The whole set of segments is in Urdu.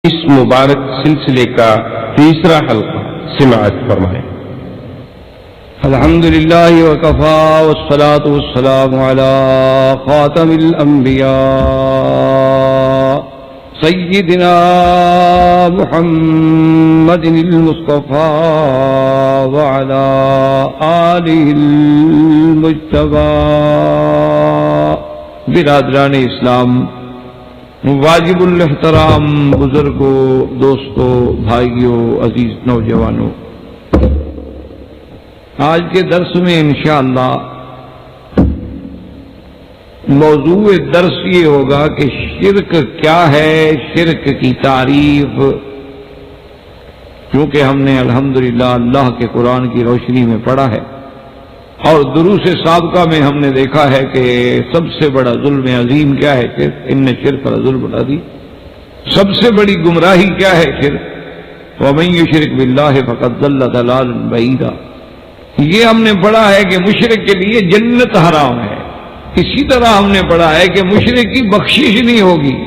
اس مبارک سلسلے کا تیسرا حلقہ سماعت فرمائیں۔ الحمدللہ وکفا والصلاة والسلام علی خاتم الانبیاء سیدنا محمد المصطفى وعلى آلہ المجتبى۔ برادران اسلام، واجب الاحترام بزرگوں، دوستوں، بھائیوں، عزیز نوجوانوں، آج کے درس میں انشاءاللہ موضوع درس یہ ہوگا کہ شرک کیا ہے، شرک کی تعریف، کیونکہ ہم نے الحمدللہ اللہ کے قرآن کی روشنی میں پڑھا ہے اور دروس سابقہ میں ہم نے دیکھا ہے کہ سب سے بڑا ظلم عظیم کیا ہے؟ شرک۔ ان شرک لظلم عظیم، سب سے بڑی گمراہی کیا ہے؟ شرک۔ ومن یشرک باللہ فقد ضل ضلالا بعیدا۔ یہ ہم نے پڑھا ہے کہ مشرک کے لیے جنت حرام ہے، اسی طرح ہم نے پڑھا ہے کہ مشرک کی بخشش نہیں ہوگی۔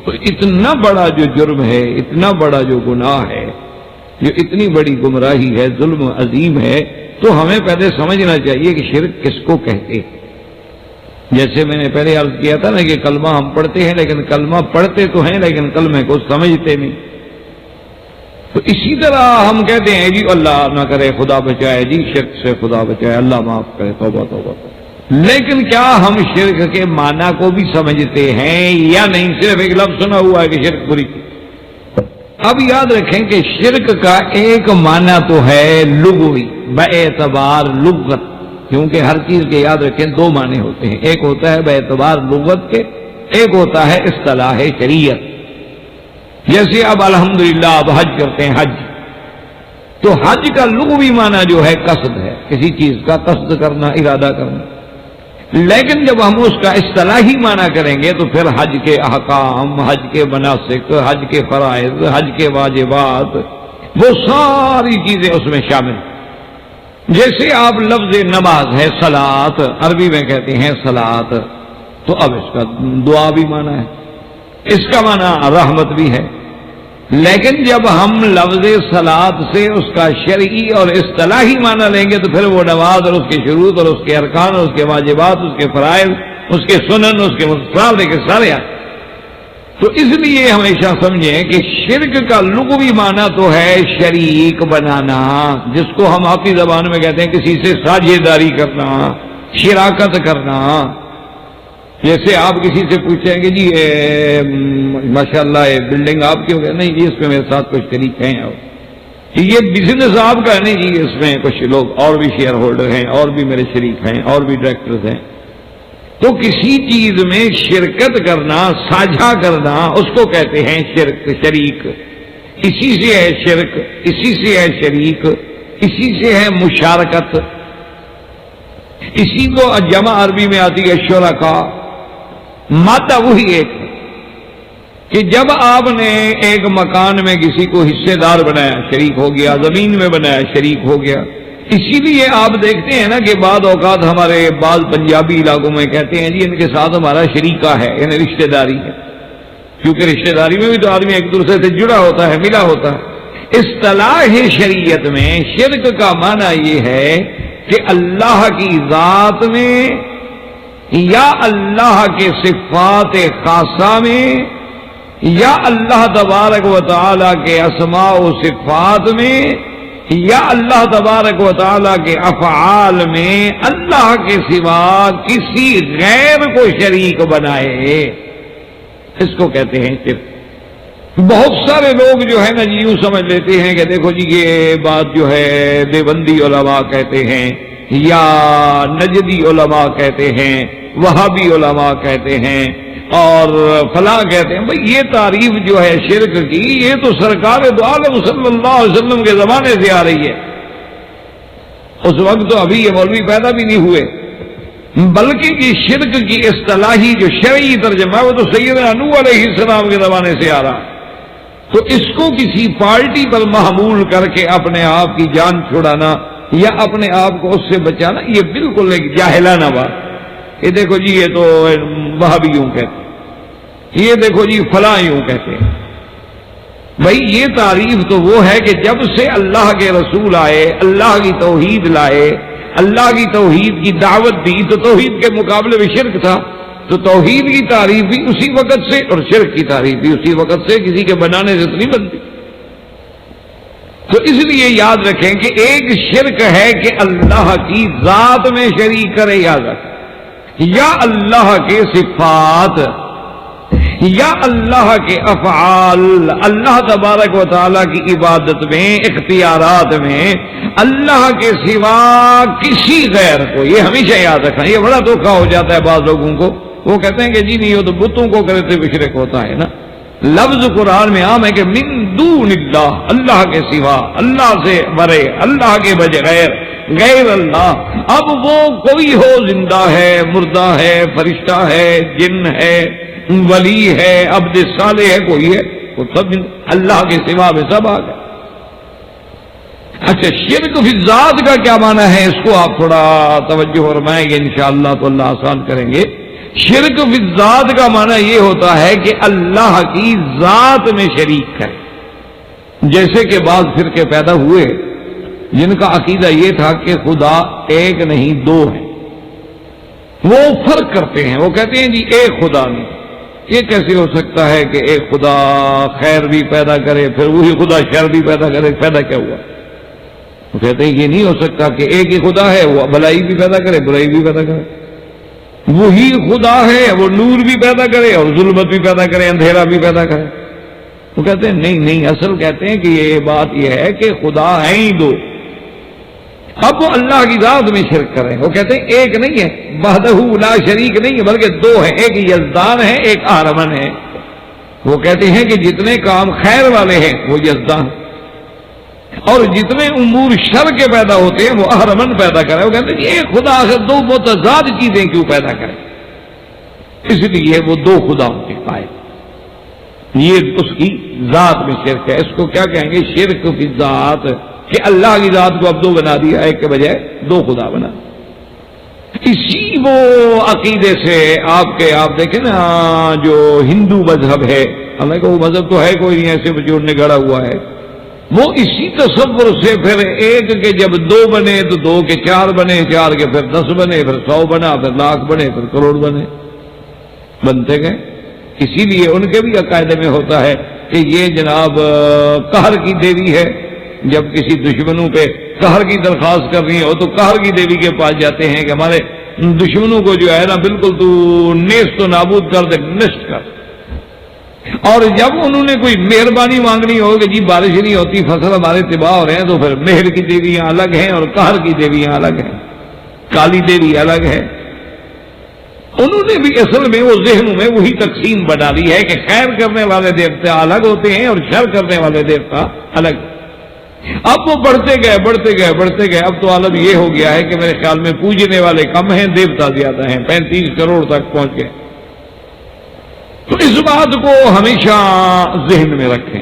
تو اتنا بڑا جو جرم ہے، اتنا بڑا جو گناہ ہے، جو اتنی بڑی گمراہی ہے، ظلم عظیم ہے، تو ہمیں پہلے سمجھنا چاہیے کہ شرک کس کو کہتے ہیں۔ جیسے میں نے پہلے عرض کیا تھا نا کہ کلمہ ہم پڑھتے ہیں، لیکن کلمہ پڑھتے تو ہیں لیکن کلمے کو سمجھتے نہیں۔ تو اسی طرح ہم کہتے ہیں جی اللہ نہ کرے خدا بچائے، جی شرک سے خدا بچائے، اللہ معاف کرے، توبہ توبہ۔ لیکن کیا ہم شرک کے معنی کو بھی سمجھتے ہیں یا نہیں؟ صرف ایک لفظ سنا ہوا ہے کہ شرک بری چیز۔ اب یاد رکھیں کہ شرک کا ایک معنی تو ہے لغوی، باعتبار لغت، کیونکہ ہر چیز کے یاد رکھیں دو معنی ہوتے ہیں، ایک ہوتا ہے باعتبار لغت کے، ایک ہوتا ہے اصطلاح شریعت۔ جیسے اب الحمدللہ اب حج کرتے ہیں، حج تو حج کا لغوی معنی جو ہے قصد ہے، کسی چیز کا قصد کرنا، ارادہ کرنا۔ لیکن جب ہم اس کا اصطلاحی معنی کریں گے تو پھر حج کے احکام، حج کے مناسک، حج کے فرائض، حج کے واجبات، وہ ساری چیزیں اس میں شامل ہیں۔ جیسے آپ لفظ نماز ہے صلاۃ، عربی میں کہتے ہیں صلاۃ، تو اب اس کا دعا بھی معنی ہے، اس کا معنی رحمت بھی ہے۔ لیکن جب ہم لفظ صلاۃ سے اس کا شرعی اور اصطلاحی معنی لیں گے تو پھر وہ نماز اور اس کے شروط اور اس کے ارکان اور اس کے واجبات، اس کے فرائض، اس کے سنن، اس کے سارے کے سارے آتے۔ تو اس لیے ہمیشہ سمجھیں کہ شرک کا لغوی معنی تو ہے شریک بنانا، جس کو ہم اپنی زبان میں کہتے ہیں کسی سے ساجھیداری کرنا، شراکت کرنا۔ جیسے آپ کسی سے پوچھیں گے جی ماشاءاللہ یہ بلڈنگ آپ کی ہو گیا؟ نہیں جی اس میں میرے ساتھ کچھ شریک ہیں، یہ بزنس آپ کا ہے؟ نہیں جی اس میں کچھ لوگ اور بھی شیئر ہولڈر ہیں، اور بھی میرے شریک ہیں، اور بھی ڈائریکٹرز ہیں۔ تو کسی چیز میں شرکت کرنا، ساجھا کرنا، اس کو کہتے ہیں شرک، شریک۔ اسی سے ہے شرک، اسی سے ہے شریک، اسی سے ہے مشارکت۔ اسی کو جمع عربی میں آتی ہے شرکا، مادہ وہی ایک ہے کہ جب آپ نے ایک مکان میں کسی کو حصے دار بنایا، شریک ہو گیا، زمین میں بنایا، شریک ہو گیا۔ اسی لیے آپ دیکھتے ہیں نا کہ بعض اوقات ہمارے بعض پنجابی علاقوں میں کہتے ہیں جی ان کے ساتھ ہمارا شریکہ ہے، یعنی رشتہ داری ہے، کیونکہ رشتہ داری میں بھی تو آدمی ایک دوسرے سے جڑا ہوتا ہے، ملا ہوتا ہے۔ اصطلاح شریعت میں شرک کا معنی یہ ہے کہ اللہ کی ذات میں یا اللہ کے صفات خاصہ میں یا اللہ تبارک و تعالی کے اسماء و صفات میں یا اللہ تبارک و تعالی کے افعال میں اللہ کے سوا کسی غیر کو شریک بنائے، اس کو کہتے ہیں شرک۔ بہت سارے لوگ جو ہے نا جی یوں سمجھ لیتے ہیں کہ دیکھو جی یہ بات جو ہے دیوبندی علماء کہتے ہیں یا نجدی علماء کہتے ہیں، وہابی علماء کہتے ہیں اور فلاں کہتے ہیں۔ بھئی یہ تعریف جو ہے شرک کی، یہ تو سرکار دو عالم صلی اللہ علیہ وسلم کے زمانے سے آ رہی ہے۔ اس وقت تو ابھی یہ مولوی پیدا بھی نہیں ہوئے، بلکہ یہ شرک کی اصطلاحی جو شرعی ترجمہ ہے وہ تو سیدنا نوح علیہ السلام کے زمانے سے آ رہا۔ تو اس کو کسی پارٹی پر محمول کر کے اپنے آپ کی جان چھڑانا یا اپنے آپ کو اس سے بچانا، یہ بالکل ایک جاہلانہ بات۔ یہ دیکھو جی یہ تو وہابی یوں کہتے ہیں، یہ دیکھو جی فلاں یوں کہتے ہیں۔ بھائی یہ تعریف تو وہ ہے کہ جب سے اللہ کے رسول آئے، اللہ کی توحید لائے، اللہ کی توحید کی دعوت دی، تو توحید کے مقابلے میں شرک تھا، تو توحید کی تعریف بھی اسی وقت سے اور شرک کی تعریف بھی اسی وقت سے، کسی کے بنانے سے نہیں بنتی۔ تو اس لیے یاد رکھیں کہ ایک شرک ہے کہ اللہ کی ذات میں شریک کرے یا اللہ کے صفات یا اللہ کے افعال، اللہ تبارک و تعالیٰ کی عبادت میں، اختیارات میں اللہ کے سوا کسی غیر کو، یہ ہمیشہ یاد رکھنا۔ یہ بڑا دھوکہ ہو جاتا ہے بعض لوگوں کو، وہ کہتے ہیں کہ جی نہیں، وہ تو بتوں کو کرتے ہوئے شرک ہوتا ہے نا۔ لفظ قرآن میں عام ہے کہ من دون اللہ، اللہ کے سوا، اللہ سے برے، اللہ کے بغیر، غیر اللہ۔ اب وہ کوئی ہو، زندہ ہے، مردہ ہے، فرشتہ ہے، جن ہے، ولی ہے، عبد صالح ہے، کوئی ہے، وہ سب اللہ کے سوا میں سب آ گئے۔ اچھا، شرک فی الذات کا کیا معنی ہے؟ اس کو آپ تھوڑا توجہ فرمائیں گے انشاءاللہ تو اللہ آسان کریں گے۔ شرک فی الذات کا معنی یہ ہوتا ہے کہ اللہ کی ذات میں شریک کرے۔ جیسے کہ بعض فرقے پیدا ہوئے جن کا عقیدہ یہ تھا کہ خدا ایک نہیں دو ہے، وہ فرق کرتے ہیں، وہ کہتے ہیں جی ایک خدا نہیں۔ یہ کیسے ہو سکتا ہے کہ ایک خدا خیر بھی پیدا کرے پھر وہی خدا شر بھی پیدا کرے؟ پیدا کیا ہوا؟ وہ کہتے ہیں یہ نہیں ہو سکتا کہ ایک ہی خدا ہے، وہ بھلائی بھی پیدا کرے برائی بھی پیدا کرے۔ وہی خدا ہے، وہ نور بھی پیدا کرے اور ظلمت بھی پیدا کرے، اندھیرا بھی پیدا کرے۔ وہ کہتے ہیں نہیں، اصل کہتے ہیں کہ یہ بات یہ ہے کہ خدا ہیں ہی دو۔ اب وہ اللہ کی ذات میں شرک کریں، وہ کہتے ہیں ایک نہیں ہے، وحدہ لا شریک نہیں ہے، بلکہ دو ہیں، ایک یزدان ہے، ایک آرمن ہے۔ وہ کہتے ہیں کہ جتنے کام خیر والے ہیں وہ یزدان، اور جتنے امور شر کے پیدا ہوتے ہیں وہ اہرمن پیدا کرے۔ وہ کہتے ہیں کہ ایک خدا سے دو متضاد چیزیں کیوں پیدا کرے؟ اس لیے وہ دو خداؤں کے قائل۔ یہ اس کی ذات میں شرک ہے۔ اس کو کیا کہیں گے؟ شرک فی ذات، کہ اللہ کی ذات کو اب دو بنا دیا، ایک کے بجائے دو خدا بنا۔ اسی وہ عقیدے سے آپ دیکھیں نا جو ہندو مذہب ہے، حالانکہ وہ مذہب تو ہے کوئی نہیں، ایسے بچوں نے گڑا ہوا ہے، وہ اسی تصور سے پھر ایک کے جب دو بنے تو دو کے چار بنے، چار کے پھر 10 بنے، پھر 100 بنا، پھر لاکھ بنے، پھر کروڑ بنے، بنتے گئے۔ اسی لیے ان کے بھی عقائدے میں ہوتا ہے کہ یہ جناب قہر کی دیوی ہے۔ جب کسی دشمنوں پہ قہر کی درخواست کرنی ہو تو قہر کی دیوی کے پاس جاتے ہیں کہ ہمارے دشمنوں کو جو ہے نا بالکل تو نیست و نابود کر دے، نشٹ کر۔ اور جب انہوں نے کوئی مہربانی مانگنی ہو کہ جی بارش نہیں ہوتی، فصل ہمارے تباہ ہو رہے ہیں، تو پھر مہر کی دیویاں الگ ہیں اور قہر کی دیویاں الگ ہیں، کالی دیوی الگ ہے۔ انہوں نے بھی اصل میں وہ ذہنوں میں وہی تقسیم بنا لی ہے کہ خیر کرنے والے دیوتا الگ ہوتے ہیں اور شر کرنے والے دیوتا الگ۔ اب وہ بڑھتے گئے، اب تو عالم یہ ہو گیا ہے کہ میرے خیال میں پوجنے والے کم ہیں، دیوتا زیادہ ہیں، 35 کروڑ تک پہنچ گئے۔ تو اس بات کو ہمیشہ ذہن میں رکھیں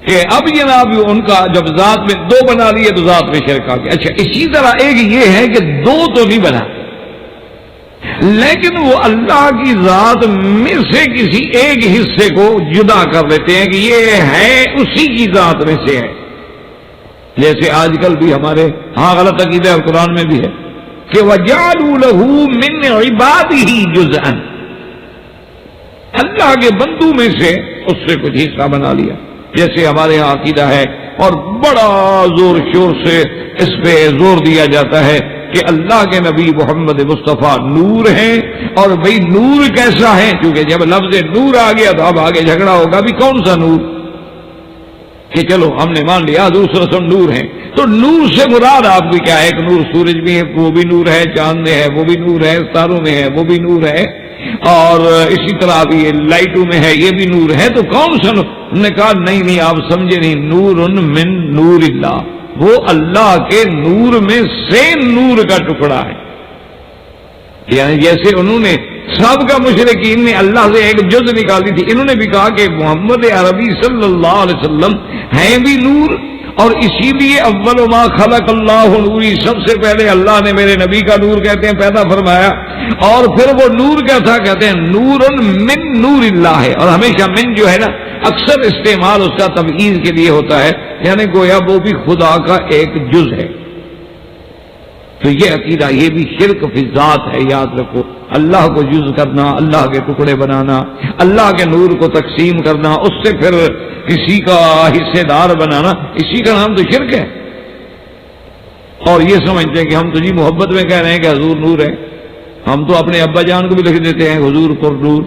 کہ اب جناب ان کا جب ذات میں دو بنا لیے تو ذات میں شرک آ گیا۔ اچھا، اسی طرح ایک یہ ہے کہ دو تو نہیں بنا، لیکن وہ اللہ کی ذات میں سے کسی ایک حصے کو جدا کر لیتے ہیں کہ یہ ہے اسی کی ذات میں سے ہے۔ جیسے آج کل بھی ہمارے ہاں غلط عقیدہ اور قرآن میں بھی ہے کہ وَجَعَلُوا لَهُ مِنْ عِبَادِهِ جُزْءًا، اللہ کے بندوں میں سے اس سے کچھ حصہ بنا لیا۔ جیسے ہمارے ہاں عقیدہ ہے اور بڑا زور شور سے اس پہ زور دیا جاتا ہے کہ اللہ کے نبی محمد مصطفیٰ نور ہیں، اور بھئی نور کیسا ہے؟ کیونکہ جب لفظ نور آ گیا تو اب آگے جھگڑا ہوگا بھی کون سا نور، کہ چلو ہم نے مان لیا دوسرا سب نور ہیں، تو نور سے مراد آپ کی کیا ہے؟ ایک نور سورج بھی ہے، وہ بھی نور ہے، چاند میں ہے وہ بھی نور ہے، ستاروں میں ہے وہ بھی نور ہے، اور اسی طرح بھی لائٹوں میں ہے یہ بھی نور ہے، تو کون سا نور؟ انہوں نے کہا نہیں آپ سمجھے نہیں، نور من نور اللہ، وہ اللہ کے نور میں سے نور کا ٹکڑا ہے۔ یعنی جیسے انہوں نے سب کا مشرکین نے اللہ سے ایک جز نکالی تھی، انہوں نے بھی کہا کہ محمد عربی صلی اللہ علیہ وسلم ہیں بھی نور، اور اسی لیے اول ما خلق اللہ نوری، سب سے پہلے اللہ نے میرے نبی کا نور کہتے ہیں پیدا فرمایا، اور پھر وہ نور کیا تھا؟ کہتے ہیں نور من نور اللہ ہے، اور ہمیشہ من جو ہے نا اکثر استعمال اس کا تبعیض کے لیے ہوتا ہے، یعنی گویا وہ بھی خدا کا ایک جز ہے۔ تو یہ عقیدہ، یہ بھی شرک فی ذات ہے، یاد رکھو۔ اللہ کو جز کرنا، اللہ کے ٹکڑے بنانا، اللہ کے نور کو تقسیم کرنا، اس سے پھر کسی کا حصے دار بنانا، اسی کا نام تو شرک ہے۔ اور یہ سمجھتے ہیں کہ ہم تو جی محبت میں کہہ رہے ہیں کہ حضور نور ہے، ہم تو اپنے ابا جان کو بھی لکھ دیتے ہیں حضور پر نور،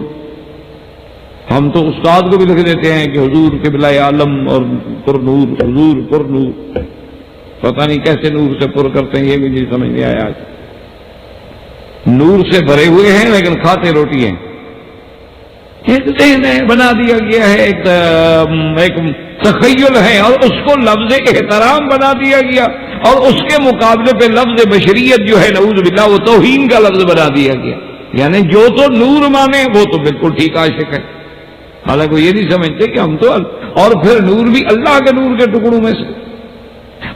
ہم تو استاد کو بھی لکھ دیتے ہیں کہ حضور قبلہ عالم اور پر نور، حضور پر نور۔ پتہ نہیں کیسے نور سے پر کرتے ہیں، یہ بھی نہیں سمجھ نہیں آیا۔ نور سے بھرے ہوئے ہیں لیکن کھاتے روٹی ہیں۔ ایک ذہن ہے، بنا دیا گیا ہے، ایک تخیل ہے، اور اس کو لفظ احترام بنا دیا گیا، اور اس کے مقابلے پہ لفظ بشریت جو ہے نعوذ باللہ وہ توہین کا لفظ بنا دیا گیا۔ یعنی جو تو نور مانے وہ تو بالکل ٹھیک عاشق ہے، حالانکہ یہ نہیں سمجھتے کہ ہم تو، اور پھر نور بھی اللہ کے نور کے ٹکڑوں میں سے۔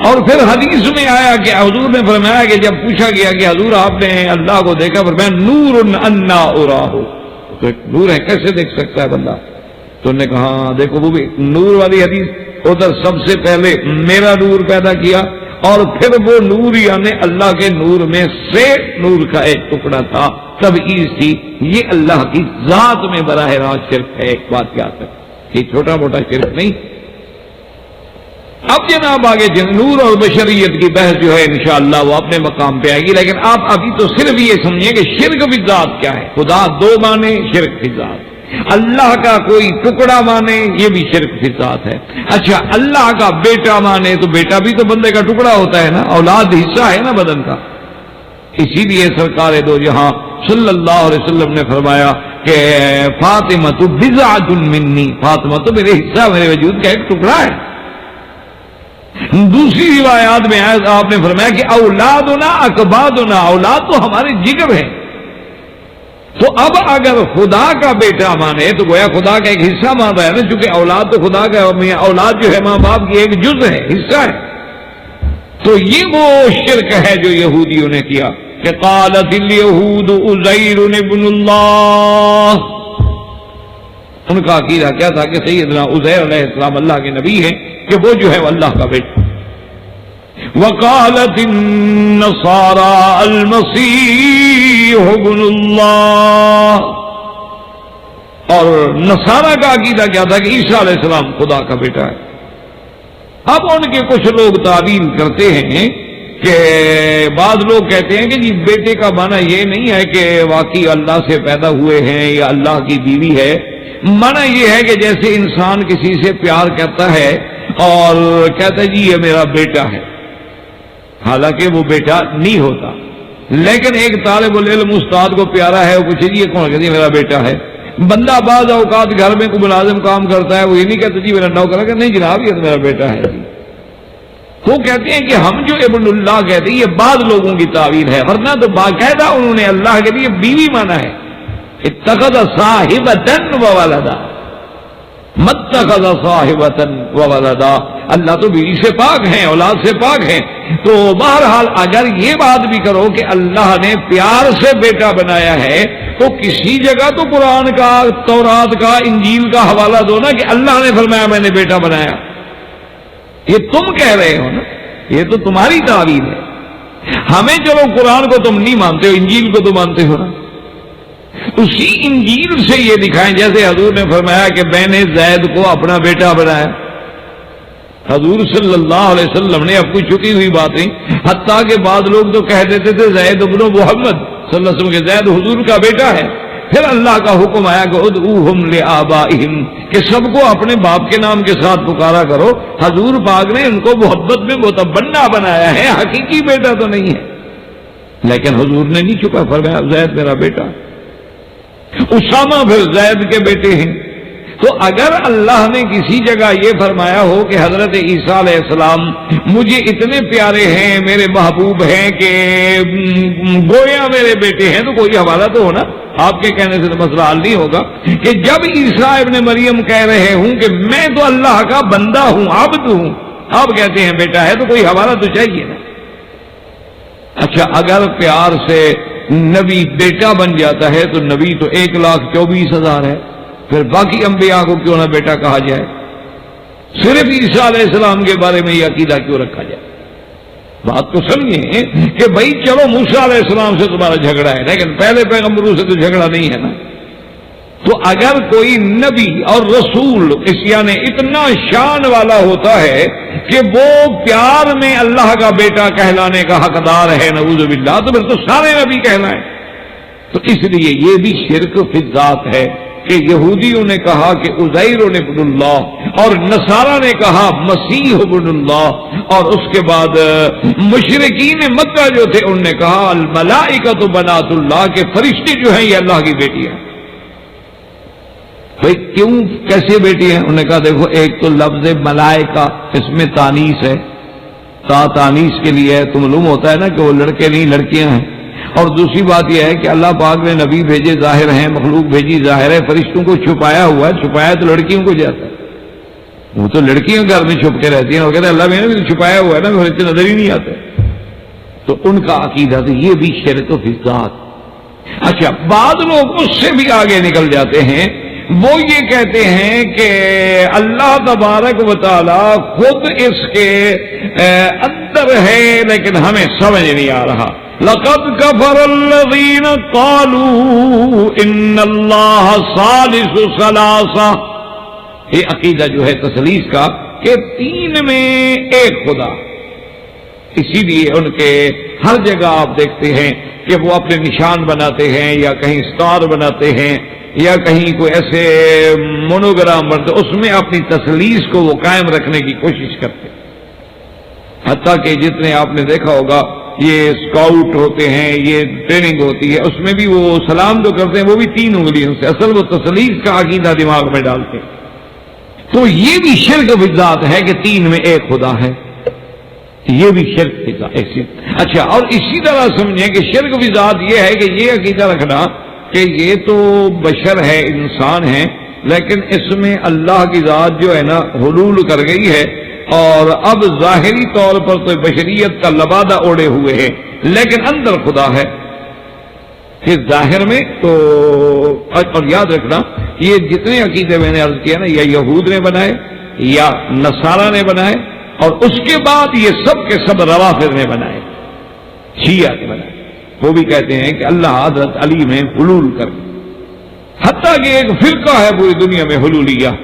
اور پھر حدیث میں آیا کہ حضور نے فرمایا کہ جب پوچھا گیا کہ حضور آپ نے اللہ کو دیکھا، فرمایا نور انا اراہ، تو ایک نور ہے، کیسے دیکھ سکتا ہے بندہ؟ تو انہوں نے کہا دیکھو وہ بھی نور والی حدیث، ادھر سب سے پہلے میرا نور پیدا کیا، اور پھر وہ نور یعنی اللہ کے نور میں سے نور کا ایک ٹکڑا تھا، تبعیض تھی۔ یہ اللہ کی ذات میں براہ راست شرک ہے۔ ایک بات کیا ہے، یہ چھوٹا موٹا شرک نہیں۔ اب جناب آگے نور اور بشریت کی بحث جو ہے انشاءاللہ وہ اپنے مقام پہ آئے گی، لیکن آپ ابھی تو صرف یہ سمجھیں کہ شرک فی ذات کیا ہے۔ خدا دو مانے، شرک فی ذات۔ اللہ کا کوئی ٹکڑا مانے، یہ بھی شرک فی ذات ہے۔ اچھا اللہ کا بیٹا مانے، تو بیٹا بھی تو بندے کا ٹکڑا ہوتا ہے نا، اولاد حصہ ہے نا بدن کا۔ اسی لیے سرکار دو جہاں صلی اللہ علیہ وسلم نے فرمایا کہ فاطمہ تو بضعۃ منی، فاطمہ تو میرے حصہ، میرے وجود کا ایک ٹکڑا ہے۔ دوسری روایات میں آپ نے فرمایا کہ اولادنا اکبادنا، اولاد تو ہمارے جگر ہیں۔ تو اب اگر خدا کا بیٹا مانے تو گویا خدا کا ایک حصہ مان رہا ہے نا، چونکہ اولاد تو خدا کا، اولاد جو ہے ماں باپ کی ایک جز ہے، حصہ ہے۔ تو یہ وہ شرک ہے جو یہودیوں نے کیا کہ قالت الیہود عزیر ابن اللہ، ان کا عقیدہ کیا تھا کہ سیدنا عزیر علیہ السلام اللہ کے نبی ہیں، کہ وہ جو ہے وہ اللہ کا بیٹا۔ وقالت النصارى المسیح ابن اللہ، اور نصارہ کا عقیدہ کیا تھا کہ عیسیٰ علیہ السلام خدا کا بیٹا ہے۔ اب ان کے کچھ لوگ تعویل کرتے ہیں کہ بعض لوگ کہتے ہیں کہ جی بیٹے کا معنی یہ نہیں ہے کہ واقعی اللہ سے پیدا ہوئے ہیں یا اللہ کی بیوی ہے، معنی یہ ہے کہ جیسے انسان کسی سے پیار کرتا ہے اور کہتا ہے جی یہ میرا بیٹا ہے، حالانکہ وہ بیٹا نہیں ہوتا، لیکن ایک طالب العلم استاد کو پیارا ہے، وہ پوچھے جی یہ کون کہتی ہے میرا بیٹا ہے۔ بندہ بعض اوقات گھر میں کوئی ملازم کام کرتا ہے، وہ یہ نہیں کہتا جی میرا نوکر ہے، کہ نہیں جناب یہ تو میرا بیٹا ہے۔ تو کہتے ہیں کہ ہم جو ابن اللہ کہتے ہیں یہ بعض لوگوں کی تعویل ہے، ورنہ تو باقاعدہ انہوں نے اللہ کے لیے بیوی مانا ہے۔ اتخذ صاحبۃ وولدا، متخذ صاحبۃ وولدا، اللہ تو بیوی سے پاک ہیں، اولاد سے پاک ہیں۔ تو بہرحال اگر یہ بات بھی کرو کہ اللہ نے پیار سے بیٹا بنایا ہے، تو کسی جگہ تو قرآن کا، تورات کا، انجیل کا حوالہ دو نا کہ اللہ نے فرمایا میں نے بیٹا بنایا۔ یہ تم کہہ رہے ہو نا، یہ تو تمہاری تعویل ہے۔ ہمیں چلو قرآن کو تم نہیں مانتے ہو، انجیل کو تو مانتے ہو نا، اسی انجیل سے یہ دکھائیں، جیسے حضور نے فرمایا کہ میں نے زید کو اپنا بیٹا بنایا۔ حضور صلی اللہ علیہ وسلم نے اب کوئی چھپی ہوئی بات نہیں، حتیٰ کہ بعض لوگ تو کہہ دیتے تھے زید ابن محمد صلی اللہ علیہ وسلم کے زید حضور کا بیٹا ہے۔ پھر اللہ کا حکم آیا کہ ادعوہم لآبائہم، کہ سب کو اپنے باپ کے نام کے ساتھ پکارا کرو۔ حضور پاک نے ان کو محبت میں متبنہ بنایا ہے، حقیقی بیٹا تو نہیں ہے، لیکن حضور نے نہیں چھپا، فرمایا زید میرا بیٹا۔ اسامہ پھر زید کے بیٹے ہیں۔ تو اگر اللہ نے کسی جگہ یہ فرمایا ہو کہ حضرت عیسیٰ علیہ السلام مجھے اتنے پیارے ہیں، میرے محبوب ہیں کہ گویا میرے بیٹے ہیں، تو کوئی حوالہ تو ہونا، آپ کے کہنے سے تو مسئلہ حل نہیں ہوگا کہ جب عیسیٰ ابن مریم کہہ رہے ہوں کہ میں تو اللہ کا بندہ ہوں، عبد ہوں، آپ کہتے ہیں بیٹا ہے، تو کوئی حوالہ تو چاہیے نا۔ اچھا اگر پیار سے نبی بیٹا بن جاتا ہے تو نبی تو 1,24,000 ہے، پھر باقی انبیاء کو کیوں نہ بیٹا کہا جائے؟ صرف عیسیٰ علیہ السلام کے بارے میں یہ عقیدہ کیوں رکھا جائے؟ بات کو سمجھیں کہ بھائی چلو موسیٰ علیہ السلام سے تمہارا جھگڑا ہے، لیکن پہلے پیغمبروں سے تو جھگڑا نہیں ہے نا۔ تو اگر کوئی نبی اور رسول اس یعنی اتنا شان والا ہوتا ہے کہ وہ پیار میں اللہ کا بیٹا کہلانے کا حقدار ہے، نعوذ باللہ، تو پھر تو سارے نبی کہلائیں۔ تو اس لیے یہ بھی شرک فی الذات ہے کہ یہودیوں نے کہا کہ عزیر ابن اللہ اور نصارہ نے کہا مسیح ابن اللہ، اور اس کے بعد مشرکین مکہ جو تھے انہوں نے کہا الملائکۃ بنات اللہ، کہ فرشتے جو ہیں یہ اللہ کی بیٹی ہیں۔ بھائی کیوں، کیسے بیٹی ہیں؟ انہوں نے کہا دیکھو، ایک تو لفظ ملائکہ اس میں تانیث ہے، تانیث کے لیے ہے، تو معلوم ہوتا ہے نا کہ وہ لڑکے نہیں لڑکیاں ہیں۔ اور دوسری بات یہ ہے کہ اللہ پاک نے نبی بھیجے ظاہر ہیں، مخلوق بھیجی ظاہر ہے، فرشتوں کو چھپایا ہوا ہے، چھپایا تو لڑکیوں کو جاتا ہے، وہ تو لڑکیاں گھر میں چھپ کے رہتی ہیں، وہ کہتے ہیں اللہ میں نے چھپایا ہوا ہے نا، فرشتے نظر ہی نہیں آتے۔ تو ان کا عقیدہ تو یہ بھی شرک فی الذات۔ اچھا، بعض لوگ اس سے بھی آگے نکل جاتے ہیں، وہ یہ کہتے ہیں کہ اللہ تبارک و تعالی خود اس کے اندر ہے لیکن ہمیں سمجھ نہیں آ رہا۔ لقد كفر الذين قالوا ان اللہ ثالث ثلاثہ، یہ عقیدہ جو ہے تثلیث کا کہ تین میں ایک خدا۔ اسی لیے ان کے ہر جگہ آپ دیکھتے ہیں کہ وہ اپنے نشان بناتے ہیں، یا کہیں اسٹار بناتے ہیں، یا کہیں کوئی ایسے مونوگرام بنتے، اس میں اپنی تثلیث کو وہ قائم رکھنے کی کوشش کرتے ہیں۔ حتیٰ کہ جتنے آپ نے دیکھا ہوگا یہ اسکاؤٹ ہوتے ہیں، یہ ٹریننگ ہوتی ہے، اس میں بھی وہ سلام جو کرتے ہیں وہ بھی 3 انگلیوں سے، اصل وہ تثلیث کا عقیدہ دماغ میں ڈالتے ہیں۔ تو یہ بھی شرک فی الذات ہے کہ 3 میں ایک خدا ہے، یہ بھی شرک فی الذات۔ اچھا، اور اسی طرح سمجھیں کہ شرک فی الذات یہ ہے کہ یہ عقیدہ رکھنا کہ یہ تو بشر ہے، انسان ہے، لیکن اس میں اللہ کی ذات جو ہے نا حلول کر گئی ہے، اور اب ظاہری طور پر تو بشریت کا لبادہ اوڑے ہوئے ہیں، لیکن اندر خدا ہے۔ پھر ظاہر میں تو، اور یاد رکھنا یہ جتنے عقیدے میں نے عرض کیا نا، یا یہود نے بنائے یا نصارہ نے بنائے، اور اس کے بعد یہ سب کے سب روافض نے بنائے، شیعہ نے بنائے۔ وہ بھی کہتے ہیں کہ اللہ حضرت علی میں حلول کر، حتیٰ کہ ایک فرقہ ہے پوری دنیا میں حلولیہ۔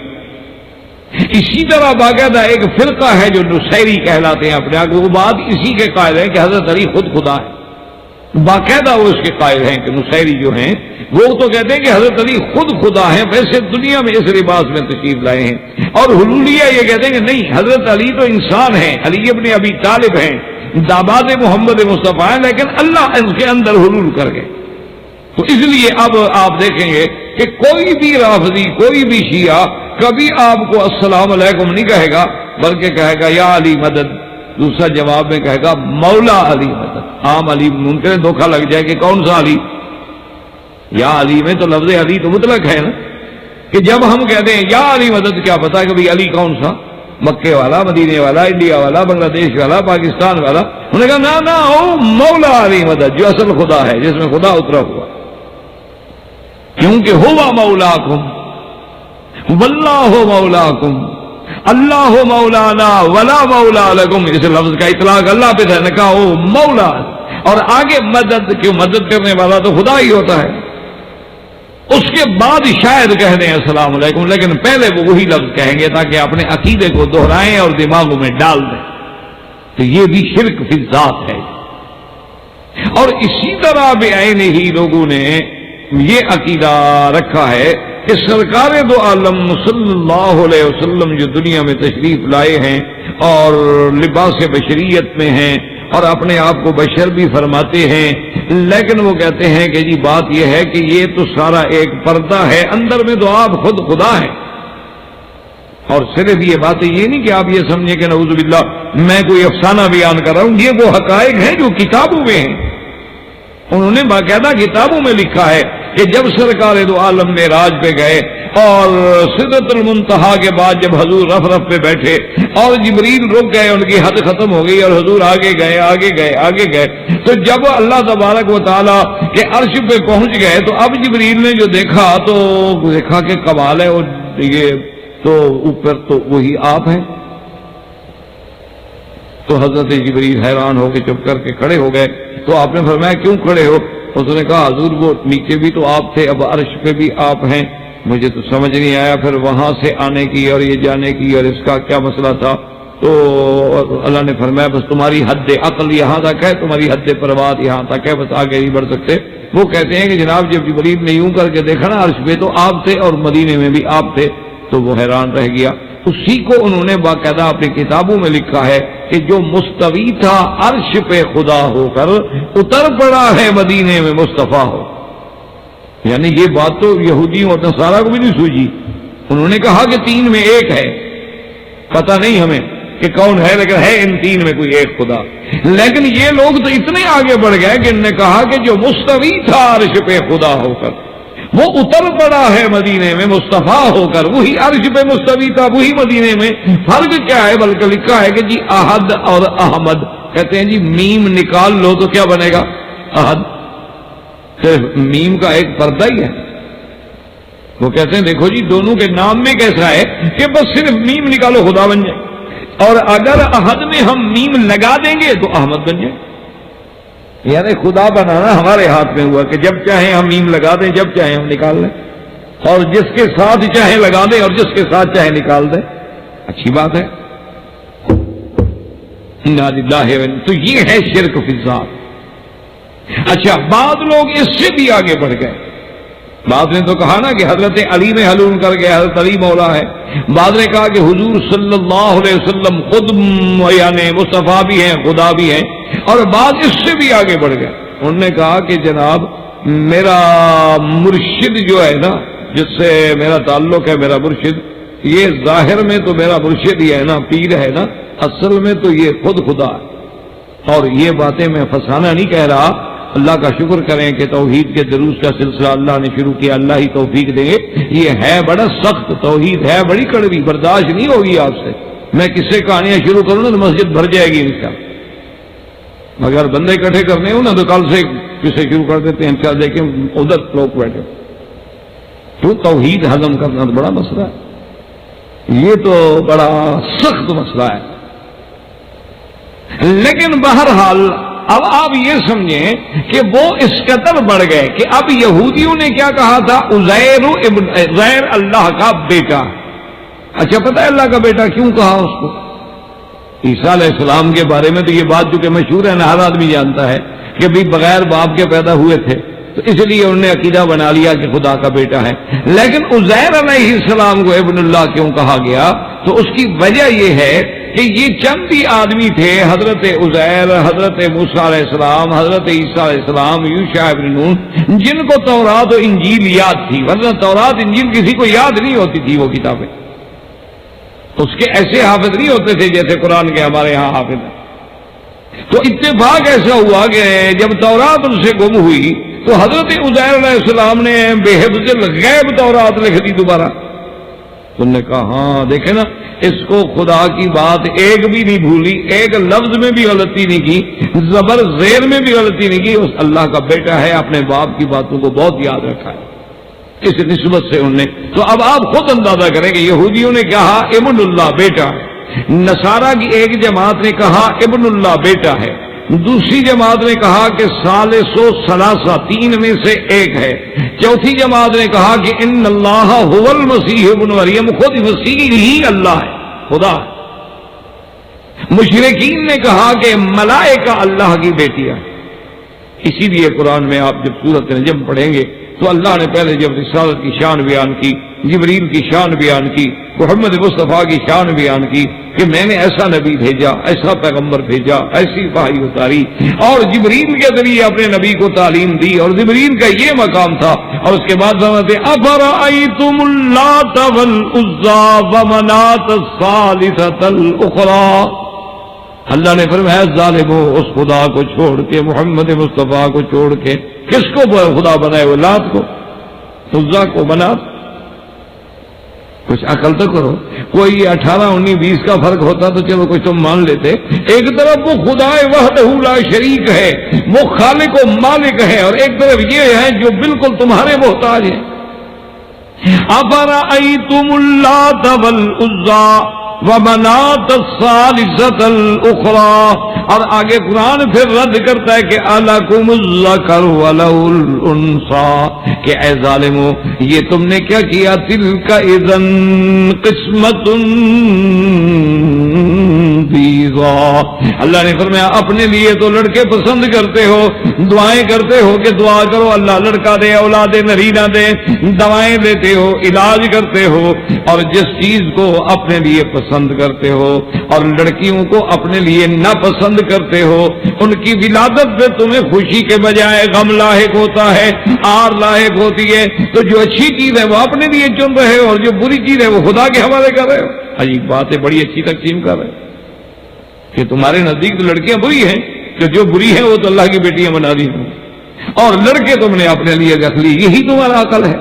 اسی طرح باقاعدہ ایک فرقہ ہے جو نصیری کہلاتے ہیں اپنے آپ کو، وہ بات اسی کے قائل ہیں کہ حضرت علی خود خدا ہے، باقاعدہ وہ اس کے قائل ہیں کہ نصیری جو ہیں وہ تو کہتے ہیں کہ حضرت علی خود خدا ہیں، ویسے دنیا میں اس لباس میں تشریف لائے ہیں۔ اور حلولیہ یہ کہتے ہیں کہ نہیں، حضرت علی تو انسان ہیں، علی ابن ابی طالب ہیں، داماد محمد مصطفیٰ ہیں، لیکن اللہ ان کے اندر حلول کر گئے۔ تو اس لیے اب آپ دیکھیں گے کہ کوئی بھی رافضی، کوئی بھی شیعہ کبھی آپ کو السلام علیکم نہیں کہے گا، بلکہ کہے گا یا علی مدد، دوسرا جواب میں کہے گا مولا علی مدد۔ عام علی ممکن دھوکہ لگ جائے کہ کون سا علی، یا علی میں تو لفظ علی تو مطلق ہے نا، کہ جب ہم کہتے ہیں یا علی مدد، کیا پتا کہ بھئی علی کون سا، مکے والا، مدینے والا، انڈیا والا، بنگلہ دیش والا، پاکستان والا؟ انہوں نے کہا نا او مولا علی مدد، جو اصل خدا ہے، جس میں خدا اترا ہوا، کیونکہ ہوا مولاکم واللہ مولاکم، اللہ مولانا ولا مولا لکم، اس لفظ کا اطلاق اللہ پہ تھا، نے کہا او مولا، اور آگے مدد، کیوں مدد کرنے والا تو خدا ہی ہوتا ہے۔ اس کے بعد شاید کہہ دیں السلام علیکم، لیکن پہلے وہ وہی لفظ کہیں گے تاکہ اپنے عقیدے کو دہرائیں اور دماغوں میں ڈال دیں۔ تو یہ بھی شرک فی الذات ہے۔ اور اسی طرح بے عین ہی لوگوں نے یہ عقیدہ رکھا ہے کہ سرکار دو عالم صلی اللہ علیہ وسلم جو دنیا میں تشریف لائے ہیں اور لباس بشریت میں ہیں اور اپنے آپ کو بشر بھی فرماتے ہیں، لیکن وہ کہتے ہیں کہ جی بات یہ ہے کہ یہ تو سارا ایک پردہ ہے، اندر میں تو آپ خود خدا ہیں۔ اور صرف یہ باتیں یہ نہیں کہ آپ یہ سمجھیں کہ نعوذ باللہ میں کوئی افسانہ بیان کر رہا ہوں، یہ وہ حقائق ہیں جو کتابوں میں ہیں۔ انہوں نے باقاعدہ کتابوں میں لکھا ہے کہ جب سرکار دو عالم معراج پہ گئے اور سدرۃ المنتہا کے بعد جب حضور رف رف پہ بیٹھے اور جبریل رک گئے، ان کی حد ختم ہو گئی اور حضور آگے گئے تو جب اللہ تبارک و تعالیٰ کے عرش پہ پہنچ گئے تو اب جبریل نے جو دیکھا تو دیکھا کہ کمال ہے، اور یہ تو اوپر تو وہی آپ ہیں۔ تو حضرت جبریل حیران ہو کے چپ کر کے کھڑے ہو گئے۔ تو آپ نے فرمایا کیوں کھڑے ہو؟ اس نے کہا حضور وہ نیچے بھی تو آپ تھے، اب عرش پہ بھی آپ ہیں، مجھے تو سمجھ نہیں آیا پھر وہاں سے آنے کی اور یہ جانے کی اور اس کا کیا مسئلہ تھا۔ تو اللہ نے فرمایا بس تمہاری حد عقل یہاں تک ہے، تمہاری حد پرواز یہاں تک ہے، بس آگے نہیں بڑھ سکتے۔ وہ کہتے ہیں کہ جناب جب جبریل نے یوں کر کے دیکھا نا عرش پہ تو آپ تھے اور مدینے میں بھی آپ تھے، تو وہ حیران رہ گیا۔ اسی کو انہوں نے باقاعدہ اپنی کتابوں میں لکھا ہے کہ جو مستوی تھا عرش پہ خدا ہو کر اتر پڑا ہے مدینے میں مصطفیٰ ہو۔ یعنی یہ بات تو یہودیوں اور نصارہ کو بھی نہیں سوجی۔ انہوں نے کہا کہ تین میں ایک ہے، پتہ نہیں ہمیں کہ کون ہے، لیکن ہے ان تین میں کوئی ایک خدا۔ لیکن یہ لوگ تو اتنے آگے بڑھ گئے کہ انہوں نے کہا کہ جو مستوی تھا عرش پہ خدا ہو کر وہ اتر پڑا ہے مدینے میں مصطفیٰ ہو کر، وہی عرش پہ مستوی تھا وہی مدینے میں۔ فرق کیا ہے؟ بلکہ لکھا ہے کہ جی احد اور احمد، کہتے ہیں جی میم نکال لو تو کیا بنے گا؟ احد۔ میم کا ایک پردہ ہی ہے۔ وہ کہتے ہیں دیکھو جی دونوں کے نام میں کیسا ہے کہ بس صرف میم نکالو خدا بن جائے، اور اگر احد میں ہم میم لگا دیں گے تو احمد بن جائے۔ یعنی خدا بنانا ہمارے ہاتھ میں ہوا کہ جب چاہیں ہم میم لگا دیں، جب چاہیں ہم نکال لیں، اور جس کے ساتھ چاہیں لگا دیں اور جس کے ساتھ چاہیں نکال دیں۔ اچھی بات ہے۔ تو یہ ہے شرک فی الذات۔ اچھا بعض لوگ اس سے بھی آگے بڑھ گئے۔ بعض نے تو کہا نا کہ حضرت علی میں حلول کر گیا، حضرت علی مولا ہے۔ بعض نے کہا کہ حضور صلی اللہ علیہ وسلم خود یعنی مصطفیٰ بھی ہیں، خدا بھی ہیں، اور بعض اس سے بھی آگے بڑھ گئے۔ انہوں نے کہا کہ جناب میرا مرشد جو ہے نا، جس سے میرا تعلق ہے، میرا مرشد، یہ ظاہر میں تو میرا مرشد ہی ہے نا، پیر ہے نا، اصل میں تو یہ خود خدا ہے۔ اور یہ باتیں میں فسانہ نہیں کہہ رہا، اللہ کا شکر کریں کہ توحید کے دروس کا سلسلہ اللہ نے شروع کیا، اللہ ہی توفیق دے۔ یہ ہے بڑا سخت، توحید ہے بڑی کڑوی، برداشت نہیں ہوگی آپ سے۔ میں کس سے کہانیاں شروع کروں نا تو مسجد بھر جائے گی انشاءاللہ۔ مگر بندے اکٹھے کرنے ہو نا تو کل سے کسے شروع کر دیتے ہیں، چل دیکھیں ادھر لوگ بیٹھے۔ تو توحید ہضم کرنا تو بڑا مسئلہ ہے، یہ تو بڑا سخت مسئلہ ہے۔ لیکن بہرحال اب آپ یہ سمجھیں کہ وہ اس قدر بڑھ گئے کہ اب یہودیوں نے کیا کہا تھا؟ عزیر اللہ کا بیٹا۔ اچھا پتہ ہے اللہ کا بیٹا کیوں کہا اس کو؟ عیسیٰ علیہ السلام کے بارے میں تو یہ بات جو کہ مشہور ہے نا، ہر آدمی جانتا ہے کہ بھی بغیر باپ کے پیدا ہوئے تھے، تو اس لیے انہوں نے عقیدہ بنا لیا کہ خدا کا بیٹا ہے۔ لیکن عزیر علیہ السلام کو ابن اللہ کیوں کہا گیا؟ تو اس کی وجہ یہ ہے کہ یہ چند ہی آدمی تھے، حضرت عزیر، حضرت موسیٰ علیہ السلام، حضرت عیسیٰ علیہ السلام، یوشع ابن نون، جن کو تورات و انجیل یاد تھی، ورنہ تورات انجیل کسی کو یاد نہیں ہوتی تھی۔ وہ کتابیں اس کے ایسے حافظ نہیں ہوتے تھے جیسے قرآن کے ہمارے ہاں حافظ ہیں۔ تو اتفاق ایسا ہوا کہ جب تورات ان سے گم ہوئی تو حضرت عزیر علیہ السلام نے بے حفظ الغیب تورات لکھ دی دوبارہ۔ تم نے کہا ہاں دیکھیں نا، اس کو خدا کی بات ایک بھی نہیں بھولی، ایک لفظ میں بھی غلطی نہیں کی، زبر زیر میں بھی غلطی نہیں کی۔ اس اللہ کا بیٹا ہے، اپنے باپ کی باتوں کو بہت یاد رکھا ہے، اس نسبت سے انہوں نے۔ تو اب آپ خود اندازہ کریں کہ یہودیوں نے کہا ابن اللہ بیٹا ہے، نصارہ کی ایک جماعت نے کہا ابن اللہ بیٹا ہے، دوسری جماعت نے کہا کہ ثالث و ثلاثہ، تین میں سے ایک ہے، چوتھی جماعت نے کہا کہ ان اللہ هو المسیح ابن مریم، خود مسیح ہی اللہ ہے، خدا ہے۔ مشرکین نے کہا کہ ملائکہ اللہ کی بیٹیاں۔ اسی لیے قرآن میں آپ جب سورۃ نجم پڑھیں گے تو اللہ نے پہلے جب رسالت کی شان بیان کی، جبریل کی شان بیان کی، محمد مصطفیٰ کی شان بیان کی کہ میں نے ایسا نبی بھیجا، ایسا پیغمبر بھیجا، ایسی وحی اتاری، اور جبریل کے ذریعے اپنے نبی کو تعلیم دی، اور جبریل کا یہ مقام تھا۔ اور اس کے بعد فرماتے افرأیتم اللات والعزی ومناۃ الثالثۃ الاخری، اللہ نے فرمایا ظالمو، اس خدا کو چھوڑ کے، محمد مصطفیٰ کو چھوڑ کے، کس کو خدا بنائے؟ وہ لات کو، عزیٰ کو، منات۔ کچھ عقل تو کرو. کوئی 18 19 20 کا فرق ہوتا تو چلو کچھ تم مان لیتے. ایک طرف وہ خدا وحدہ لا شریک ہے, وہ خالق و مالک ہے, اور ایک طرف یہ ہے جو بالکل تمہارے محتاج ہے. افرأیتم اللات والعزی ومناۃ الثالثۃ الاخری. اور آگے قرآن پھر رد کرتا ہے کہ الکم الذکر وله الانثی, کہ اے ظالمو یہ تم نے کیا کیا, تلک اذن قسمۃ ضیزی. اللہ نے فرمایا اپنے لیے تو لڑکے پسند کرتے ہو, دعائیں کرتے ہو کہ دعا کرو اللہ لڑکا دے, اولاد نرینہ دے, دوائیں دیتے ہو, علاج کرتے ہو, اور جس چیز کو اپنے لیے پسند کرتے ہو اور لڑکیوں کو اپنے لیے ناپسند کرتے ہو, ان کی ولادت پہ تمہیں خوشی کے بجائے غم لاحق ہوتا ہے, آر لاحق ہوتی ہے. تو جو اچھی چیز ہے وہ اپنے لیے چن رہے ہو, اور جو بری چیز ہے وہ خدا کے حوالے کر رہے ہو. عجیب بات ہے, بڑی اچھی تقسیم کر رہے کہ تمہارے نزدیک تو لڑکیاں بری ہیں, کہ جو بری ہیں وہ تو اللہ کی بیٹیاں بنا دی ہیں, اور لڑکے تم نے اپنے لیے رکھ لی. یہی تمہارا عقل ہے,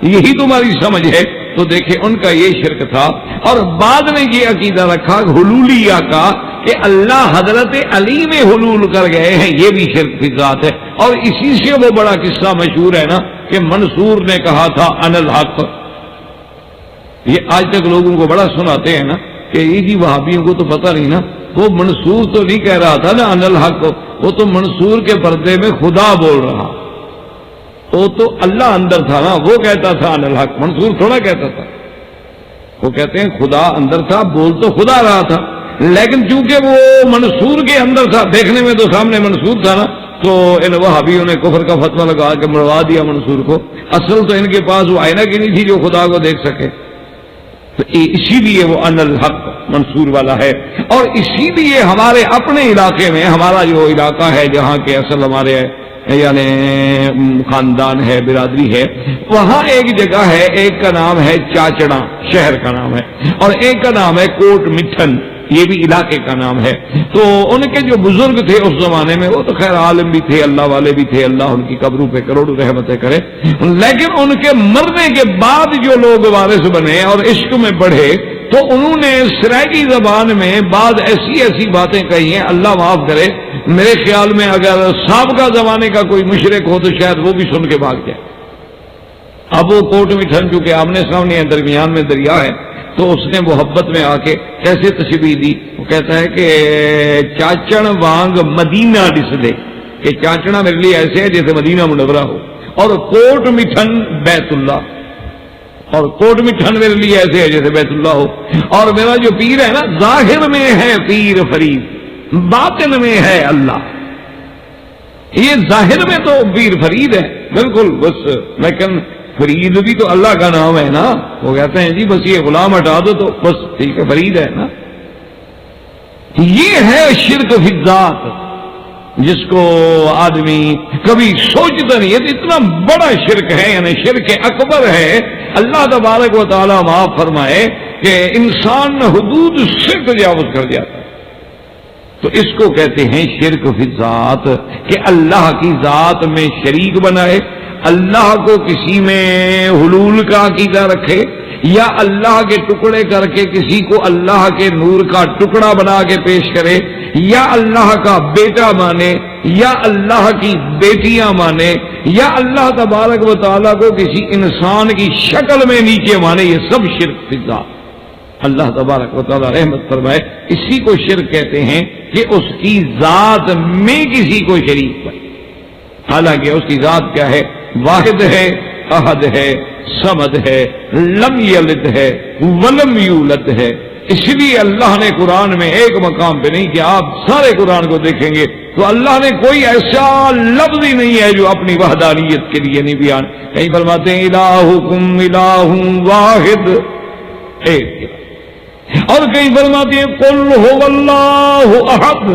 یہی تمہاری سمجھ ہے. تو دیکھیں ان کا یہ شرک تھا. اور بعد میں یہ عقیدہ رکھا حلولیہ کا کہ اللہ حضرت علی میں حلول کر گئے ہیں, یہ بھی شرک کی ذات ہے. اور اسی سے وہ بڑا قصہ مشہور ہے نا کہ منصور نے کہا تھا انا الحق. یہ آج تک لوگوں کو بڑا سناتے ہیں نا کہ یہ جی وہابیوں کو تو پتہ نہیں نا, وہ منصور تو نہیں کہہ رہا تھا نا انا الحق, وہ تو منصور کے پردے میں خدا بول رہا, وہ تو اللہ اندر تھا نا, وہ کہتا تھا انا الحق, منصور تھوڑا کہتا تھا. وہ کہتے ہیں خدا اندر تھا, بول تو خدا رہا تھا, لیکن چونکہ وہ منصور کے اندر تھا, دیکھنے میں تو سامنے منصور تھا نا, تو ان وہابیوں نے کفر کا فتویٰ لگا کے مروا دیا منصور کو. اصل تو ان کے پاس وہ آئینہ کی نہیں تھی جو خدا کو دیکھ سکے. تو اسی لیے وہ ان الحق منصور والا ہے. اور اسی لیے ہمارے اپنے علاقے میں, ہمارا جو علاقہ ہے جہاں کے اصل ہمارے یعنی خاندان ہے, برادری ہے, وہاں ایک جگہ ہے, ایک کا نام ہے چاچڑا, شہر کا نام ہے, اور ایک کا نام ہے کوٹ مٹھن, یہ بھی علاقے کا نام ہے. تو ان کے جو بزرگ تھے اس زمانے میں, وہ تو خیر عالم بھی تھے, اللہ والے بھی تھے, اللہ ان کی قبروں پہ کروڑوں رحمتیں کرے, لیکن ان کے مرنے کے بعد جو لوگ وارث بنے اور عشق میں بڑھے, تو انہوں نے سرائیکی زبان میں بعض ایسی باتیں کہی ہیں, اللہ معاف کرے, میرے خیال میں اگر سابقہ زمانے کا کوئی مشرک ہو تو شاید وہ بھی سن کے بھاگ جائے. اب وہ کوٹ مٹھن چونکہ آمنے سامنے ہے, درمیان میں دریا ہے, تو اس نے محبت میں آ کے کیسے تشبیہ دی, وہ کہتا ہے کہ چاچڑ وانگ مدینہ ڈس دے, کہ چاچڑا میرے لیے ایسے ہے جیسے مدینہ منورہ ہو, اور کوٹ مٹھن بیت اللہ, اور کوٹ مٹھن میرے لیے ایسے ہے جیسے بیت اللہ ہو. اور میرا جو پیر ہے نا, ظاہر میں ہے پیر فرید, باطن میں ہے اللہ. یہ ظاہر میں تو پیر فرید ہے بالکل بس, لیکن فرید بھی تو اللہ کا نام ہے نا. وہ کہتے ہیں جی بس یہ غلام ہٹا دو تو بس ٹھیک ہے, فرید ہے نا. یہ ہے شرک فی الذات, جس کو آدمی کبھی سوچتا نہیں ہے. اتنا بڑا شرک ہے, یعنی شرک اکبر ہے. اللہ تبارک و تعالیٰ معاف فرمائے کہ انسان حدود سے تجاوز کر جاتا ہے, تو اس کو کہتے ہیں شرک فی الذات, کہ اللہ کی ذات میں شریک بنائے, اللہ کو کسی میں حلول کا عقیدہ رکھے, یا اللہ کے ٹکڑے کر کے کسی کو اللہ کے نور کا ٹکڑا بنا کے پیش کرے, یا اللہ کا بیٹا مانے, یا اللہ کی بیٹیاں مانے, یا اللہ تبارک و تعالیٰ کو کسی انسان کی شکل میں نیچے مانے. یہ سب شرک فی الذات. اللہ تبارک و تعالیٰ رحمت فرمائے, اسی کو شرک کہتے ہیں کہ اس کی ذات میں کسی کو شریک بنے. حالانکہ اس کی ذات کیا ہے, واحد ہے, احد ہے, صمد ہے, لم یلد ہے, ولم یولد ہے. اس لیے اللہ نے قرآن میں ایک مقام پہ نہیں, کہ آپ سارے قرآن کو دیکھیں گے تو اللہ نے کوئی ایسا لفظ ہی نہیں ہے جو اپنی وحدانیت کے لیے نہیں بیان. کہیں فرماتے ہیں الہکم الہ واحد, ایک, اور کہیں فرماتے ہیں قل هو اللہ احد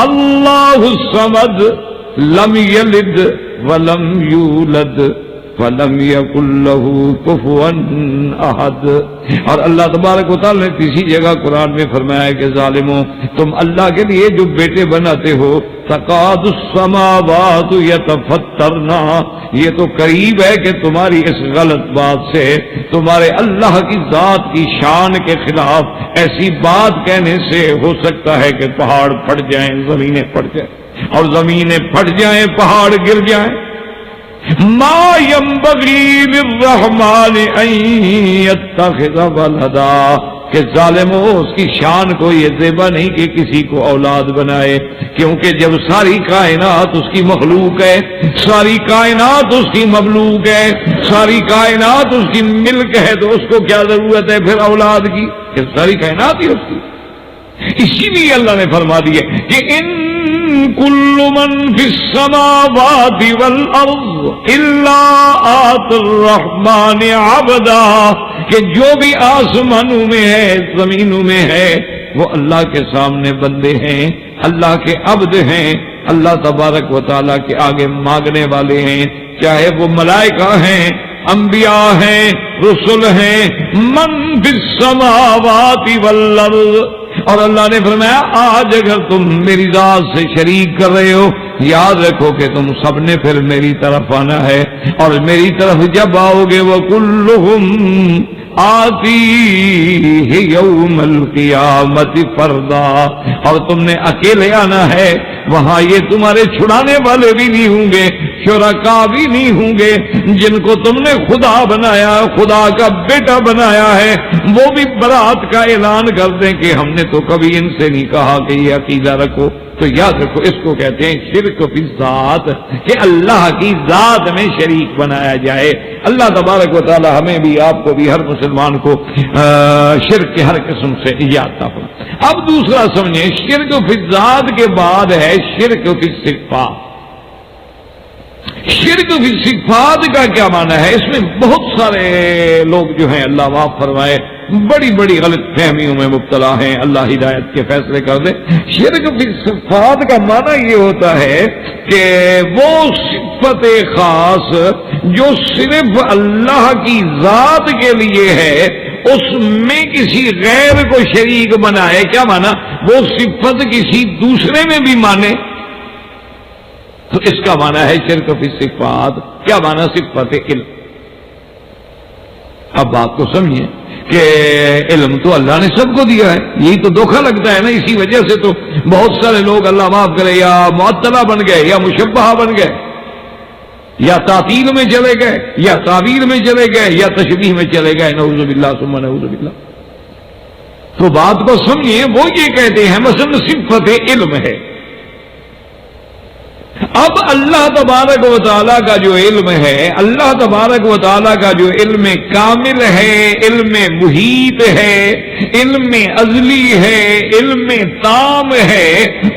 اللہ الصمد لم یلد ولم یولد فلم یکن لہ کفوا احد۔ اور اللہ تبارک و تعالی نے تیسری جگہ قرآن میں فرمایا کہ ظالموں تم اللہ کے لیے جو بیٹے بناتے ہو تقاد السماوات یتفطرن، یہ تو قریب ہے کہ تمہاری اس غلط بات سے تمہارے اللہ کی ذات کی شان کے خلاف ایسی بات کہنے سے ہو سکتا ہے کہ پہاڑ پھٹ جائیں، زمینیں پھٹ جائیں، اور زمینیں پھٹ جائیں، پہاڑ گر جائیں۔ ما ينبغي للرحمن ان يتخذ ولدا، کہ ظالموں اس کی شان کو یہ زیبا نہیں کہ کسی کو اولاد بنائے، کیونکہ جب ساری کائنات اس کی مخلوق ہے، ساری کائنات اس کی مملوک ہے، ساری کائنات اس کی ملک ہے، تو اس کو کیا ضرورت ہے پھر اولاد کی؟ کہ ساری کائنات ہی اس کی۔ اسی لیے اللہ نے فرما دیا کہ ان کل من فی السماوات والارض الا آتی الرحمن عبدا، کہ جو بھی آسمانوں میں ہے زمینوں میں ہے وہ اللہ کے سامنے بندے ہیں، اللہ کے عبد ہیں، اللہ تبارک و تعالیٰ کے آگے مانگنے والے ہیں، چاہے وہ ملائکہ ہیں، انبیاء ہیں، رسل ہیں، من فی السماوات والارض۔ اور اللہ نے فرمایا آج اگر تم میری ذات سے شریک کر رہے ہو، یاد رکھو کہ تم سب نے پھر میری طرف آنا ہے، اور میری طرف جب آؤ گے وَكُلُّهُمْ آتِيهِ يَوْمَ الْقِيَامَةِ فَرْدًا، اور تم نے اکیلے آنا ہے، وہاں یہ تمہارے چھڑانے والے بھی نہیں ہوں گے، شرکا بھی نہیں ہوں گے، جن کو تم نے خدا بنایا، خدا کا بیٹا بنایا ہے، وہ بھی برات کا اعلان کر دیں کہ ہم نے تو کبھی ان سے نہیں کہا کہ یہ عقیدہ رکھو۔ تو یاد رکھو اس کو کہتے ہیں شرک فی الذات، کہ اللہ کی ذات میں شریک بنایا جائے۔ اللہ تبارک و تعالی ہمیں بھی، آپ کو بھی، ہر مسلمان کو شرک کے ہر قسم سے نجات عطا فرمائے۔ اب دوسرا سمجھیں، شرک فی الذات کے بعد ہے شرک فی الصفات۔ شرک فی الصفات کا کیا معنی ہے؟ اس میں بہت سارے لوگ جو ہیں اللہ معاف فرمائے بڑی بڑی غلط فہمیوں میں مبتلا ہیں، اللہ ہدایت کے فیصلے کر دے۔ شرک فی الصفات کا معنی یہ ہوتا ہے کہ وہ صفت خاص جو صرف اللہ کی ذات کے لیے ہے، اس میں کسی غیر کو شریک بنائے۔ کیا معنی؟ وہ صفت کسی دوسرے میں بھی مانے، تو اس کا معنی ہے شرک فی الصفات۔ کیا معنی؟ صفت علم۔ اب بات کو سمجھیں کہ علم تو اللہ نے سب کو دیا ہے، یہی تو دھوکہ لگتا ہے نا، اسی وجہ سے تو بہت سارے لوگ اللہ معاف کرے یا معطلہ بن گئے، یا مشبہہ بن گئے، یا تعطیل میں چلے گئے، یا تعبیر میں چلے گئے، یا تشبیہ میں چلے گئے، نعوذ باللہ ثم نعوذ باللہ۔ تو بات کو سمجھیں، وہ یہ کہتے ہیں مثلا صفت علم ہے۔ اب اللہ تبارک و تعالیٰ کا جو علم ہے، اللہ تبارک و تعالیٰ کا جو علم کامل ہے، علم محیط ہے، علم ازلی ہے، علم تام ہے،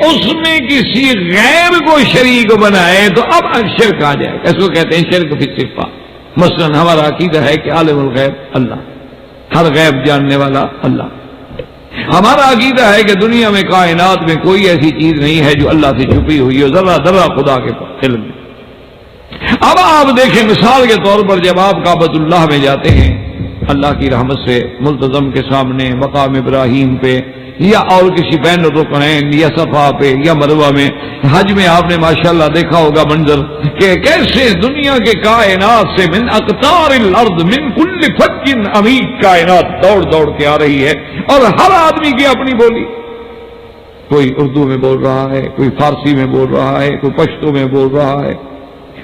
اس میں کسی غیر کو شریک بنائے تو اب شرک آ جائے۔ اس کو کہتے ہیں شرک فی الصفات۔ مثلا ہمارا عقیدہ ہے کہ عالم الغیب اللہ، ہر غیب جاننے والا اللہ۔ ہمارا عقیدہ ہے کہ دنیا میں کائنات میں کوئی ایسی چیز نہیں ہے جو اللہ سے چھپی ہوئی ہو، ذرہ ذرہ خدا کے علم میں۔ اب آپ دیکھیں مثال کے طور پر جب آپ کعبۃ اللہ میں جاتے ہیں اللہ کی رحمت سے ملتزم کے سامنے، مقام ابراہیم پہ، یا اور کسی بین الرکنین یا صفا پہ یا مروہ میں، حج میں آپ نے ماشاءاللہ دیکھا ہوگا منظر کہ کیسے دنیا کے کائنات سے من اقطار الارض من کل فج عمیق کائنات دوڑ دوڑ کے آ رہی ہے، اور ہر آدمی کی اپنی بولی، کوئی اردو میں بول رہا ہے، کوئی فارسی میں بول رہا ہے، کوئی پشتو میں بول رہا ہے،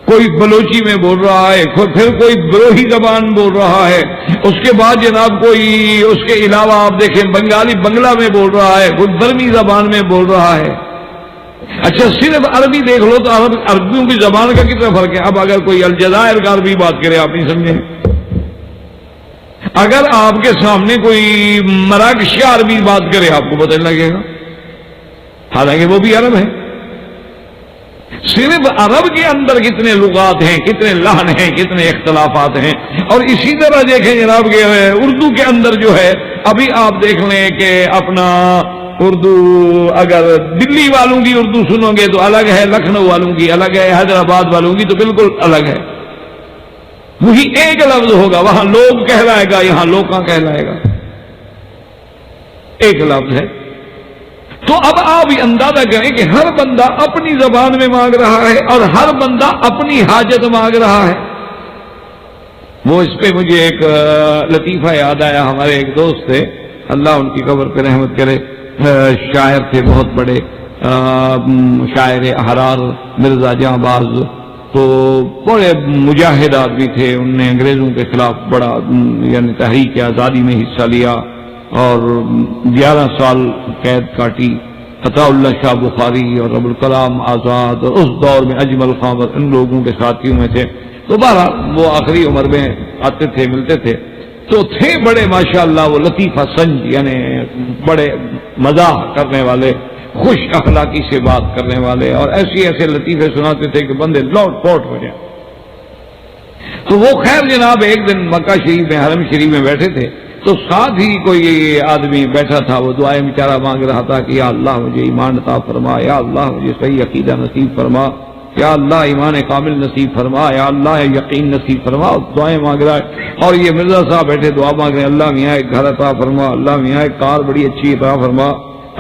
کوئی بلوچی میں بول رہا ہے، پھر کوئی بروہی زبان بول رہا ہے، اس کے بعد جناب کوئی اس کے علاوہ آپ دیکھیں بنگالی بنگلہ میں بول رہا ہے، کوئی برمی زبان میں بول رہا ہے۔ اچھا صرف عربی دیکھ لو تو عربیوں کی زبان کا کتنا فرق ہے۔ اب اگر کوئی الجزائر کا عربی بات کرے آپ نہیں سمجھیں، اگر آپ کے سامنے کوئی مراکشی عربی بات کرے آپ کو پتہ لگے گا، حالانکہ وہ بھی عرب ہے۔ صرف عرب کے اندر کتنے لغات ہیں، کتنے لحن ہیں، کتنے اختلافات ہیں۔ اور اسی طرح دیکھیں جناب کہ اردو کے اندر جو ہے، ابھی آپ دیکھ لیں کہ اپنا اردو اگر دلی والوں کی اردو سنو گے تو الگ ہے، لکھنؤ والوں کی الگ ہے، حیدرآباد والوں کی تو بالکل الگ ہے۔ وہی ایک لفظ ہوگا، وہاں لوگ کہلائے گا، یہاں لوکاں کہلائے گا، ایک لفظ ہے۔ تو اب آپ یہ اندازہ کریں کہ ہر بندہ اپنی زبان میں مانگ رہا ہے اور ہر بندہ اپنی حاجت مانگ رہا ہے۔ وہ اس پہ مجھے ایک لطیفہ یاد آیا، ہمارے ایک دوست تھے، اللہ ان کی قبر پہ رحمت کرے، شاعر تھے بہت بڑے، شاعر احرار مرزا جہاں باز، تو بڑے مجاہد آدمی تھے، انہوں نے انگریزوں کے خلاف بڑا یعنی تحریک آزادی میں حصہ لیا اور 11 سال قید کاٹی۔ عطا اللہ شاہ بخاری اور ابو الکلام آزاد اور اس دور میں اجمل خان ان لوگوں کے ساتھیوں میں تھے۔ تو بہرحال وہ آخری عمر میں آتے تھے، ملتے تھے، تو تھے بڑے ماشاءاللہ وہ لطیفہ سنج، یعنی بڑے مزاح کرنے والے، خوش اخلاقی سے بات کرنے والے، اور ایسے لطیفے سناتے تھے کہ بندے لوٹ پوٹ ہو جائیں۔ تو وہ خیر جناب ایک دن مکہ شریف میں حرم شریف میں بیٹھے تھے، تو ساتھ ہی کوئی آدمی بیٹھا تھا، وہ دعائیں بیچارہ مانگ رہا تھا کہ یا اللہ مجھے ایمان عطا فرما، یا اللہ مجھے صحیح عقیدہ نصیب فرما، یا اللہ ایمان کامل نصیب فرما، یا اللہ یقین نصیب فرما، دعائیں مانگ رہا ہے۔ اور یہ مرزا صاحب بیٹھے دعا مانگ رہے ہیں، اللہ میاں ایک گھر عطا فرما، اللہ میاں ایک کار بڑی اچھی عطا فرما،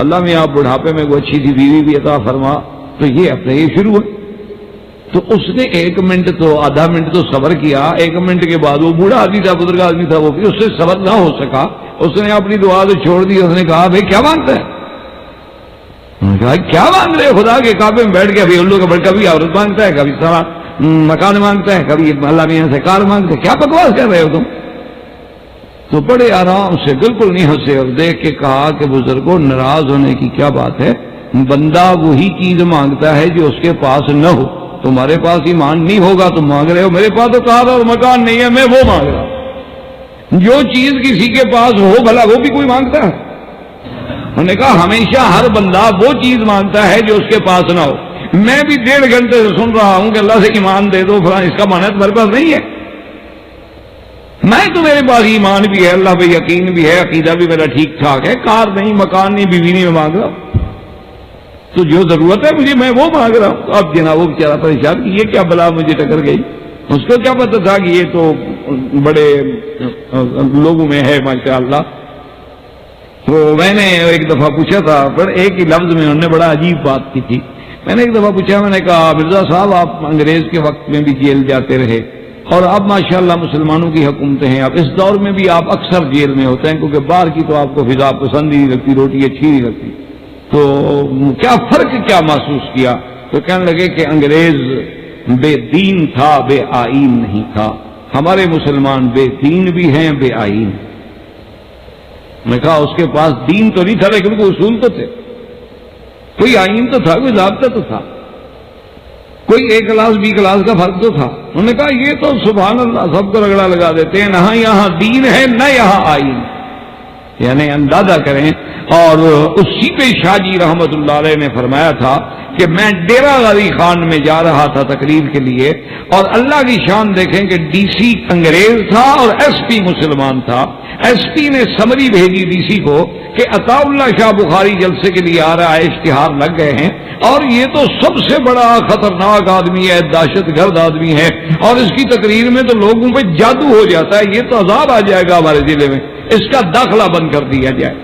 اللہ میاں آپ بڑھاپے میں کوئی اچھی سی بیوی بھی عطا فرما۔ تو یہ اپنے یہ شروع ہے۔ تو اس نے 1 منٹ تو آدھا منٹ تو صبر کیا، 1 منٹ کے بعد وہ بوڑھا آدمی تھا، بزرگ آدمی تھا، وہ بھی اس سے صبر نہ ہو سکا، اس نے اپنی دعا تو چھوڑ دی۔ اس نے کہا بھائی کیا مانگتا ہے؟ انہوں نے کہا کیا مانگ رہے خدا کے کعبے میں بیٹھ کے؟ ابھی ان لوگ کبھی عورت مانگتا ہے، کبھی سارا مکان مانگتا ہے، کبھی اللہ میاں سے کار مانگتا ہے، کیا بکواس کر رہے ہو تم؟ تو بڑے آرام سے بالکل نہیں ہنسے اور دیکھ کے کہا کہ بزرگوں ناراض ہونے کی کیا بات ہے، بندہ وہی چیز مانگتا ہے جو اس کے پاس نہ ہو۔ تمہارے پاس ایمان نہیں ہوگا تم مانگ رہے ہو، میرے پاس تو کار اور مکان نہیں ہے، میں وہ مانگ رہا ہوں۔ جو چیز کسی کے پاس ہو بھلا وہ بھی کوئی مانگتا ہے؟ انہوں نے کہا ہمیشہ ہر بندہ وہ چیز مانگتا ہے جو اس کے پاس نہ ہو۔ میں بھی 1.5 گھنٹے سے سن رہا ہوں کہ اللہ سے ایمان دے دو فلاں، اس کا معنی تمہارے پاس نہیں ہے۔ میں تو میرے پاس ایمان بھی ہے، اللہ پہ یقین بھی ہے، عقیدہ بھی میرا ٹھیک ٹھاک ہے، کار نہیں، مکان نہیں، بیوی نہیں، میں مانگ رہا ہوں۔ تو جو ضرورت ہے مجھے میں وہ مانگ رہا ہوں۔ اب جناب وہ بیچارہ پریشان کہ یہ کیا بلا مجھے ٹکر گئی، اس کو کیا پتا تھا کہ یہ تو بڑے لوگوں میں ہے ماشاءاللہ۔ تو میں نے ایک دفعہ پوچھا تھا، پر ایک ہی لفظ میں انہوں نے بڑا عجیب بات کی تھی۔ میں نے ایک دفعہ پوچھا، میں نے کہا مرزا صاحب آپ انگریز کے وقت میں بھی جیل جاتے رہے اور اب ماشاءاللہ مسلمانوں کی حکومتیں ہیں، اب اس دور میں بھی آپ اکثر جیل میں ہوتے ہیں کیونکہ باہر کی تو آپ کو فضا پسند ہی نہیں لگتی، روٹی اچھی نہیں لگتی، تو کیا فرق کیا محسوس کیا؟ تو کہنے لگے کہ انگریز بے دین تھا، بے آئین نہیں تھا، ہمارے مسلمان بے دین بھی ہیں، بے آئین۔ میں کہا اس کے پاس دین تو نہیں تھا لیکن کوئی اصول تو تھے، کوئی آئین تو تھا، کوئی ضابطہ تو تھا، کوئی A کلاس B کلاس کا فرق تو تھا۔ انہوں نے کہا یہ تو سبحان اللہ سب کو رگڑا لگا دیتے ہیں، نہ یہاں دین ہے نہ یہاں آئین، یعنی اندازہ کریں۔ اور اسی پہ شاہ جی رحمت اللہ علیہ نے فرمایا تھا کہ میں ڈیرہ غازی خان میں جا رہا تھا تقریر کے لیے، اور اللہ کی شان دیکھیں کہ ڈی سی انگریز تھا اور ایس پی مسلمان تھا۔ ایس پی نے سمری بھیجی ڈی سی کو کہ عطا اللہ شاہ بخاری جلسے کے لیے آ رہا ہے، اشتہار لگ گئے ہیں، اور یہ تو سب سے بڑا خطرناک آدمی ہے، دہشت گرد آدمی ہے، اور اس کی تقریر میں تو لوگوں پہ جادو ہو جاتا ہے، یہ تو عذاب آ جائے گا ہمارے ضلع میں، اس کا داخلہ بند کر دیا جائے،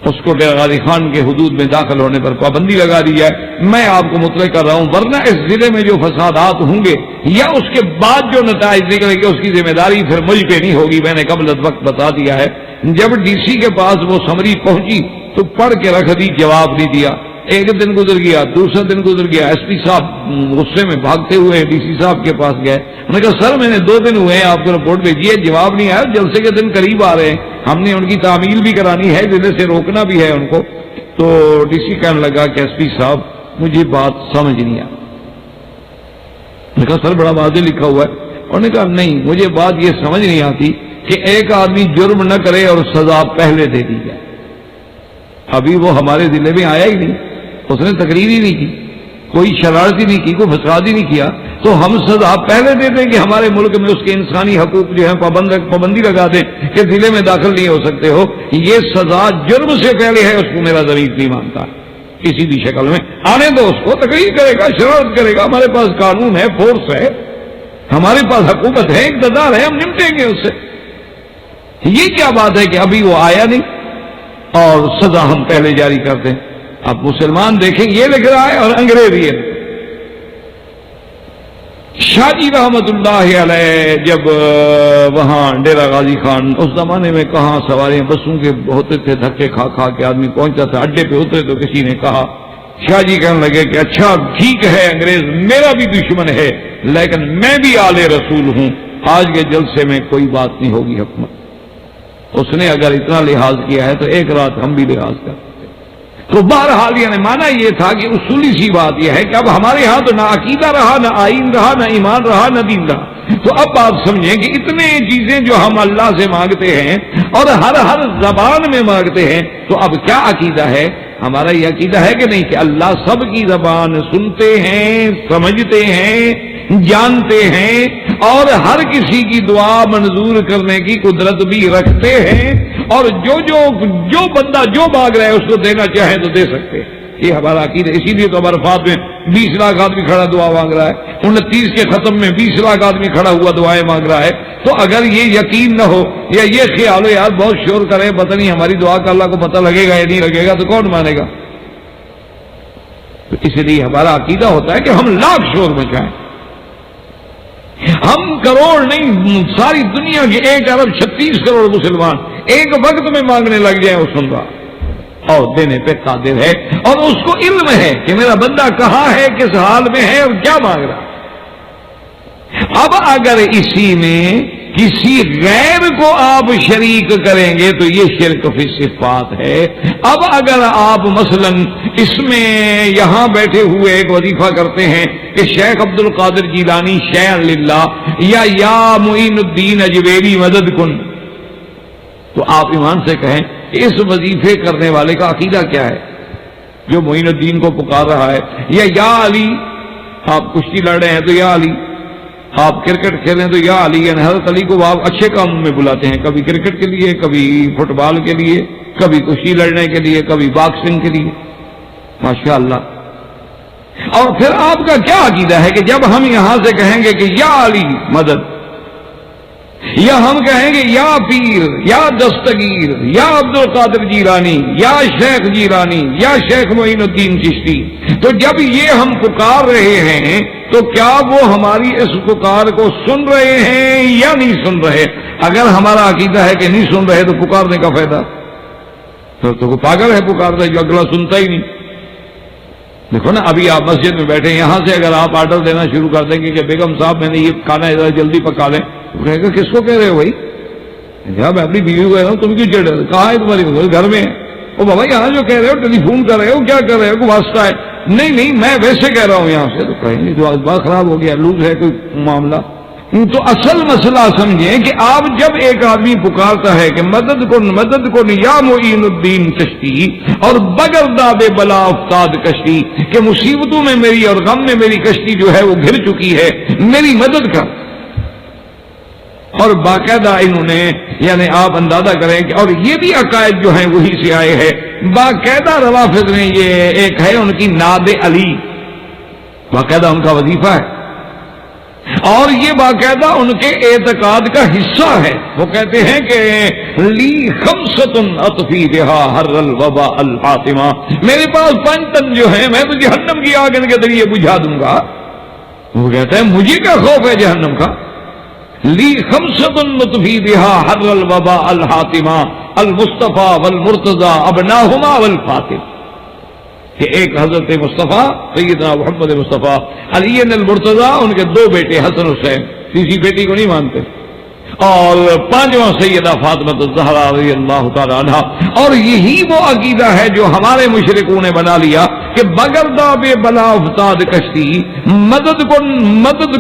اس کو ڈیرہ غازی خان کے حدود میں داخل ہونے پر پابندی لگا دی جائے۔ میں آپ کو مطلع کر رہا ہوں، ورنہ اس ضلع میں جو فسادات ہوں گے یا اس کے بعد جو نتائج نکلیں گے اس کی ذمہ داری پھر مجھ پہ نہیں ہوگی۔ میں نے قبل از وقت بتا دیا ہے۔ جب ڈی سی کے پاس وہ سمری پہنچی تو پڑھ کے رکھ دی، جواب نہیں دیا۔ ایک دن گزر گیا، دوسرا دن گزر گیا، ایس پی صاحب غصے میں بھاگتے ہوئے ڈی سی صاحب کے پاس گئے۔ انہوں نے کہا سر میں نے 2 دن ہوئے ہیں آپ کو رپورٹ بھیجی ہے، جواب نہیں آیا، جلسے کے دن قریب آ رہے ہیں، ہم نے ان کی تعمیل بھی کرانی ہے، ضلع سے روکنا بھی ہے ان کو۔ تو ڈی سی کہنے لگا کہ ایس پی صاحب مجھے بات سمجھ نہیں آئی۔ میں نے کہا سر بڑا واضح لکھا ہوا ہے۔ انہوں نے کہا نہیں، مجھے بات یہ سمجھ نہیں آتی کہ ایک آدمی جرم نہ کرے اور سزا پہلے دے دی جائے۔ ابھی وہ ہمارے ضلع میں آیا ہی نہیں، اس نے تقریر ہی نہیں کی، کوئی شرارت ہی نہیں کی، کوئی فساد ہی نہیں کیا، تو ہم سزا پہلے دے دیں کہ ہمارے ملک میں اس کے انسانی حقوق جو ہیں پابندی لگا دیں کہ ضلع میں داخل نہیں ہو سکتے ہو۔ یہ سزا جرم سے پہلے ہے، اس کو میرا ضمیر نہیں مانتا کسی بھی شکل میں۔ آنے دو اس کو، تقریر کرے گا، شرارت کرے گا، ہمارے پاس قانون ہے، فورس ہے، ہمارے پاس حکومت ہے، اقتدار ہے، ہم نمٹیں گے اس سے۔ یہ کیا بات ہے کہ ابھی وہ آیا نہیں اور سزا ہم پہلے جاری کر دیں؟ اب مسلمان دیکھیں یہ لکھ رہا ہے اور انگریز یہ۔ شاہ جی رحمت اللہ علیہ جب وہاں ڈیرہ غازی خان، اس زمانے میں کہاں سواریاں بسوں کے ہوتے تھے، دھکے کھا کھا کے آدمی پہنچتا تھا، اڈے پہ اترے تو کسی نے کہا، شاہ جی کہنے لگے کہ اچھا ٹھیک ہے انگریز میرا بھی دشمن ہے لیکن میں بھی آل رسول ہوں، آج کے جلسے میں کوئی بات نہیں ہوگی حکومت۔ اس نے اگر اتنا لحاظ کیا ہے تو ایک رات ہم بھی لحاظ کرتے۔ تو بہرحال یعنی مانا یہ تھا کہ اصولی سی بات یہ ہے کہ اب ہمارے ہاں تو نہ عقیدہ رہا، نہ آئین رہا، نہ ایمان رہا، نہ دین رہا۔ تو اب آپ سمجھیں کہ اتنے چیزیں جو ہم اللہ سے مانگتے ہیں اور ہر زبان میں مانگتے ہیں، تو اب کیا عقیدہ ہے ہمارا؟ یہ عقیدہ ہے کہ نہیں کہ اللہ سب کی زبان سنتے ہیں، سمجھتے ہیں، جانتے ہیں اور ہر کسی کی دعا منظور کرنے کی قدرت بھی رکھتے ہیں، اور جو بندہ جو مانگ رہا ہے اس کو دینا چاہے تو دے سکتے ہیں۔ یہ ہمارا عقیدہ۔ اسی لیے تو ہمارے فات میں 20 لاکھ آدمی کھڑا دعا مانگ رہا ہے، 29 کے ختم میں 20 لاکھ آدمی کھڑا ہوا دعائیں مانگ رہا ہے۔ تو اگر یہ یقین نہ ہو یا یہ خیال ہو یار بہت شور کرے پتہ نہیں ہماری دعا کا اللہ کو پتہ لگے گا یا نہیں لگے گا، تو کون مانے گا؟ تو اس لیے ہمارا عقیدہ ہوتا ہے کہ ہم لاکھ شور مچائیں، ہم کروڑ نہیں، ساری دنیا کے 1 ارب 36 کروڑ مسلمان ایک وقت میں مانگنے لگ جائیں، وہ سن رہا اور دینے پہ قادر ہے، اور اس کو علم ہے کہ میرا بندہ کہاں ہے، کس حال میں ہے اور کیا مانگ رہا ہے۔ اب اگر اسی میں کسی غیر کو آپ شریک کریں گے تو یہ شرک فی صفات ہے۔ اب اگر آپ مثلا اس میں یہاں بیٹھے ہوئے ایک وظیفہ کرتے ہیں کہ شیخ عبد القادر جیلانی شیعن للہ یا معین الدین اجویری مدد کن، تو آپ ایمان سے کہیں کہ اس وظیفے کرنے والے کا عقیدہ کیا ہے جو معین الدین کو پکار رہا ہے؟ یا علی، آپ کشتی لڑ رہے ہیں تو یا علی، آپ کرکٹ کھیل رہے ہیں تو یا علی، یعنی حضرت علی کو آپ اچھے کاموں میں بلاتے ہیں، کبھی کرکٹ کے لیے، کبھی فٹ بال کے لیے، کبھی کشتی لڑنے کے لیے، کبھی باکسنگ کے لیے، ماشاءاللہ۔ اور پھر آپ کا کیا عقیدہ ہے کہ جب ہم یہاں سے کہیں گے کہ یا علی مدد، یا ہم کہیں گے یا پیر، یا دستگیر، یا عبد القادر جیلانی، یا شیخ جیلانی، یا شیخ معین الدین چشتی، تو جب یہ ہم پکار رہے ہیں تو کیا وہ ہماری اس پکار کو سن رہے ہیں یا نہیں سن رہے؟ اگر ہمارا عقیدہ ہے کہ نہیں سن رہے تو پکارنے کا فائدہ، تو کوئی پاگل ہے پکارتا ہے جو اگلا سنتا ہی نہیں۔ دیکھو نا، ابھی آپ مسجد میں بیٹھے ہیں، یہاں سے اگر آپ آرڈر دینا شروع کر دیں گے کہ بیگم صاحب میں نے یہ کھانا ذرا جلدی پکا لیں، تو کہے گا کس کو کہہ رہے ہو بھائی؟ میں اپنی بیوی کو کہہ رہا ہوں، تم کیوں چڑھ رہے ہو؟ کہاں ہے تمہاری گھر میں ہے؟ او بابا یہاں جو کہہ رہے ہو ٹیلی فون کر رہے ہو، کیا کر رہے ہو، کوئی واسطہ ہے؟ نہیں میں ویسے کہہ رہا ہوں یہاں سے، تو کہیں گے تو بات خراب ہو گیا، لوز ہے کوئی معاملہ۔ تو اصل مسئلہ سمجھیں کہ آپ جب ایک آدمی پکارتا ہے کہ مدد کن یا معین الدین چشتی، اور بغیر داب بلا افتاد کشتی، کہ مصیبتوں میں میری اور غم میں میری کشتی جو ہے وہ گھر چکی ہے، میری مدد کر۔ اور باقاعدہ انہوں نے یعنی آپ اندازہ کریں کہ، اور یہ بھی عقائد جو ہیں وہی سے آئے ہیں، باقاعدہ روافض میں یہ ایک ہے ان کی ناد علی، باقاعدہ ان کا وظیفہ ہے، اور یہ باقاعدہ ان کے اعتقاد کا حصہ ہے۔ وہ کہتے ہیں کہ لی خمسۃ اطفی بہا حر الوبا الحاطمہ، میرے پاس 5 تن جو ہیں، میں تو جہنم کی آگ ان کے ذریعے بجھا دوں گا۔ وہ کہتا ہے مجھے کیا خوف ہے جہنم کا؟ لی خمسۃ اطفی بہا حر الوبا الحاطمہ المصطفیٰ والمرتضی ابناہما والفاطمہ، کہ ایک حضرت مصطفیٰ سیدنا محمد مصطفیٰ، علی المرتضیٰ ان کے 2 بیٹے حسن حسین، تیسری بیٹی کو نہیں مانتے، اور 5واں سیدہ فاطمہ الزہرا رضی اللہ تعالی عنہا۔ اور یہی وہ عقیدہ ہے جو ہمارے مشرکوں نے بنا لیا کہ بغیر داب بلا افتاد کشتی، مدد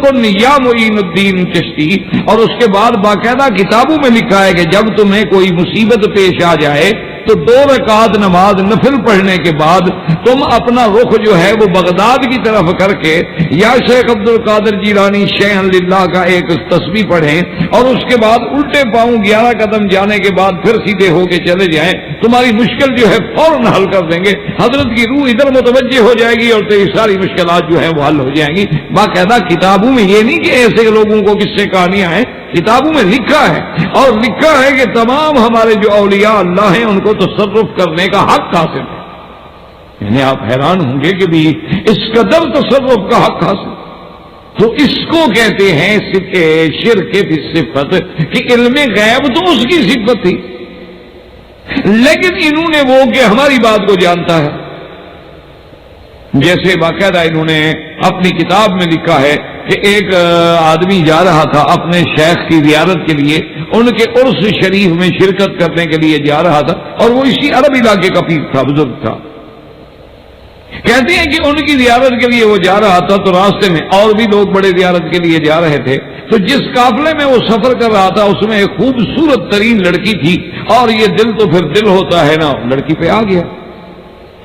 کن یا معین الدین چشتی، اور اس کے بعد باقاعدہ کتابوں میں لکھا ہے کہ جب تمہیں کوئی مصیبت پیش آ جائے تو 2 رکعت نماز نفل پڑھنے کے بعد تم اپنا رخ جو ہے وہ بغداد کی طرف کر کے یا شیخ عبد القادر جیلانی شیئا للہ کا ایک تسبیح پڑھیں اور اس کے بعد الٹے پاؤں 11 قدم جانے کے بعد پھر سیدھے ہو کے چلے جائیں، تمہاری مشکل جو ہے فوراً حل کر دیں گے، حضرت کی روح ادھر متوجہ ہو جائے گی اور تیری ساری مشکلات جو ہیں وہ حل ہو جائیں گی۔ باقاعدہ کتابوں میں یہ نہیں کہ ایسے لوگوں کو کس سے کہانیاں ہیں، کتابوں میں لکھا ہے، اور لکھا ہے کہ تمام ہمارے جو اولیاء اللہ ہیں ان کو تصرف کرنے کا حق حاصل ہے۔ یعنی آپ حیران ہوں گے کہ بھی اس قدر تصرف کا حق حاصل، تو اس کو کہتے ہیں شرک کی صفت، کہ علم غیب تو اس کی صفت تھی، لیکن انہوں نے وہ کہ ہماری بات کو جانتا ہے، جیسے باقاعدہ انہوں نے اپنی کتاب میں لکھا ہے کہ ایک آدمی جا رہا تھا اپنے شیخ کی زیارت کے لیے، ان کے عرس شریف میں شرکت کرنے کے لیے جا رہا تھا، اور وہ اسی عرب علاقے کا پیر تھا، بزرگ تھا۔ کہتے ہیں کہ ان کی زیارت کے لیے وہ جا رہا تھا تو راستے میں اور بھی لوگ بڑے زیارت کے لیے جا رہے تھے، تو جس قافلے میں وہ سفر کر رہا تھا اس میں ایک خوبصورت ترین لڑکی تھی، اور یہ دل تو پھر دل ہوتا ہے نا، لڑکی پہ آ گیا،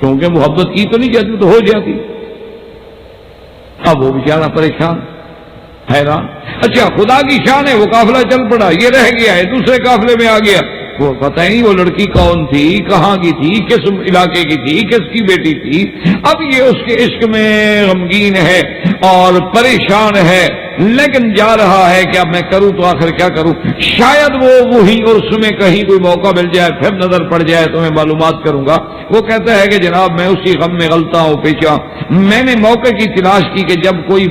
کیونکہ محبت کی تو نہیں جاتی تو ہو جاتی۔ اب وہ بیچارہ پریشان حیران، اچھا خدا کی شان ہے وہ قافلہ چل پڑا، یہ رہ گیا ہے، دوسرے قافلے میں آ گیا، وہ پتہ نہیں وہ لڑکی کون تھی، کہاں کی تھی، کس علاقے کی تھی، کس کی بیٹی تھی۔ اب یہ اس کے عشق میں غمگین ہے اور پریشان ہے، لیکن جا رہا ہے کہ اب میں کروں تو آخر کیا کروں، شاید وہ وہی عرس میں کہیں کوئی موقع مل جائے، پھر نظر پڑ جائے تو میں معلومات کروں گا۔ وہ کہتا ہے کہ جناب میں اسی غم میں غلطہ ہوں پیچھا، میں نے موقع کی تلاش کی کہ جب کوئی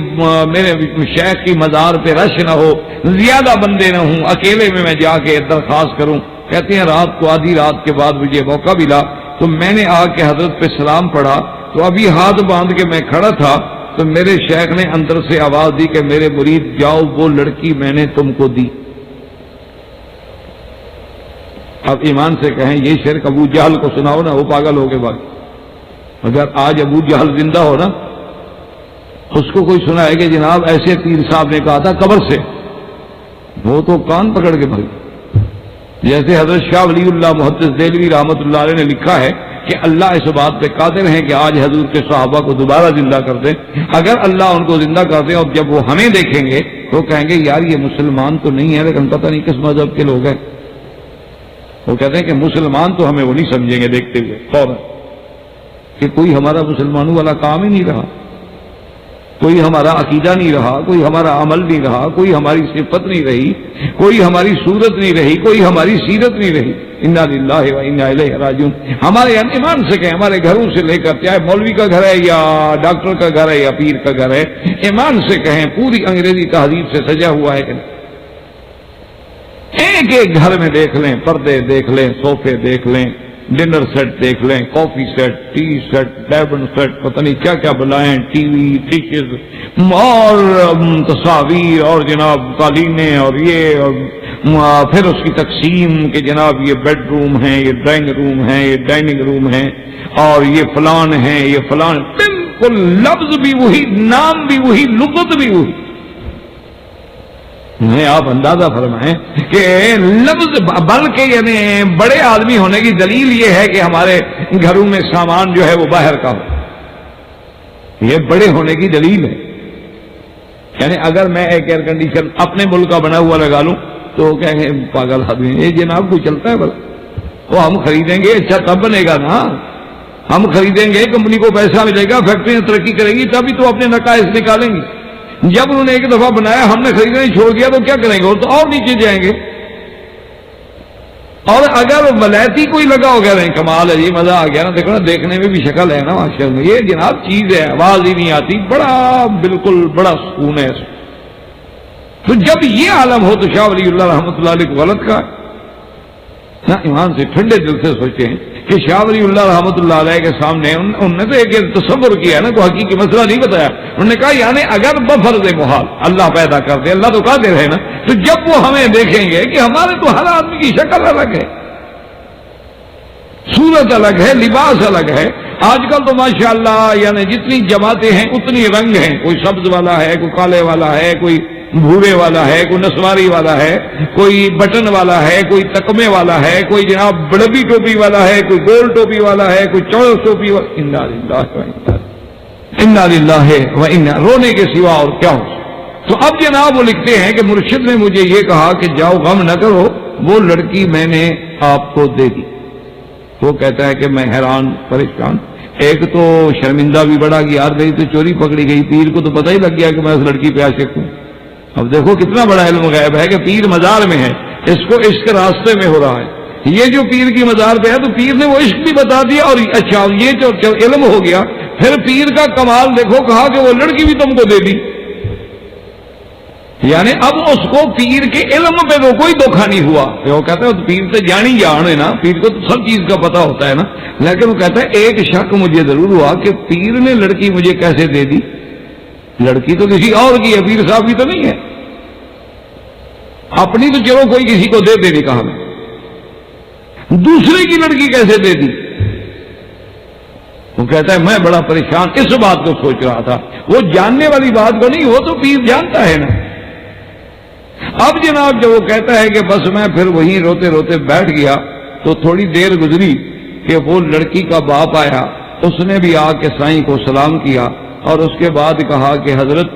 میرے شیخ کی مزار پہ رش نہ ہو، زیادہ بندے نہ ہوں، اکیلے میں جا کے درخواست کروں۔ کہتے ہیں رات کو آدھی رات کے بعد مجھے موقع ملا تو میں نے آ کے حضرت پہ سلام پڑھا، تو ابھی ہاتھ باندھ کے میں کھڑا تھا تو میرے شیخ نے اندر سے آواز دی کہ میرے مرید جاؤ، وہ لڑکی میں نے تم کو دی۔ اب ایمان سے کہیں یہ شرک ابو جہل کو سناؤ نا، وہ پاگل ہو کے باقی۔ اگر آج ابو جہل زندہ ہو نا، اس کو کوئی سنا ہے کہ جناب ایسے پیر صاحب نے کہا تھا قبر سے، وہ تو کان پکڑ کے بھائی۔ جیسے حضرت شاہ ولی اللہ محدث دہلوی رحمۃ اللہ علیہ نے لکھا ہے کہ اللہ اس بات پہ قادر ہیں کہ آج حضور کے صحابہ کو دوبارہ زندہ کر دیں، اگر اللہ ان کو زندہ کر دیں اور جب وہ ہمیں دیکھیں گے تو کہیں گے یار یہ مسلمان تو نہیں ہے لیکن پتہ نہیں کس مذہب کے لوگ ہیں۔ وہ کہتے ہیں کہ مسلمان تو ہمیں وہ نہیں سمجھیں گے دیکھتے ہوئے فوراً، کہ کوئی ہمارا مسلمانوں والا کام ہی نہیں رہا، کوئی ہمارا عقیدہ نہیں رہا، کوئی ہمارا عمل نہیں رہا، کوئی ہماری صفت نہیں رہی، کوئی ہماری صورت نہیں رہی، کوئی ہماری سیرت نہیں رہی۔ انا للہ و انا الیہ راجعون۔ ہمارے ایمان سے کہیں، ہمارے گھروں سے لے کر چاہے مولوی کا گھر ہے یا ڈاکٹر کا گھر ہے یا پیر کا گھر ہے، ایمان سے کہیں پوری انگریزی تہذیب سے سجا ہوا ہے کہ نہیں؟ ایک ایک گھر میں دیکھ لیں، پردے دیکھ لیں، صوفے دیکھ لیں، ڈنر سیٹ دیکھ لیں، coffee set, tea set, table set, پتہ نہیں کیا کیا بلائیں، ٹی وی، ڈشز اور تصاویر اور جناب قالینیں اور یہ، اور پھر اس کی تقسیم کہ جناب یہ بیڈ روم ہے، یہ ڈرائنگ روم ہے، یہ ڈائننگ روم ہے، اور یہ فلان ہے، یہ فلان، بالکل لفظ بھی وہی، نام بھی وہی، لغت بھی وہی۔ آپ اندازہ فرمائیں کہ لفظ، بلکہ یعنی بڑے آدمی ہونے کی دلیل یہ ہے کہ ہمارے گھروں میں سامان جو ہے وہ باہر کا ہو، یہ بڑے ہونے کی دلیل ہے۔ یعنی اگر میں ایک ایئر کنڈیشن اپنے ملک کا بنا ہوا لگا لوں تو کہیں گے پاگل آدمی، یہ جناب کو چلتا ہے بھلا؟ وہ ہم خریدیں گے، اچھا تب بنے گا نا، ہم خریدیں گے، کمپنی کو پیسہ ملے گا، فیکٹریاں ترقی کریں گی، تبھی تو اپنے نقائص نکالیں گی۔ جب انہوں نے ایک دفعہ بنایا ہم نے خریدنا ہی چھوڑ دیا تو کیا کریں گے، تو اور نیچے جائیں گے۔ اور اگر ولایتی کوئی لگا ہو گیا، نہیں کمال ہے، یہ مزہ آ گیا نا، دیکھو نا دیکھنے میں بھی شکل ہے نا ماشاء اللہ، یہ جناب چیز ہے، آواز ہی نہیں آتی، بڑا بالکل بڑا سکون ہے۔ تو جب یہ عالم ہو تو شاہ ولی اللہ رحمۃ اللہ علیہ کو غلط کہا نا، ایمان سے ٹھنڈے دل سے سوچیں کہ شاہ ولی اللہ رحمۃ اللہ علیہ کے سامنے انہوں نے تو ایک تصور کیا ہے نا، کوئی حقیقی مسئلہ نہیں بتایا، انہوں نے کہا یعنی اگر بفرض محال اللہ پیدا کر دے، اللہ تو قادر ہے نا، تو جب وہ ہمیں دیکھیں گے کہ ہمارے تو ہر آدمی کی شکل الگ ہے، صورت الگ ہے، لباس الگ ہے۔ آج کل تو ماشاءاللہ یعنی جتنی جماعتیں ہیں اتنی رنگ ہیں، کوئی سبز والا ہے، کوئی کالے والا ہے، کوئی بھورے والا ہے، کوئی نسواری والا ہے، کوئی بٹن والا ہے، کوئی تکمے والا ہے، کوئی جناب بڑبی ٹوپی والا ہے، کوئی گول ٹوپی والا ہے، کوئی چوڑ ٹوپی والا، انا للہ و انا، رونے کے سوا اور کیا ہو۔ تو اب جناب وہ لکھتے ہیں کہ مرشد نے مجھے یہ کہا کہ جاؤ غم نہ کرو، وہ لڑکی میں نے آپ کو دے دی۔ وہ کہتا ہے کہ میں حیران پریشان، ایک تو شرمندہ بھی بڑا کہ یار گئی تو چوری پکڑی گئی، پیر کو تو پتہ ہی لگ گیا کہ میں اس لڑکی پہ عاشق ہوں۔ اب دیکھو کتنا بڑا علم غیب ہے کہ پیر مزار میں ہے، اس کو عشق راستے میں ہو رہا ہے، یہ جو پیر کی مزار پہ ہے تو پیر نے وہ عشق بھی بتا دیا، اور اچھا یہ جو علم ہو گیا، پھر پیر کا کمال دیکھو، کہا کہ وہ لڑکی بھی تم کو دے دی۔ یعنی اب اس کو پیر کے علم پہ تو کوئی دھوکہ نہیں ہوا، وہ کہتا ہے پیر سے جانی جان ہے نا، پیر کو تو سب چیز کا پتہ ہوتا ہے نا، لیکن وہ کہتا ہے ایک شک مجھے ضرور ہوا کہ پیر نے لڑکی مجھے کیسے دے دی، لڑکی تو کسی اور کی ہے، پیر صاحب کی تو نہیں ہے، اپنی تو چلو کوئی کسی کو دے نہیں کہا، میں دوسرے کی لڑکی کیسے دے دی؟ وہ کہتا ہے میں بڑا پریشان اس بات کو سوچ رہا تھا، وہ جاننے والی بات کو نہیں، وہ تو پیر جانتا ہے نا۔ اب جناب جب وہ کہتا ہے کہ بس میں پھر وہیں روتے روتے بیٹھ گیا، تو تھوڑی دیر گزری کہ وہ لڑکی کا باپ آیا، اس نے بھی آ کے سائیں کو سلام کیا، اور اس کے بعد کہا کہ حضرت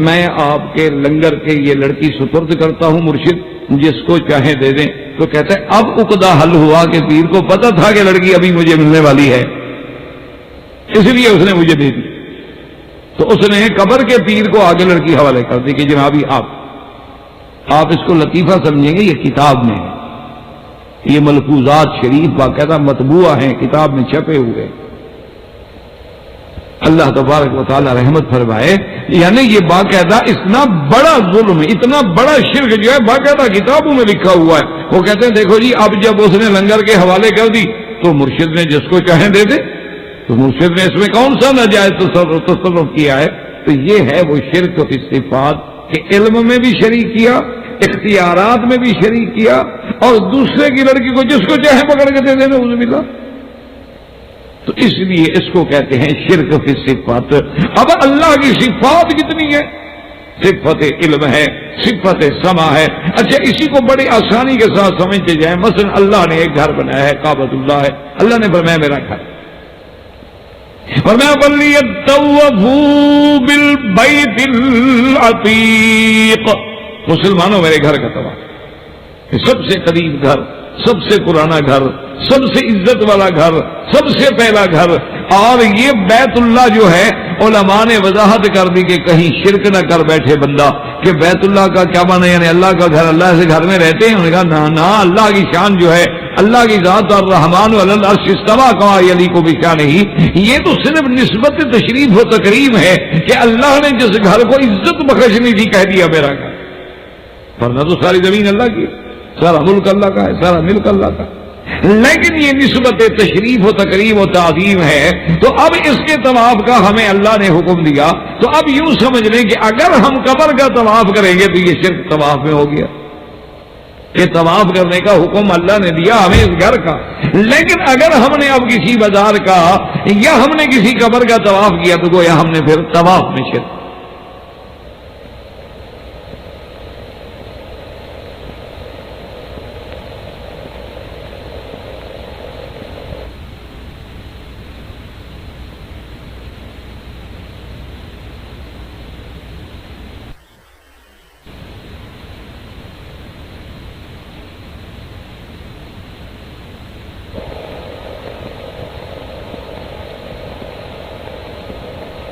میں آپ کے لنگر کے یہ لڑکی سپرد کرتا ہوں مرشد، جس کو چاہے دے دیں۔ تو کہتا ہے اب عقدہ حل ہوا کہ پیر کو پتہ تھا کہ لڑکی ابھی مجھے ملنے والی ہے، اس لیے اس نے مجھے دے دی۔ تو اس نے قبر کے پیر کو آگے لڑکی حوالے کر دی کہ جنابی آپ اس کو لطیفہ سمجھیں گے، یہ کتاب میں ہے، یہ ملفوظات شریف باقاعدہ مطبوعہ ہیں، کتاب میں چھپے ہوئے، اللہ تبارک و تعالی رحمت فرمائے۔ یعنی یہ باقاعدہ اتنا بڑا ظلم، اتنا بڑا شرک جو ہے باقاعدہ کتابوں میں لکھا ہوا ہے۔ وہ کہتے ہیں دیکھو جی، اب جب اس نے لنگر کے حوالے کر دی تو مرشد نے جس کو چاہیں دے دے، تو مرشد نے اس میں کون سا ناجائز تصرف کیا ہے؟ تو یہ ہے وہ شرک فی الصفات کہ علم میں بھی شریک کیا، اختیارات میں بھی شریک کیا، اور دوسرے کی لڑکی کو جس کو چاہے پکڑ کے دے دینا، اعوذ باللہ۔ تو اس لیے اس کو کہتے ہیں شرک فی الصفات۔ اب اللہ کی صفات کتنی ہے؟ صفت علم ہے، صفت سمع ہے۔ اچھا اسی کو بڑی آسانی کے ساتھ سمجھتے جائیں، مثلا اللہ نے ایک گھر بنایا ہے، کعبۃ اللہ ہے، اللہ نے فرمایا میرا گھر، فرمایا وَلْيَطَّوَّفُوا بِالْبَيْتِ الْعَتِيقِ، مسلمانوں میرے گھر کا طواف، سب سے قریب گھر، سب سے پرانا گھر، سب سے عزت والا گھر، سب سے پہلا گھر۔ اور یہ بیت اللہ جو ہے علماء نے وضاحت کر دی کہ کہیں شرک نہ کر بیٹھے بندہ کہ بیت اللہ کا کیا معنی، یعنی اللہ کا گھر، اللہ سے گھر میں رہتے ہیں؟ انہوں نے کہا نہ، اللہ کی شان جو ہے، اللہ کی ذات، الرحمن علی العرش استویٰ کما یلیق بشانہ، یہ تو صرف نسبت تشریف و تکریم ہے کہ اللہ نے جس گھر کو عزت بخشنی تھی کہہ دیا میرا گھر، ورنہ تو ساری زمین اللہ کی، سارا ملک اللہ کا ہے، سارا ملک اللہ کا، لیکن یہ نسبت تشریف و تکریم و تعظیم ہے۔ تو اب اس کے طواف کا ہمیں اللہ نے حکم دیا، تو اب یوں سمجھ لیں کہ اگر ہم قبر کا طواف کریں گے تو یہ شرک طواف میں ہو گیا، کہ طواف کرنے کا حکم اللہ نے دیا ہمیں اس گھر کا، لیکن اگر ہم نے اب کسی بازار کا یا ہم نے کسی قبر کا طواف کیا تو گویا ہم نے پھر طواف میں شرک۔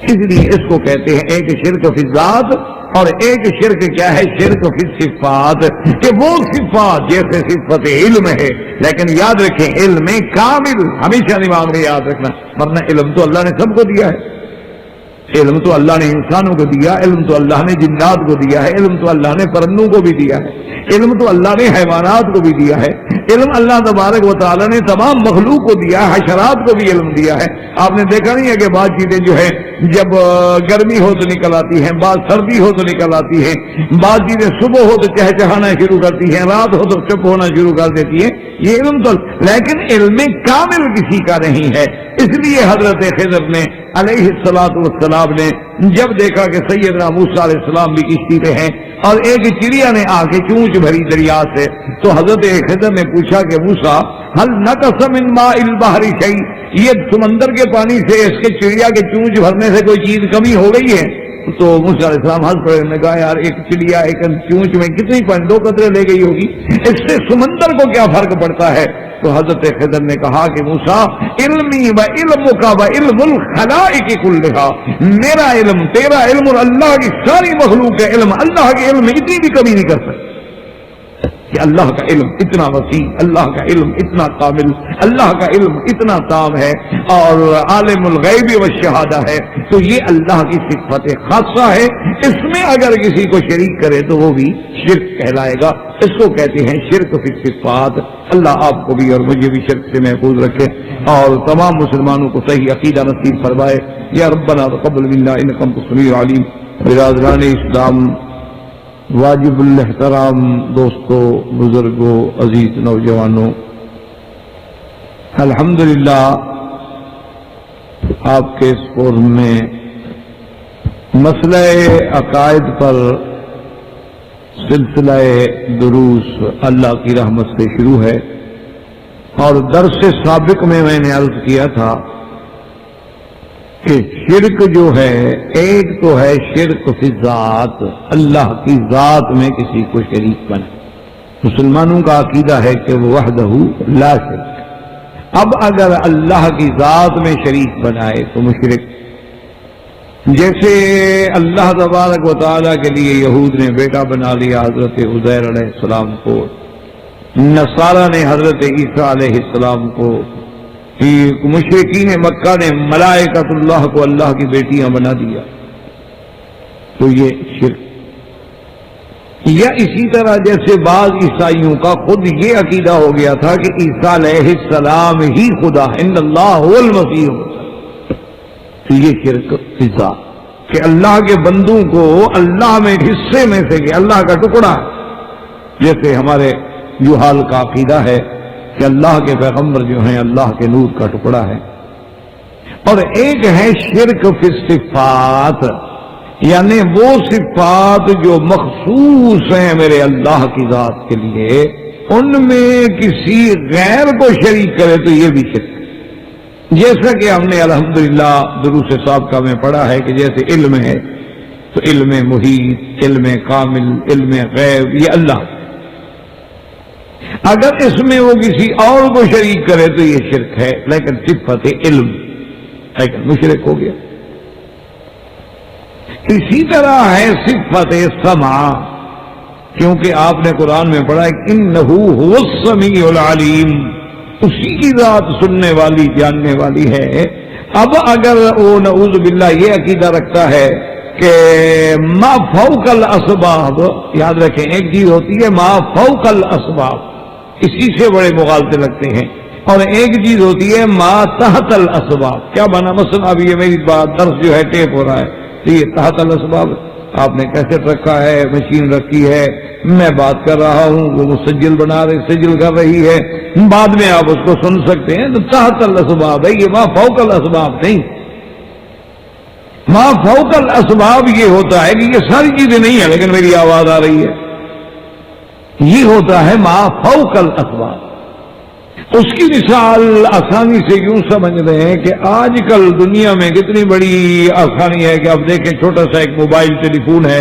اس لیے اس کو کہتے ہیں ایک شرک فی الذات اور ایک شرک کیا ہے، شرک فی الصفات، کہ وہ صفات جیسے صفت علم ہے، لیکن یاد رکھیں علم کامل، ہمیشہ دماغ میں یاد رکھنا، ورنہ علم تو اللہ نے سب کو دیا ہے، علم تو اللہ نے انسانوں کو دیا، علم تو اللہ نے جنات کو دیا ہے، علم تو اللہ نے پرندوں کو بھی دیا ہے، علم تو اللہ نے حیوانات کو بھی دیا ہے، علم اللہ تبارک و تعالیٰ نے تمام مخلوق کو دیا ہے، حشرات کو بھی علم دیا ہے۔ آپ نے دیکھا نہیں ہے کہ بعض چیزیں جو ہے جب گرمی ہو تو نکل آتی ہیں، بعض سردی ہو تو نکل آتی ہیں، بعض چیزیں صبح ہو تو چہچہانا شروع کرتی ہیں، رات ہو تو چپ ہونا شروع کر دیتی ہیں، یہ علم تو، لیکن علم کامل کسی کا نہیں ہے، اس لیے حضرت خضر نے علیہ السلام نے جب دیکھا کہ سیدنا موسیٰ علیہ السلام بھی کشتی پہ ہیں اور ایک چڑیا نے آ کے چونچ بھری دریا سے، تو حضرت خضر نے پوچھا کہ موسیٰ هل نقص من ماء البحر شيء، یہ سمندر کے پانی سے اس کے چڑیا کے چونچ بھرنے سے کوئی چیز کمی ہو گئی ہے؟ تو موسیٰ علیہ السلام ہنس پڑے، نے کہا یار ایک چڑیا ایک چونچ میں کتنی پانی 2 قطرے لے گئی ہوگی، اس سے سمندر کو کیا فرق پڑتا ہے؟ تو حضرت خضر نے کہا کہ موسیٰ علمی و علمک و علم الخلائق کلھا، میرا علم تیرا علم اور اللہ کی ساری مخلوق کا علم، اللہ کے علم میں اتنی بھی کمی نہیں کر سکتا کہ اللہ کا علم اتنا وسیع، اللہ کا علم اتنا کامل، اللہ کا علم اتنا تام ہے اور عالم الغیب والشہادہ ہے، تو یہ اللہ کی صفت خاصہ ہے، اس میں اگر کسی کو شریک کرے تو وہ بھی شرک کہلائے گا، اس کو کہتے ہیں شرک فی الصفات۔ اللہ آپ کو بھی اور مجھے بھی شرک سے محفوظ رکھے اور تمام مسلمانوں کو صحیح عقیدہ نصیب فرمائے، یا ربنا تقبل منا انک انت السمیع العلیم۔ برادران اسلام، واجب الاحترام دوستوں، بزرگوں، عزیز نوجوانوں، الحمدللہ آپ کے اس فورم میں مسئلہ عقائد پر سلسلہ دروس اللہ کی رحمت سے شروع ہے، اور درس سابق میں نے عرض کیا تھا کہ شرک جو ہے ایک تو ہے شرک فی ذات، اللہ کی ذات میں کسی کو شریک بنا، مسلمانوں کا عقیدہ ہے کہ وہ وحدہ لا شریک۔ اب اگر اللہ کی ذات میں شریک بنائے تو مشرک، جیسے اللہ تبارک و تعالیٰ کے لیے یہود نے بیٹا بنا لیا حضرت عزیر علیہ السلام کو، نصارہ نے حضرت عیسیٰ علیہ السلام کو، مشرکین مکہ نے ملائکۃ اللہ کو اللہ کی بیٹیاں بنا دیا، تو یہ شرک۔ یا اسی طرح جیسے بعض عیسائیوں کا خود یہ عقیدہ ہو گیا تھا کہ عیسیٰ علیہ السلام ہی خدا، ان اللہ هو المسیح، تو یہ شرک فی ذات، کہ اللہ کے بندوں کو اللہ میں ایک حصے میں سے کہ اللہ کا ٹکڑا، جیسے ہمارے جوہال کا عقیدہ ہے کہ اللہ کے پیغمبر جو ہیں اللہ کے نور کا ٹکڑا ہے۔ اور ایک ہے شرک فی الصفات، یعنی وہ صفات جو مخصوص ہیں میرے اللہ کی ذات کے لیے، ان میں کسی غیر کو شریک کرے تو یہ بھی شرک، جیسا کہ ہم نے الحمدللہ دروس سابقہ میں پڑھا ہے کہ جیسے علم ہے تو علم محیط، علم کامل، علم غیب، یہ اللہ، اگر اس میں وہ کسی اور کو شریک کرے تو یہ شرک ہے، لیکن صفت علم، لیکن مشرک ہو گیا۔ اسی طرح ہے صفت سمع، کیونکہ آپ نے قرآن میں پڑھا کہ انہ هو السمیع العلیم، اسی کی ذات سننے والی جاننے والی ہے۔ اب اگر وہ نعوذ باللہ یہ عقیدہ رکھتا ہے کہ ما فوق الاسباب، یاد رکھیں ایک چیز ہوتی ہے ما فوق الاسباب، اسی سے بڑے مغالطے لگتے ہیں، اور ایک چیز ہوتی ہے ما تحت الاسباب۔ کیا مانا؟ مثلا اب یہ میری بات درس جو ہے ٹیپ ہو رہا ہے تو یہ تحت الاسباب، آپ نے کیسٹ رکھا ہے، مشین رکھی ہے، میں بات کر رہا ہوں، وہ مسجل بنا رہے سجل کر رہی ہے، بعد میں آپ اس کو سن سکتے ہیں، تو تحت الاسباب ہے، یہ ما فوق الاسباب نہیں۔ ما فوق الاسباب یہ ہوتا ہے کہ یہ ساری چیزیں نہیں ہیں لیکن میری آواز آ رہی ہے، یہ ہوتا ہے ما فوق الاسباب۔ اس کی مثال آسانی سے یوں سمجھ رہے ہیں کہ آج کل دنیا میں کتنی بڑی آسانی ہے کہ آپ دیکھیں چھوٹا سا ایک موبائل ٹیلی فون ہے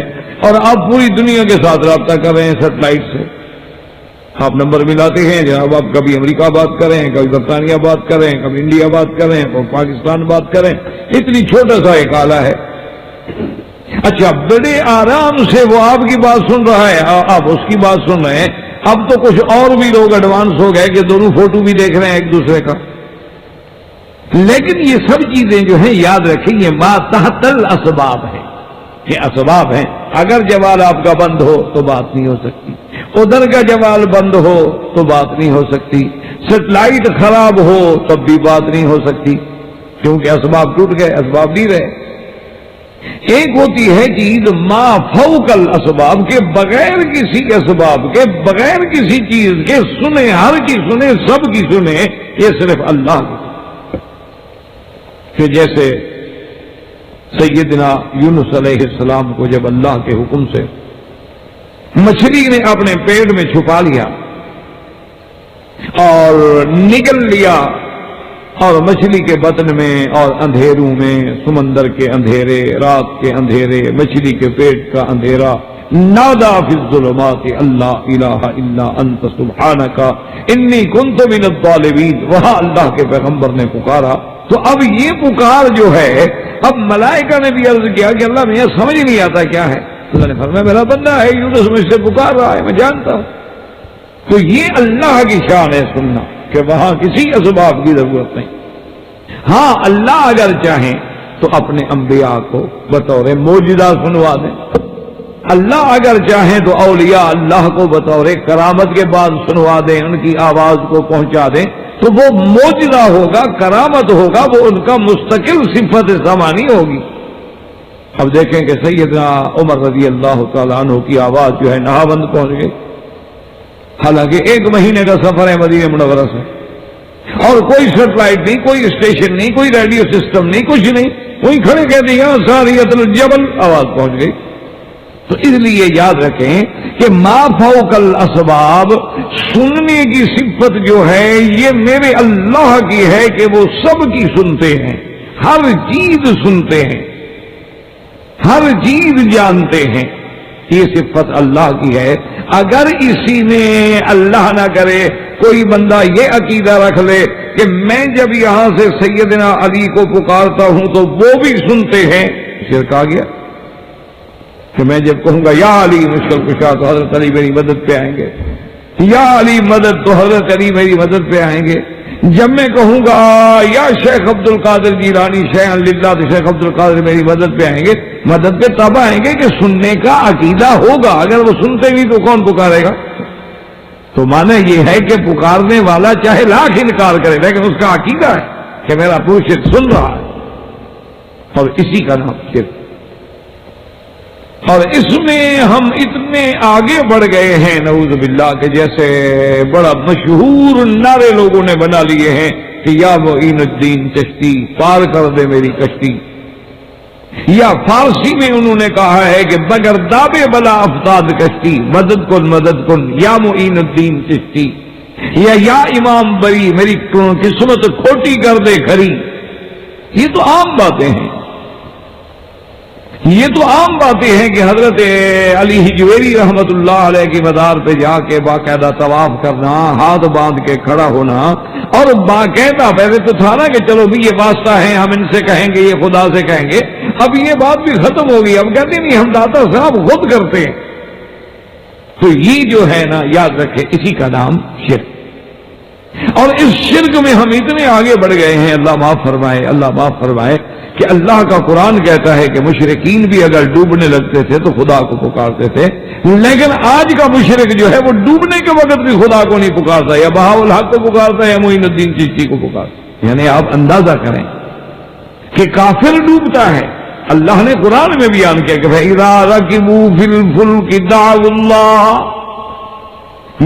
اور آپ پوری دنیا کے ساتھ رابطہ کر رہے ہیں سیٹلائٹ سے، آپ نمبر ملاتے ہیں جناب، آپ کبھی امریکہ بات کریں، کبھی برطانیہ بات کریں، کبھی انڈیا بات کریں، کبھی پاکستان بات کریں، اتنی چھوٹا سا ایک آلہ ہے۔ اچھا، بڑے آرام سے وہ آپ کی بات سن رہا ہے، آپ اس کی بات سن رہے ہیں۔ اب تو کچھ اور بھی لوگ ایڈوانس ہو گئے کہ دونوں فوٹو بھی دیکھ رہے ہیں ایک دوسرے کا، لیکن یہ سب چیزیں جو ہیں یاد رکھیں یہ ما تحت الاسباب ہے، یہ اسباب ہیں۔ اگر جوال آپ کا بند ہو تو بات نہیں ہو سکتی، ادھر کا جوال بند ہو تو بات نہیں ہو سکتی، سیٹلائٹ خراب ہو تب بھی بات نہیں ہو سکتی، کیونکہ اسباب ٹوٹ گئے، اسباب نہیں رہے۔ ایک ہوتی ہے چیز ما فوق الاسباب، کے بغیر کسی اسباب کے، بغیر کسی چیز کے سنے، ہر کی سنے، سب کی سنے، یہ صرف اللہ کی، کہ جیسے سیدنا یونس علیہ السلام کو جب اللہ کے حکم سے مچھلی نے اپنے پیٹ میں چھپا لیا اور نگل لیا، اور مچھلی کے بطن میں اور اندھیروں میں، سمندر کے اندھیرے، رات کے اندھیرے، مچھلی کے پیٹ کا اندھیرا، نادا فی الظلمات اللہ الہ الا انت سبحانک انی کنت من الظالمین، وہاں اللہ کے پیغمبر نے پکارا۔ تو اب یہ پکار جو ہے، اب ملائکہ نے بھی عرض کیا کہ اللہ میں یہ سمجھ نہیں آتا کیا ہے۔ اللہ نے فرمایا میرا بندہ ہے، یونس مجھ سے پکار رہا ہے، میں جانتا ہوں۔ تو یہ اللہ کی شان ہے سننا، کہ وہاں کسی اسباب کی ضرورت نہیں۔ ہاں اللہ اگر چاہیں تو اپنے انبیاء کو بطور معجزہ سنوا دیں، اللہ اگر چاہیں تو اولیاء اللہ کو بطور کرامت کے بعد سنوا دیں، ان کی آواز کو پہنچا دیں، تو وہ معجزہ ہوگا، کرامت ہوگا، وہ ان کا مستقل صفت سمانی ہوگی۔ اب دیکھیں کہ سیدنا عمر رضی اللہ تعالیٰ عنہ کی آواز جو ہے نہاوند پہنچ گئی، حالانکہ 1 مہینے کا سفر ہے مدینہ منورہ سے، اور کوئی سیٹلائٹ نہیں، کوئی اسٹیشن نہیں، کوئی ریڈیو سسٹم نہیں، کچھ نہیں، وہیں کھڑے کہہ دیا ساریت الجبل، آواز پہنچ گئی۔ تو اس لیے یاد رکھیں کہ ما فوق الاسباب، سننے کی صفت جو ہے یہ میرے اللہ کی ہے کہ وہ سب کی سنتے ہیں، ہر چیز سنتے ہیں، ہر چیز جانتے ہیں، یہ صفت اللہ کی ہے۔ اگر اسی میں اللہ نہ کرے کوئی بندہ یہ عقیدہ رکھ لے کہ میں جب یہاں سے سیدنا علی کو پکارتا ہوں تو وہ بھی سنتے ہیں، شرک آ گیا۔ کہ میں جب کہوں گا یا علی مشکل کشا تو حضرت علی میری مدد پہ آئیں گے، یا علی مدد تو حضرت علی میری مدد پہ آئیں گے۔ جب میں کہوں گا یا شیخ عبد القادر جیلانی شیخ للہ تو شیخ عبد القادر میری مدد پہ آئیں گے، مدد پہ تب آئیں گے کہ سننے کا عقیدہ ہوگا، اگر وہ سنتے بھی تو کون پکارے گا؟ تو معنی یہ ہے کہ پکارنے والا چاہے لاکھ انکار کرے لیکن اس کا عقیدہ ہے کہ میرا مرشد سن رہا ہے، اور اسی کا نام شرک۔ اور اس میں ہم اتنے آگے بڑھ گئے ہیں نعوذ باللہ کہ جیسے بڑا مشہور نعرے لوگوں نے بنا لیے ہیں کہ یا معین الدین چشتی پار کر دے میری کشتی، یا فارسی میں انہوں نے کہا ہے کہ بغیر دابے بلا افتاد کشتی مدد کن یا معین الدین چشتی، یا امام بری میری قسمت کھوٹی کر دے کھری۔ یہ تو عام باتیں ہیں، یہ تو عام باتیں ہیں کہ حضرت علی حجویری رحمت اللہ علیہ کی مزار پہ جا کے باقاعدہ طواف کرنا، ہاتھ باندھ کے کھڑا ہونا، اور باقاعدہ پہلے تو تھا نا کہ چلو بھی یہ واسطہ ہے، ہم ان سے کہیں گے، یہ خدا سے کہیں گے، اب یہ بات بھی ختم ہو گئی، اب کہتے نہیں ہم داتا صاحب خود کرتے ہیں۔ تو یہ جو ہے نا یاد رکھے اسی کا نام شرک، اور اس شرک میں ہم اتنے آگے بڑھ گئے ہیں، اللہ معاف فرمائے، اللہ معاف فرمائے، کہ اللہ کا قرآن کہتا ہے کہ مشرکین بھی اگر ڈوبنے لگتے تھے تو خدا کو پکارتے تھے، لیکن آج کا مشرک جو ہے وہ ڈوبنے کے وقت بھی خدا کو نہیں پکارتا، یا بہاء الحق کو پکارتا ہے یا معین الدین چشتی کو پکارتا۔ یعنی آپ اندازہ کریں کہ کافر ڈوبتا ہے، اللہ نے قرآن میں بیان کیا کہ فَإِذَا رَكِبُوا فِي الْفُلْكِ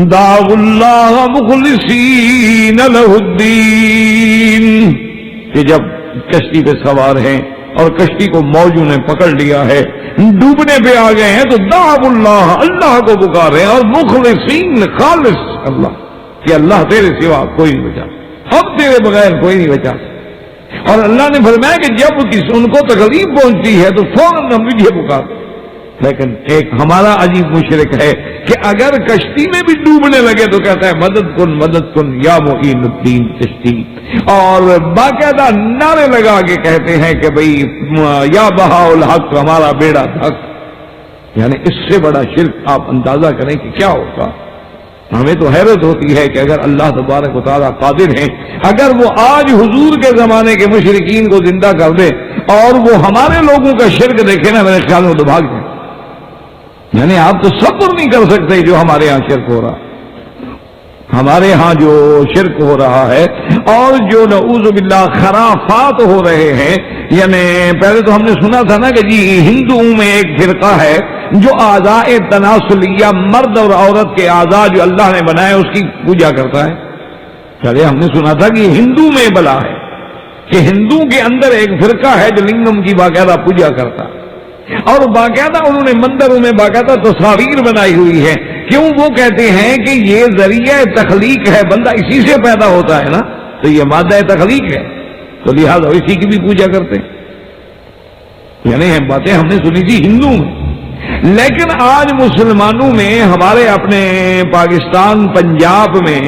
دعوا اللہ مخلصین لہ الدین، کہ جب کشتی پہ سوار ہیں اور کشتی کو موجوں نے پکڑ لیا ہے، ڈوبنے پہ آ گئے ہیں، تو دعوا اللہ، اللہ کو پکار رہے ہیں، اور مخلصین خالص اللہ، کہ اللہ تیرے سوا کوئی نہیں بچا، اب تیرے بغیر کوئی نہیں بچا۔ اور اللہ نے فرمایا کہ جب ان کو تکلیف پہنچتی ہے تو فوراً ہم مجھے پکارتے۔ لیکن ایک ہمارا عجیب مشرک ہے کہ اگر کشتی میں بھی ڈوبنے لگے تو کہتا ہے مدد کن یا معین الدین چشتی، اور باقاعدہ نعرے لگا کے کہتے ہیں کہ بھئی یا بہاء الحق ہمارا بیڑا تھک۔ یعنی اس سے بڑا شرک آپ اندازہ کریں کہ کیا ہوگا۔ ہمیں تو حیرت ہوتی ہے کہ اگر اللہ تبارک و تعالیٰ قادر ہیں، اگر وہ آج حضور کے زمانے کے مشرکین کو زندہ کر دے اور وہ ہمارے لوگوں کا شرک دیکھے نا، میرے خیال میں تو بھاگ جائیں۔ یعنی آپ تو صبر نہیں کر سکتے جو ہمارے ہاں شرک ہو رہا، ہمارے ہاں جو شرک ہو رہا ہے، اور جو نعوذ باللہ خرافات ہو رہے ہیں۔ یعنی پہلے تو ہم نے سنا تھا نا کہ جی ہندوؤں میں ایک فرقہ ہے جو اعضاء تناسلیہ، مرد اور عورت کے اعضاء جو اللہ نے بنائے اس کی پوجا کرتا ہے۔ چلے ہم نے سنا تھا کہ ہندو میں بلا ہے کہ ہندو کے اندر ایک فرقہ ہے جو لنگم کی باقاعدہ پوجا کرتا، اور باقاعدہ انہوں نے مندروں میں باقاعدہ تصاویر بنائی ہوئی ہے. کیوں؟ وہ کہتے ہیں کہ یہ ذریعہ تخلیق ہے، بندہ اسی سے پیدا ہوتا ہے نا، تو یہ مادہ تخلیق ہے، تو لہذا اسی کی بھی پوجا کرتے ہیں. یعنی یہ باتیں ہم نے سنی تھی ہندو میں، لیکن آج مسلمانوں میں ہمارے اپنے پاکستان پنجاب میں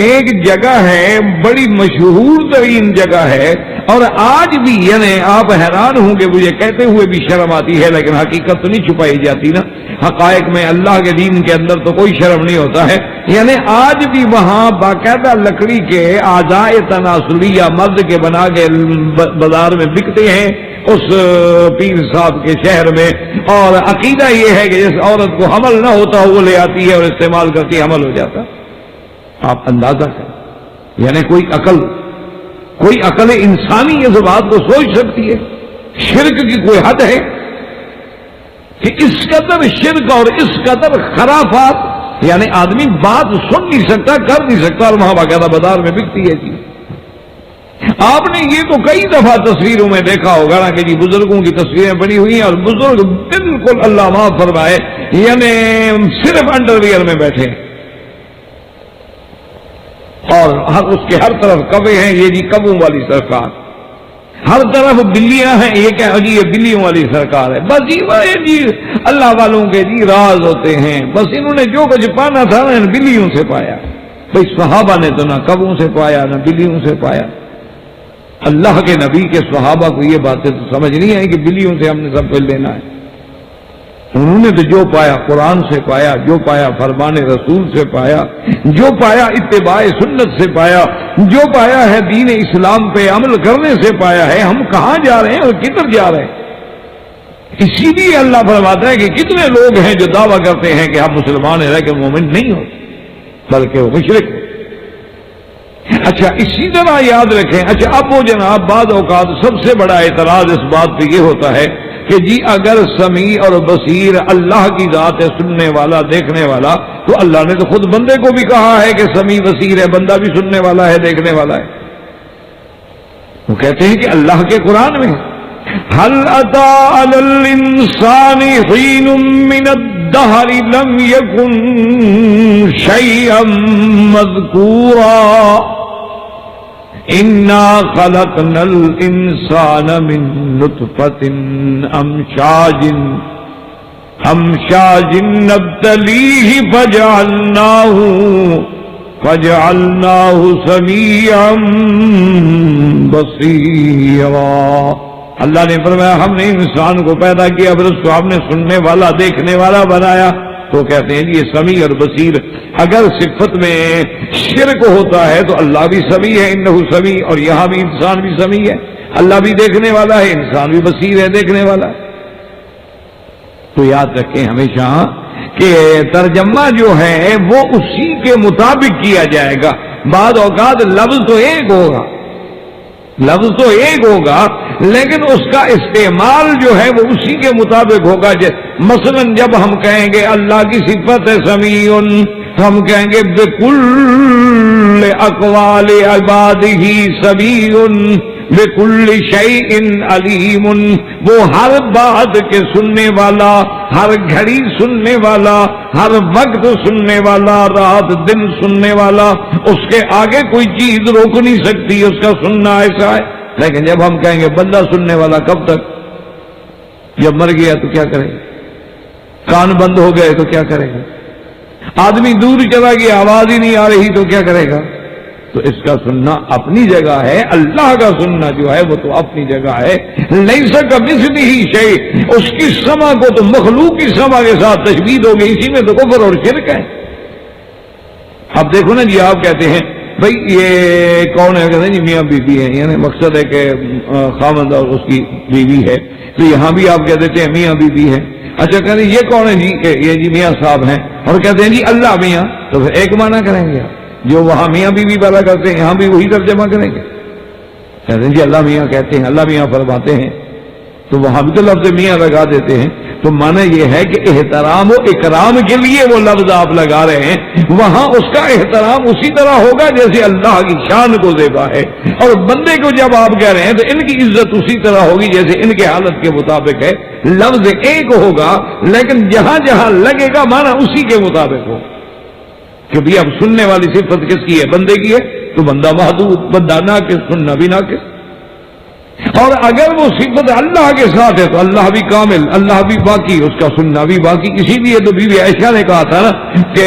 ایک جگہ ہے، بڑی مشہور ترین جگہ ہے، اور آج بھی یعنی آپ حیران ہوں گے، مجھے کہتے ہوئے بھی شرم آتی ہے، لیکن حقیقت تو نہیں چھپائی جاتی نا، حقائق میں اللہ کے دین کے اندر تو کوئی شرم نہیں ہوتا ہے. یعنی آج بھی وہاں باقاعدہ لکڑی کے اعضاء تناسلیہ مرد کے بنا کے بازار میں بکتے ہیں اس پیر صاحب کے شہر میں، اور عقیدہ یہ ہے کہ جس عورت کو حمل نہ ہوتا وہ لے آتی ہے اور استعمال کرتی ہے، حمل ہو جاتا. آپ اندازہ کریں، یعنی کوئی عقل انسانی اس بات کو سوچ سکتی ہے؟ شرک کی کوئی حد ہے کہ اس قدر شرک اور اس قدر خرافات، یعنی آدمی بات سن نہیں سکتا، کر نہیں سکتا، اور وہاں باقاعدہ بازار میں بکتی ہے جی. آپ نے یہ تو کئی دفعہ تصویروں میں دیکھا ہوگا نا کہ جی بزرگوں کی تصویریں بنی ہوئی ہیں، اور بزرگ بالکل اللہ معاف فرمائے یعنی صرف انڈر ویئر میں بیٹھے، اور اس کے ہر طرف کبے ہیں، یہ جی کبوں والی سرکار، ہر طرف بلیاں ہیں، یہ کیا جی یہ بلیوں والی سرکار ہے. بس یہ جی اللہ والوں کے جی راز ہوتے ہیں، بس انہوں نے جو کچھ پانا تھا نا بلیوں سے پایا. بھائی صحابہ نے تو نہ کبوں سے پایا نہ بلیوں سے پایا. اللہ کے نبی کے صحابہ کو یہ باتیں تو سمجھ نہیں آئی کہ بلیوں سے ہم نے سب کچھ لینا ہے. انہوں نے تو جو پایا قرآن سے پایا، جو پایا فرمان رسول سے پایا، جو پایا اتباع سنت سے پایا، جو پایا ہے دین اسلام پہ عمل کرنے سے پایا ہے. ہم کہاں جا رہے ہیں اور کدھر جا رہے ہیں؟ اسی لیے اللہ فرماتا ہے کہ کتنے لوگ ہیں جو دعویٰ کرتے ہیں کہ ہم مسلمان ہیں لیکن مومن نہیں ہو، بلکہ وہ مشرک. اچھا اسی طرح یاد رکھیں. اچھا اب وہ جناب بعض اوقات سب سے بڑا اعتراض اس بات پہ یہ ہوتا ہے کہ جی اگر سمیع اور بصیر اللہ کی ذات ہے، سننے والا دیکھنے والا، تو اللہ نے تو خود بندے کو بھی کہا ہے کہ سمیع بصیر ہے، بندہ بھی سننے والا ہے دیکھنے والا ہے. وہ کہتے ہیں کہ اللہ کے قرآن میں هل أتى على الإنسان حين من الدهر لم يكن شيئا مذكورا إنا خلقنا الإنسان من نطفة أمشاج نبتليه فجعلناه سميعا بصيرا. اللہ نے فرمایا ہم نے انسان کو پیدا کیا، پھر اس کو ہم نے سننے والا دیکھنے والا بنایا. تو کہتے ہیں یہ سمیع اور بصیر. اگر صفت میں شرک ہوتا ہے تو اللہ بھی سمیع ہے، انہ سمیع، اور یہاں بھی انسان بھی سمیع ہے. اللہ بھی دیکھنے والا ہے، انسان بھی بصیر ہے، دیکھنے والا ہے. تو یاد رکھیں ہمیشہ کہ ترجمہ جو ہے وہ اسی کے مطابق کیا جائے گا. بعض اوقات لفظ تو ایک ہوگا لیکن اس کا استعمال جو ہے وہ اسی کے مطابق ہوگا. مثلا جب ہم کہیں گے اللہ کی صفت ہے سمیع، تو ہم کہیں گے بکل اقوال عبادہ سمیع بکل شیء علیم. وہ ہر بات کے سننے والا، ہر گھڑی سننے والا، ہر وقت سننے والا، رات دن سننے والا. اس کے آگے کوئی چیز روک نہیں سکتی اس کا سننا، ایسا ہے. لیکن جب ہم کہیں گے بندہ سننے والا کب تک؟ جب مر گیا تو کیا کرے گا؟ کان بند ہو گئے تو کیا کرے گا؟ آدمی دور چلا گیا، آواز ہی نہیں آ رہی تو کیا کرے گا؟ تو اس کا سننا اپنی جگہ ہے. اللہ کا سننا جو ہے وہ تو اپنی جگہ ہے. لیس کمثلہ شیء، اس کی سمع کو تو مخلوق کی سمع کے ساتھ تشبیہ ہو گئی، اسی میں تو کفر اور شرک ہے. اب دیکھو نا جی، آپ کہتے ہیں بھئی یہ کون ہے؟ کہتے ہیں جی میاں بیوی ہے، یعنی مقصد ہے کہ خاوند اور اس کی بیوی ہے. تو یہاں بھی آپ کہہ دیتے ہیں میاں بیوی ہے. اچھا کہتے ہیں یہ کون ہے جی؟ کہ یہ جی میاں صاحب ہیں. اور کہتے ہیں جی اللہ میاں. تو پھر ایک معنی کریں گے آپ، جو وہاں میاں بیوی والا کرتے ہیں یہاں بھی وہی ترجمہ کریں گے. کہتے ہیں جی اللہ میاں کہتے ہیں، اللہ میاں فرماتے ہیں تو وہاں بھی تو لفظ میاں لگا دیتے ہیں. تو معنی یہ ہے کہ احترام و اکرام کے لیے وہ لفظ آپ لگا رہے ہیں، وہاں اس کا احترام اسی طرح ہوگا جیسے اللہ کی شان کو زیبا ہے، اور بندے کو جب آپ کہہ رہے ہیں تو ان کی عزت اسی طرح ہوگی جیسے ان کے حالت کے مطابق ہے. لفظ ایک ہوگا لیکن جہاں جہاں لگے گا معنی اسی کے مطابق ہو. کہ بھی اب سننے والی صفت کس کی ہے؟ بندے کی ہے، تو بندہ محدود، بندہ ناقص، سننا بھی ناقص. اور اگر وہ صفت اللہ کے ساتھ ہے تو اللہ بھی کامل، اللہ بھی باقی، اس کا سننا بھی باقی. اسی لیے تو بی بی عائشہ نے کہا تھا نا کہ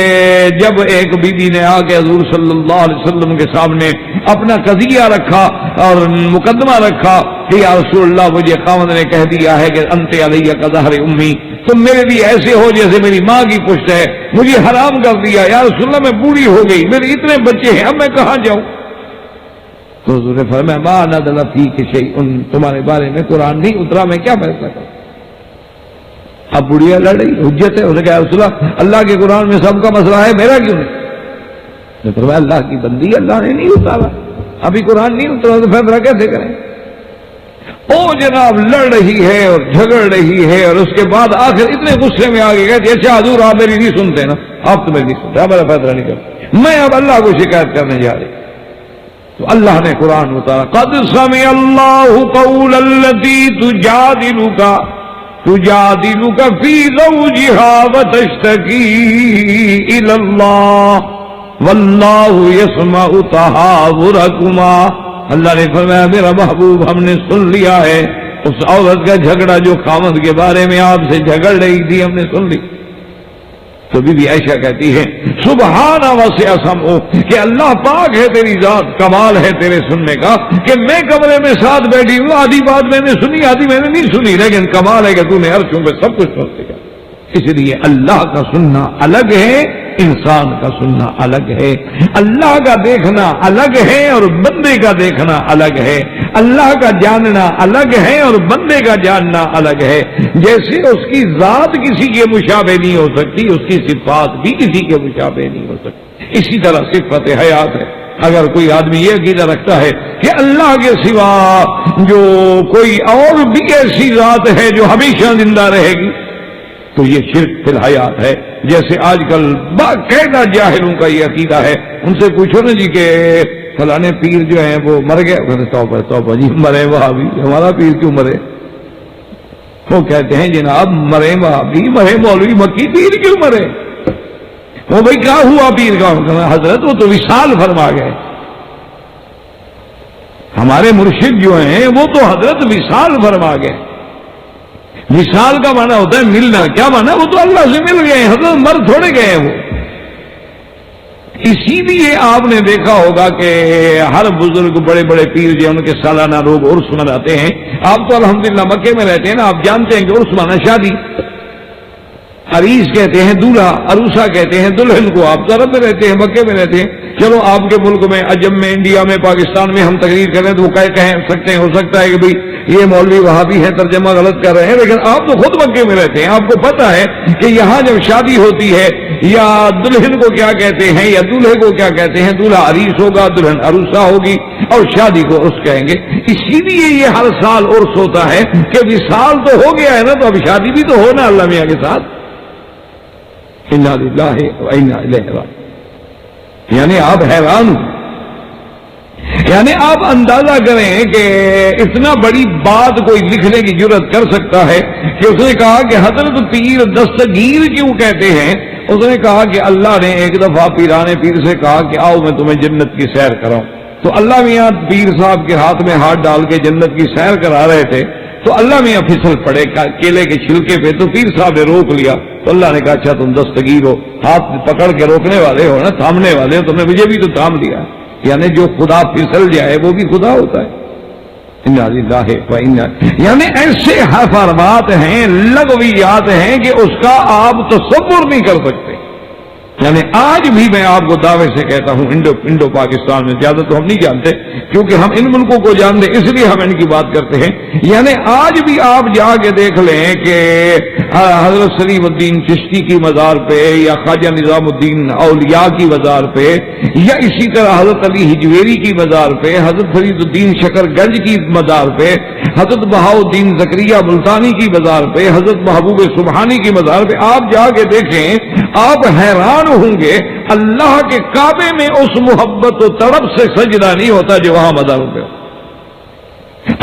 جب ایک بی بی نے آ کے حضور صلی اللہ علیہ وسلم کے سامنے اپنا قضیہ رکھا اور مقدمہ رکھا کہ یا رسول اللہ مجھے خاوند نے کہہ دیا ہے کہ انت علیہ کظہر امی، تم میرے لیے ایسے ہو جیسے میری ماں کی پشت ہے، مجھے حرام کر دیا. یا رسول اللہ میں بوڑھی ہو گئی، میرے اتنے بچے ہیں، اب میں کہاں جاؤں؟ تو حضور نے فرمایا ما نزل فیک شیء، تمہارے بارے میں قرآن نہیں اترا، میں کیا فیصلہ کروں؟ اب بڑھیا لڑ رہی حجت ہے. انہوں نے کہا رسول اللہ کے قرآن میں سب کا مسئلہ ہے، میرا کیوں نہیں؟ نے فرمایا اللہ کی بندی، اللہ نے نہیں اتارا، ابھی قرآن نہیں اترا تو فیصلہ کیسے کریں؟ او جناب لڑ رہی ہے اور جھگڑ رہی ہے، اور اس کے بعد آخر اتنے غصے میں آگے کہتے اچھا حضور آپ میری نہیں سنتے نا، آپ تو میری نہیں سنتے، آپ میرا فیصلہ نہیں کرتے، میں اب اللہ کو شکایت کرنے جا رہی. تو اللہ نے قرآن اتارا قد سمع اللہ قول التی تجادلک فی زوجها وتشتکی الی اللہ واللہ یسمع تحاورکما. اللہ نے فرمایا میرا محبوب ہم نے سن لیا ہے اس عورت کا جھگڑا جو خاوند کے بارے میں آپ سے جھگڑ رہی تھی، ہم نے سن لی. تو بی بی عائشہ کہتی ہے سبحان وسع سمعہ، کہ اللہ پاک ہے تیری ذات، کمال ہے تیرے سننے کا کہ میں کمرے میں ساتھ بیٹھی ہوں، آدھی بات میں نے سنی آدھی میں نے نہیں سنی، لیکن کمال ہے کہ تو نے عرشوں پہ سب کچھ سن لیا. اس لیے اللہ کا سننا الگ ہے، انسان کا سننا الگ ہے. اللہ کا دیکھنا الگ ہے اور بندے کا دیکھنا الگ ہے. اللہ کا جاننا الگ ہے اور بندے کا جاننا الگ ہے. جیسے اس کی ذات کسی کے مشابہ نہیں ہو سکتی، اس کی صفات بھی کسی کے مشابہ نہیں ہو سکتی. اسی طرح صفت حیات ہے. اگر کوئی آدمی یہ عقیدہ رکھتا ہے کہ اللہ کے سوا جو کوئی اور بھی ایسی ذات ہے جو ہمیشہ زندہ رہے گی، تو یہ شرک فی الحیات ہے. جیسے آج کل باقاعدہ جاہلوں کا یہ عقیدہ ہے. ان سے پوچھو نا جی کہ فلانے پیر جو ہیں وہ مر گئے، توبہ جی مرے وہابی، ہمارا پیر کیوں مرے؟ وہ کہتے ہیں جناب مرے وہابی، مرے مولوی مکی، پیر کیوں مرے؟ وہ بھائی کیا ہوا پیر کا؟ حضرت وہ تو وصال فرما گئے. ہمارے مرشد جو ہیں وہ تو حضرت وصال فرما گئے. وصال کا معنی ہوتا ہے ملنا. کیا معنی؟ وہ تو اللہ سے مل گئے، حضرت مر تھوڑے گئے وہ. اسی لیے آپ نے دیکھا ہوگا کہ ہر بزرگ بڑے بڑے پیر جو ان کے سالانہ لوگ عرس مناتے ہیں. آپ تو الحمدللہ مکے میں رہتے ہیں نا، آپ جانتے ہیں کہ عرس مانا شادی. عریس کہتے ہیں دولہا، عروسہ کہتے ہیں دلہن کو. آپ تو عرب میں رہتے ہیں، مکے میں رہتے ہیں. چلو آپ کے ملک میں، عجم میں، انڈیا میں، پاکستان میں ہم تقریر کریں تو وہ کہہ سکتے ہیں، ہو سکتا ہے کہ بھئی یہ مولوی وہاں بھی ہے، ترجمہ غلط کر رہے ہیں. لیکن آپ تو خود مکے میں رہتے ہیں، آپ کو پتا ہے کہ یہاں جب شادی ہوتی ہے یا دلہن کو کیا کہتے ہیں یا دولہے کو کیا کہتے ہیں. دولہا عریس ہوگا، دلہن عروسہ ہوگی، اور شادی کو عرس کہیں گے. اسی لیے یہ ہر سال عرس ہوتا ہے کہ وصال تو ہو گیا ہے نا، تو اب شادی بھی تو ہونا اللہ میاں کے ساتھ. انا للہ و انا الیہ راجعون. یعنی آپ حیران ہو، یعنی آپ اندازہ کریں کہ اتنا بڑی بات کوئی لکھنے کی جرت کر سکتا ہے کہ اس نے کہا کہ حضرت پیر دستگیر کیوں کہتے ہیں. اس نے کہا کہ اللہ نے ایک دفعہ پیرانے پیر سے کہا کہ آؤ میں تمہیں جنت کی سیر کراؤں. تو اللہ میاں پیر صاحب کے ہاتھ میں ہاتھ ڈال کے جنت کی سیر کرا رہے تھے. تو اللہ میاں پھسل پڑے کیلے کے چھلکے پہ. تو پیر صاحب نے روک لیا. تو اللہ نے کہا اچھا تم دستگیر ہو، ہاتھ پکڑ کے روکنے والے ہو نا، تھامنے والے ہو، تم نے مجھے بھی تو تھام لیا. یعنی جو خدا پھسل جائے وہ بھی خدا ہوتا ہے. انا للہ و انا، یعنی ایسے حرفات ہیں، لغویات ہیں کہ اس کا آپ تصور نہیں کر سکتے. یعنی آج بھی میں آپ کو دعوے سے کہتا ہوں انڈو پاکستان میں، زیادہ تو ہم نہیں جانتے کیونکہ ہم ان ملکوں کو جانتے اس لیے ہم ان کی بات کرتے ہیں، یعنی آج بھی آپ جا کے دیکھ لیں کہ حضرت سلیم الدین چشتی کی مزار پہ یا خواجہ نظام الدین اولیاء کی مزار پہ یا اسی طرح حضرت علی ہجویری کی مزار پہ، حضرت فرید الدین شکر گنج کی مزار پہ، حضرت بہاؤالدین زکریا ملتانی کی مزار پہ، حضرت محبوب سبحانی کی مزار پہ آپ جا کے دیکھیں، آپ حیران ہوں گے اللہ کے کعبے میں اس محبت و تڑپ سے سجدہ نہیں ہوتا جو وہاں مزاروں پہ،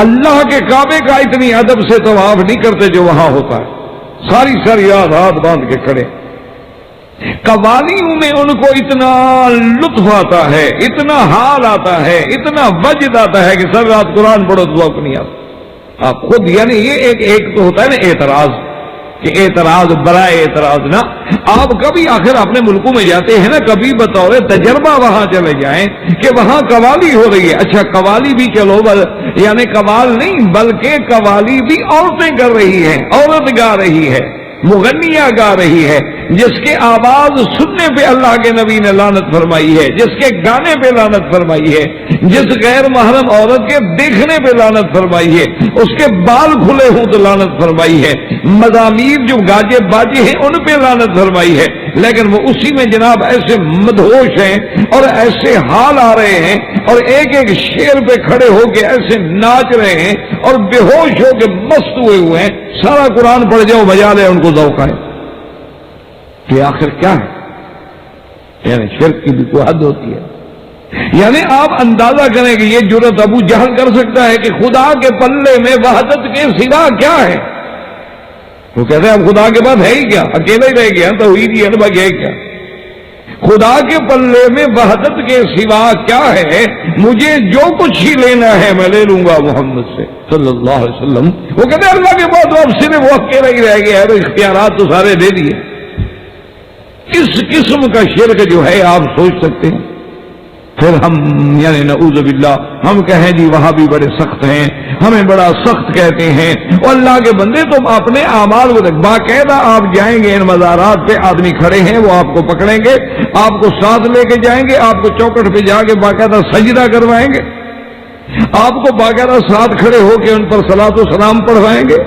اللہ کے کعبے کا اتنی ادب سے طواف نہیں کرتے جو وہاں ہوتا ہے، ساری ساری رات ہاتھ باندھ کے کھڑے، قوالیوں میں ان کو اتنا لطف آتا ہے، اتنا حال آتا ہے، اتنا وجد آتا ہے کہ سر رات قرآن پڑھو تو ذوق نہیں آتا آپ خود، یعنی یہ ایک تو ہوتا ہے نا اعتراض، کہ اعتراض برائے اعتراض نہ، آپ کبھی آخر اپنے ملکوں میں جاتے ہیں نا، کبھی بطور تجربہ وہاں چلے جائیں کہ وہاں قوالی ہو رہی ہے، اچھا قوالی بھی چلو یعنی قوال نہیں بلکہ قوالی بھی عورتیں کر رہی ہیں، عورت گا رہی ہے، مغنیہ گا رہی ہے، جس کے آواز سننے پہ اللہ کے نبی نے لعنت فرمائی ہے، جس کے گانے پہ لعنت فرمائی ہے، جس غیر محرم عورت کے دیکھنے پہ لعنت فرمائی ہے، اس کے بال کھلے ہوں تو لعنت فرمائی ہے، مزامیر جو گاجے باجے ہیں ان پہ لعنت فرمائی ہے، لیکن وہ اسی میں جناب ایسے مدہوش ہیں اور ایسے حال آ رہے ہیں اور ایک ایک شیر پہ کھڑے ہو کے ایسے ناچ رہے ہیں اور بے ہوش ہو کے مست ہوئے ہیں، سارا قرآن پڑھ جاؤ بجا لے ان کو ذوق آئے کہ آخر کیا ہے، یعنی شرک کی بھی کوئی حد ہوتی ہے، یعنی آپ اندازہ کریں کہ یہ جرت ابو جہل کر سکتا ہے کہ خدا کے پلے میں وحدت کے سوا کیا ہے، وہ کہتے ہیں اب خدا کے بعد ہے ہی کیا، اکیلا ہی رہ گیا توحید ہی ہے نا، باقی ہے کیا، خدا کے پلے میں وحدت کے سوا کیا ہے، مجھے جو کچھ ہی لینا ہے میں لے لوں گا محمد سے صلی اللہ علیہ وسلم، وہ کہتے ہیں اللہ کے بعد اب صرف وہ اکیلا ہی رہ گیا ہے، اختیارات تو سارے دے دیے، اس قسم کا شرک جو ہے آپ سوچ سکتے ہیں، پھر ہم یعنی نعوذ باللہ ہم کہیں جی وہاں بھی بڑے سخت ہیں، ہمیں بڑا سخت کہتے ہیں، اور اللہ کے بندے تم اپنے اعمال کو باقاعدہ آپ جائیں گے ان مزارات پہ، آدمی کھڑے ہیں وہ آپ کو پکڑیں گے، آپ کو ساتھ لے کے جائیں گے، آپ کو چوکٹ پہ جا کے باقاعدہ سجدہ کروائیں گے، آپ کو باقاعدہ ساتھ کھڑے ہو کے ان پر صلاۃ و سلام پڑھوائیں گے،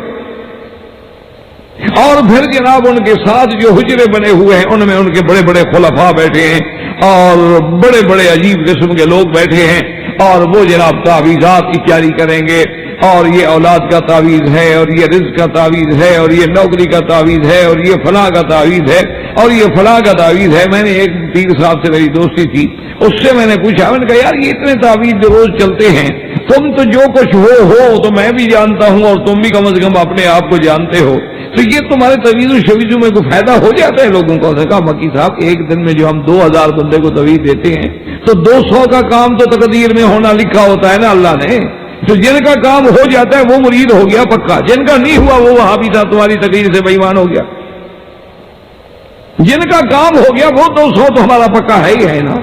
اور پھر جناب ان کے ساتھ جو حجرے بنے ہوئے ہیں ان میں ان کے بڑے بڑے خلفاء بیٹھے ہیں اور بڑے بڑے عجیب قسم کے لوگ بیٹھے ہیں، اور وہ جناب تعویذات کی جاری کریں گے، اور یہ اولاد کا تعویذ ہے، اور یہ رزق کا تعویذ ہے، اور یہ نوکری کا تعویذ ہے، اور یہ فلاں کا تعویذ ہے، اور یہ فلاں کا تعویذ ہے۔ میں نے ایک پیر صاحب سے میری دوستی تھی، اس سے میں نے پوچھا، میں نے کہا یار یہ اتنے تعویذ جو روز چلتے ہیں، تم تو جو کچھ ہو تو میں بھی جانتا ہوں اور تم بھی کم از کم اپنے آپ کو جانتے ہو، تو یہ تمہارے تعویذ و شویزوں میں کوئی فائدہ ہو جاتا ہے لوگوں کو؟ کہا مکی صاحب ایک دن میں جو ہم 2000 بندے کو تعویذ دیتے ہیں تو 200 کا کام تو تقدیر میں ہونا لکھا ہوتا ہے نا اللہ نے، تو جن کا کام ہو جاتا ہے وہ مرید ہو گیا پکا، جن کا نہیں ہوا وہ وہاں بھی تھا تمہاری تقریر سے بے ایمان ہو گیا، جن کا کام ہو گیا وہ 200 تو ہمارا پکا ہے ہی ہے نا،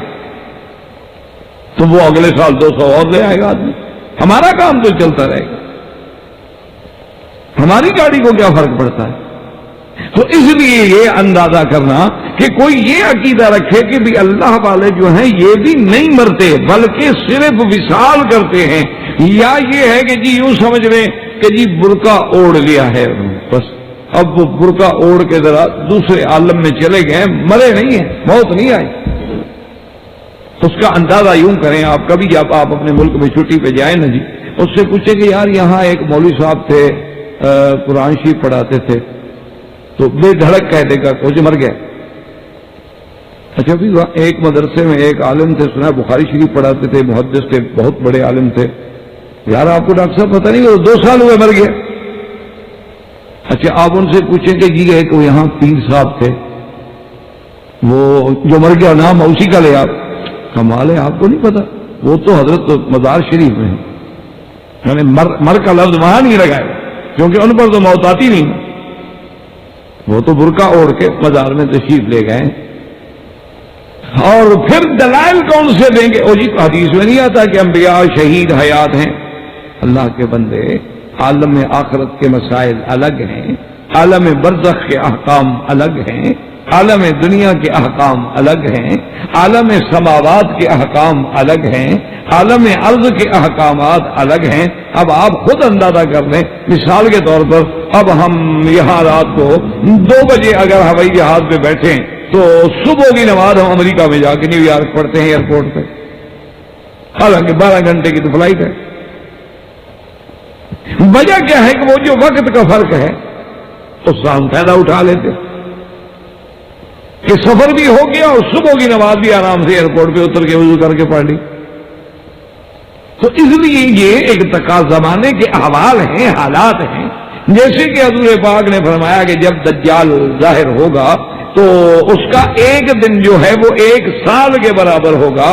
تو وہ اگلے سال 200 اور لے آئے گا آدمی، ہمارا کام تو چلتا رہے گا، ہماری گاڑی کو کیا فرق پڑتا ہے؟ تو اس لیے یہ اندازہ کرنا کہ کوئی یہ عقیدہ رکھے کہ بھی اللہ والے جو ہیں یہ بھی نہیں مرتے بلکہ صرف وصال کرتے ہیں، یا یہ ہے کہ جی یوں سمجھ لیں کہ جی برقع اوڑھ لیا ہے بس، اب وہ برقع اوڑھ کے ذرا دوسرے عالم میں چلے گئے، مرے نہیں ہیں، موت نہیں آئی۔ اس کا اندازہ یوں کریں، آپ کبھی جب آپ اپنے ملک میں چھٹی پہ جائیں نا جی، اس سے پوچھیں کہ یار یہاں ایک مولوی صاحب تھے قرآن شریف پڑھاتے تھے، تو بے دھڑک کہہ دے گا کچھ مر گیا۔ اچھا بھی ایک مدرسے میں ایک عالم تھے، سنا بخاری شریف پڑھاتے تھے، محدث تھے، بہت بڑے عالم تھے، یار آپ کو ڈاکٹر صاحب پتہ نہیں وہ 2 سال ہوئے مر گیا۔ اچھا آپ ان سے پوچھیں کہ جی ایک یہاں پیر صاحب تھے وہ جو مر گیا، نام اسی کا لے، آپ کمال ہے آپ کو نہیں پتا، وہ تو حضرت مزار شریف میں ہے، یعنی مر کا لفظ وہاں نہیں لگائے کیونکہ ان پر تو موت آتی نہیں، وہ تو برقع اوڑھ کے مزار میں تشریف لے گئے، اور پھر دلائل کون سے دیں گے؟ او جی حدیث میں نہیں آتا کہ انبیاء شہید حیات ہیں؟ اللہ کے بندے، عالم آخرت کے مسائل الگ ہیں، عالم برزخ کے احکام الگ ہیں، عالم دنیا کے احکام الگ ہیں، عالم سماوات کے احکام الگ ہیں، عالم ارض کے احکامات الگ ہیں۔ اب آپ خود اندازہ کر لیں، مثال کے طور پر اب ہم یہاں رات کو 2 بجے اگر ہوائی جہاز پہ بیٹھیں تو صبح کی نماز ہم امریکہ میں جا کے نیو یارک پڑھتے ہیں ایئرپورٹ پہ، حالانکہ 12 گھنٹے کی تو فلائٹ ہے۔ وجہ کیا ہے کہ وہ جو وقت کا فرق ہے اس کا ہم فائدہ اٹھا لیتے کہ سفر بھی ہو گیا اور صبح کی نماز بھی آرام سے ایئرپورٹ پہ اتر کے وضو کر کے پڑھ لی۔ تو اس لیے یہ ایک تقاضا زمانے کے احوال ہیں، حالات ہیں۔ جیسے کہ حضور پاک نے فرمایا کہ جب دجال ظاہر ہوگا تو اس کا ایک دن جو ہے وہ 1 سال کے برابر ہوگا،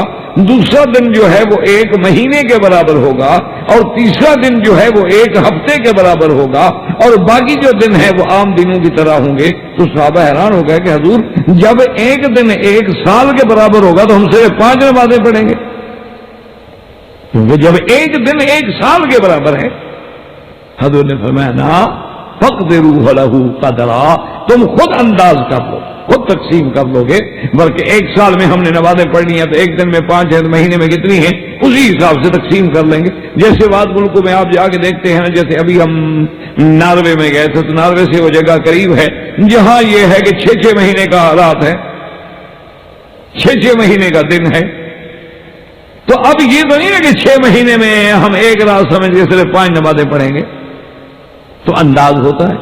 دوسرا دن جو ہے وہ 1 مہینے کے برابر ہوگا، اور تیسرا دن جو ہے وہ 1 ہفتے کے برابر ہوگا، اور باقی جو دن ہے وہ عام دنوں کی طرح ہوں گے۔ تو صحابہ حیران ہو گئے کہ حضور جب ایک دن 1 سال کے برابر ہوگا تو ہم صرف 5 نمازیں پڑھیں گے، کیونکہ جب ایک دن 1 سال کے برابر ہے۔ حضور نے فرمایا نا فقدروا لہ قدرا، تم خود انداز کر لو، خود تقسیم کر لو گے، بلکہ 1 سال میں ہم نے نمازیں پڑھنی ہیں تو ایک دن میں 5 ہے، مہینے میں کتنی ہیں اسی حساب سے تقسیم کر لیں گے۔ جیسے بعض ملکوں میں آپ جا کے دیکھتے ہیں، جیسے ابھی ہم ناروے میں گئے تھے تو ناروے سے وہ جگہ قریب ہے جہاں یہ ہے کہ 6 مہینے کا رات ہے، 6 مہینے کا دن ہے۔ تو اب یہ تو نہیں ہے کہ 6 مہینے میں ہم ایک رات سمجھ کے صرف 5 نمازیں پڑھیں گے، تو انداز ہوتا ہے۔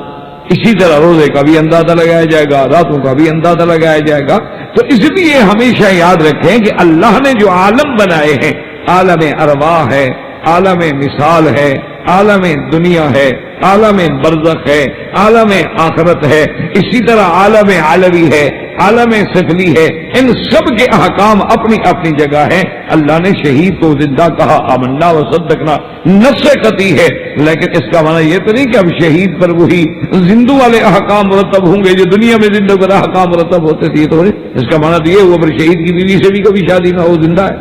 اسی طرح روزے کا بھی اندازہ لگایا جائے گا، راتوں کا بھی اندازہ لگایا جائے گا۔ تو اس لیے ہمیشہ یاد رکھیں کہ اللہ نے جو عالم بنائے ہیں، عالم ارواح ہے، عالم مثال ہے، عالم دنیا ہے، عالم برزخ ہے، عالم آخرت ہے، اسی طرح عالم علوی ہے، عالم سفلی ہے، ان سب کے احکام اپنی اپنی جگہ ہیں۔ اللہ نے شہید کو زندہ کہا، آمنا و صدقنا، نص قطعی ہے، لیکن اس کا معنی یہ تو نہیں کہ اب شہید پر وہی زندوں والے احکام مرتب ہوں گے جو دنیا میں زندوں پر احکام مرتب ہوتے تھے۔ تو اس کا معنی تو یہ ہوا پر شہید کی بیوی سے بھی کبھی شادی نہ ہو، زندہ ہے۔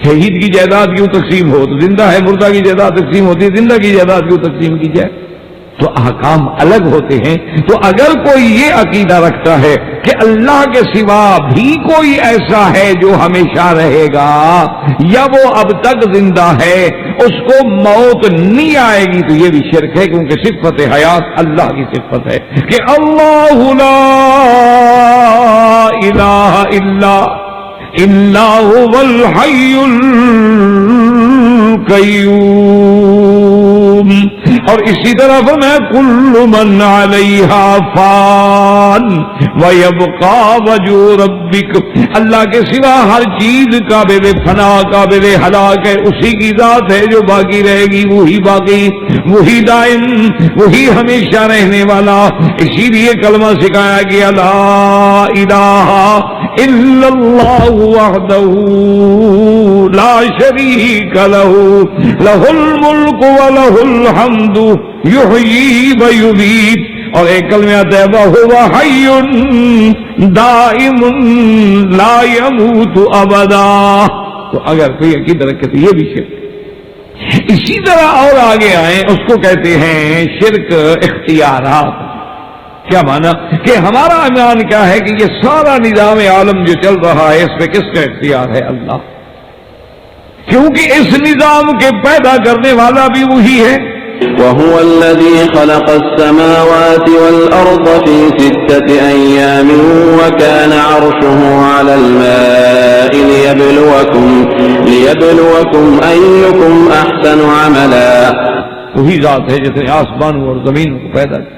شہید کی جائیداد کیوں تقسیم ہو تو زندہ ہے، مردہ کی جائیداد تقسیم ہوتی ہے، زندہ کی جائیداد کیوں تقسیم کی جائے؟ تو احکام الگ ہوتے ہیں۔ تو اگر کوئی یہ عقیدہ رکھتا ہے کہ اللہ کے سوا بھی کوئی ایسا ہے جو ہمیشہ رہے گا یا وہ اب تک زندہ ہے، اس کو موت نہیں آئے گی، تو یہ بھی شرک ہے، کیونکہ صفت حیات اللہ کی صفت ہے کہ اللہ لا الہ الا هو الحی القیوم۔ اور اسی طرح فرمایا کل من علیہا فان ویبقا وجہ ربک، اللہ کے سوا ہر چیز قابل فنا قابل ہلاک ہے، اسی کی ذات ہے جو باقی رہے گی، وہی باقی، وہی دائم، وہی ہمیشہ رہنے والا۔ اسی لیے کلمہ سکھایا گیا لا الہ الا اللہ وحدہ لا شریک لہ لہ الملک ولہ الحمد یحیی ویمیت، اور ایک کلمہ آتا ہے وَهُوَ حَيٌّ دَائِمٌ لَا يَمُوتُ أَبَدًا۔ تو اگر کوئی عقیدہ رکھے تو یہ بھی شرک۔ اسی طرح اور آگے آئیں، اس کو کہتے ہیں شرک اختیارات۔ کیا مانا کہ ہمارا ایمان کیا ہے کہ یہ سارا نظام عالم جو چل رہا ہے اس پہ کس کا اختیار ہے؟ اللہ، کیونکہ اس نظام کے پیدا کرنے والا بھی وہی ہے۔ وهو الذي خلق السماوات والأرض في 6 أيام وكان عرشه على الماء ليبلوكم أيكم أحسن عملا۔ وہی ذات ہے جس نے آسمانوں اور زمین کو پیدا کیا،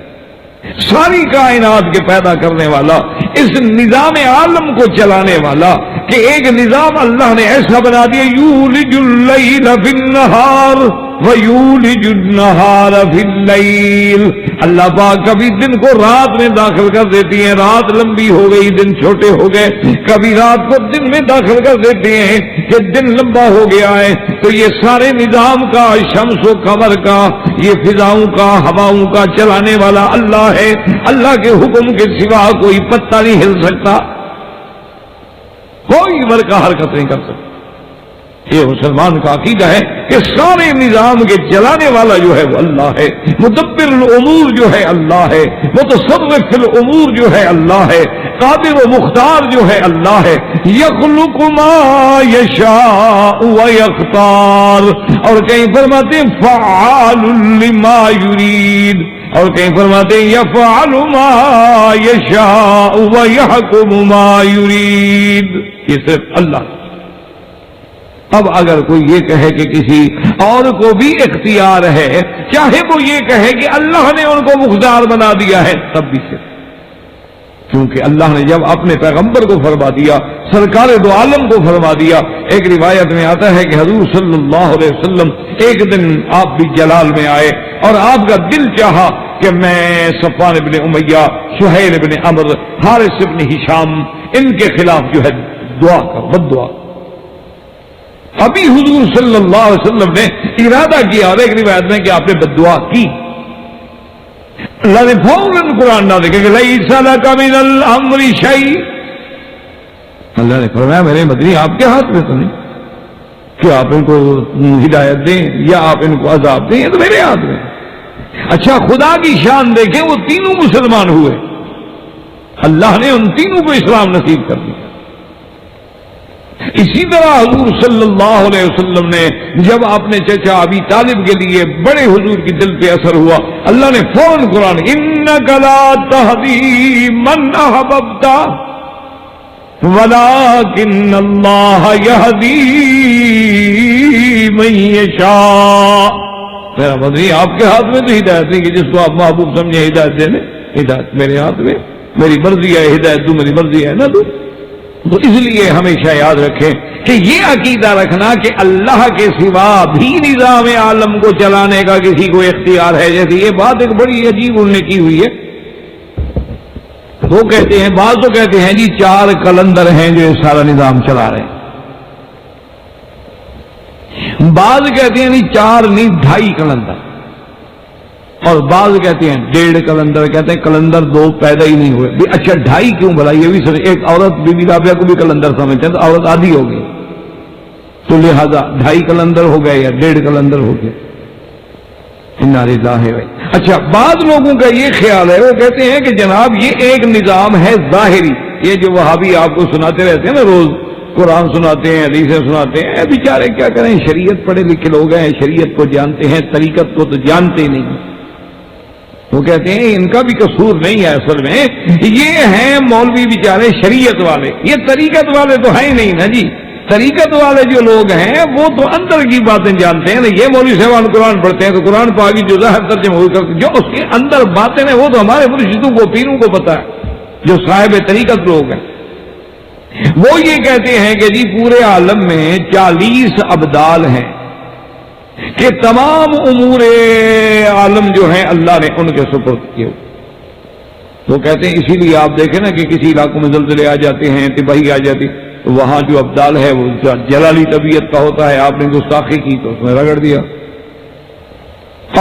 ساری کائنات کے پیدا کرنے والا، اس نظام عالم کو چلانے والا، کہ ایک نظام اللہ نے ایسا بنا دیا یولج اللیل فی النہار ویولج النہار فی اللیل۔ اللہ پاک کبھی دن کو رات میں داخل کر دیتی ہیں، رات لمبی ہو گئی دن چھوٹے ہو گئے، کبھی رات کو دن میں داخل کر دیتے ہیں کہ دن لمبا ہو گیا ہے۔ تو یہ سارے نظام کا، شمس و قمر کا، یہ فضاؤں کا، ہواؤں کا چلانے والا اللہ ہے۔ اللہ کے حکم کے سوا کوئی پتہ نہیں ہل سکتا، کوئی برقع حرکت نہیں کر سکتا۔ یہ مسلمان کا عقیدہ ہے کہ سارے نظام کے چلانے والا جو ہے وہ اللہ ہے، مدبر الامور جو ہے اللہ ہے، متصرف الامور جو ہے اللہ ہے، قادر و مختار جو ہے اللہ ہے، یخلق ما یشاء و یختار، اور کہیں فرماتے ہیں فعال لما یرید، اور کہیں فرماتے ہیں یفعل ما یشاء و یحکم ما یرید، یہ صرف اللہ۔ اب اگر کوئی یہ کہے کہ کسی اور کو بھی اختیار ہے، چاہے وہ یہ کہے کہ اللہ نے ان کو مختار بنا دیا ہے، تب بھی صرف، کیونکہ اللہ نے جب اپنے پیغمبر کو فرما دیا، سرکار دو عالم کو فرما دیا۔ ایک روایت میں آتا ہے کہ حضور صلی اللہ علیہ وسلم ایک دن آپ بھی جلال میں آئے اور آپ کا دل چاہا کہ میں صفوان بن امیہ، سہیل بن عمرو، حارث بن ہشام، ان کے خلاف جو ہے دعا کر، بد دعا۔ ابھی حضور صلی اللہ علیہ وسلم نے ارادہ کیا، اور ایک روایت میں کہ آپ نے بد دعا کی، اللہ نے فوراً قرآن نازل کیا کہ لیس لک من الامر شیء، اللہ نے فرمایا میرے مدنی آپ کے ہاتھ میں تو نہیں کہ آپ ان کو ہدایت دیں یا آپ ان کو عذاب دیں، یہ تو میرے ہاتھ میں۔ اچھا خدا کی شان دیکھیں، وہ تینوں مسلمان ہوئے، اللہ نے ان تینوں کو اسلام نصیب کر دیا۔ اسی طرح حضور صلی اللہ علیہ وسلم نے جب اپنے چچا ابی طالب کے لیے بڑے حضور کی دل پہ اثر ہوا، اللہ نے فوراً قرآن انک لا تہدی من احببت ولکن اللہ یہدی من یشاء، میرا مدنی آپ کے ہاتھ میں تو ہدایت نہیں کہ جس کو آپ محبوب سمجھے ہدایت دینے، ہدایت میرے ہاتھ میں، میری مرضی ہے ہدایت، تو میری مرضی ہے نا تو اس لیے ہمیشہ یاد رکھیں کہ یہ عقیدہ رکھنا کہ اللہ کے سوا بھی نظام عالم کو چلانے کا کسی کو اختیار ہے، جیسے یہ بات ایک بڑی عجیب انہوں نے کی ہوئی ہے۔ وہ کہتے ہیں، بعض تو کہتے ہیں جی 4 قلندر ہیں جو یہ سارا نظام چلا رہے ہیں، بعض کہتے ہیں نہیں 4 نہیں 2.5 قلندر، اور بعض کہتے ہیں 1.5 قلندر، کہتے ہیں قلندر 2 پیدا ہی نہیں ہوئے۔ اچھا 2.5 کیوں بھلا؟ یہ بھی سر ایک عورت بی بی رابعہ کو بھی قلندر سمجھتے ہیں تو عورت آدھی ہو گئی، تو لہذا 2.5 قلندر ہو گئے یا 1.5 قلندر ہو گئے، انا للہ و انا۔ اچھا بعض لوگوں کا یہ خیال ہے، وہ کہتے ہیں کہ جناب یہ ایک نظام ہے ظاہری، یہ جو وہابی آپ کو سناتے رہتے ہیں نا روز، قرآن سناتے ہیں، حدیثیں سناتے ہیں، بیچارے کیا کریں، شریعت پڑھے لکھے لوگ ہیں، شریعت کو جانتے ہیں، طریقت کو تو جانتے نہیں۔ وہ کہتے ہیں ان کا بھی قصور نہیں ہے، اصل میں یہ ہیں مولوی بیچارے شریعت والے، یہ طریقت والے تو ہیں ہی نہیں نا جی۔ طریقت والے جو لوگ ہیں وہ تو اندر کی باتیں جانتے ہیں نا، یہ مولوی صاحب قرآن پڑھتے ہیں تو قرآن پاک کی جو ظاہر ترجمہ ہوئی کرتے، جو اس کے اندر باتیں ہیں وہ تو ہمارے مرشدوں کو، پیروں کو پتہ ہے، جو صاحب طریقت لوگ ہیں۔ وہ یہ کہتے ہیں کہ جی پورے عالم میں 40 ابدال ہیں کہ تمام امور عالم جو ہیں اللہ نے ان کے سپرد کیے۔ وہ کہتے ہیں اسی لیے آپ دیکھیں نا کہ کسی علاقوں میں زلزلے آ جاتے ہیں، تباہی آ جاتی، تو وہاں جو ابدال ہے وہ جلالی طبیعت کا ہوتا ہے، آپ نے گستاخی کی تو اس میں رگڑ دیا،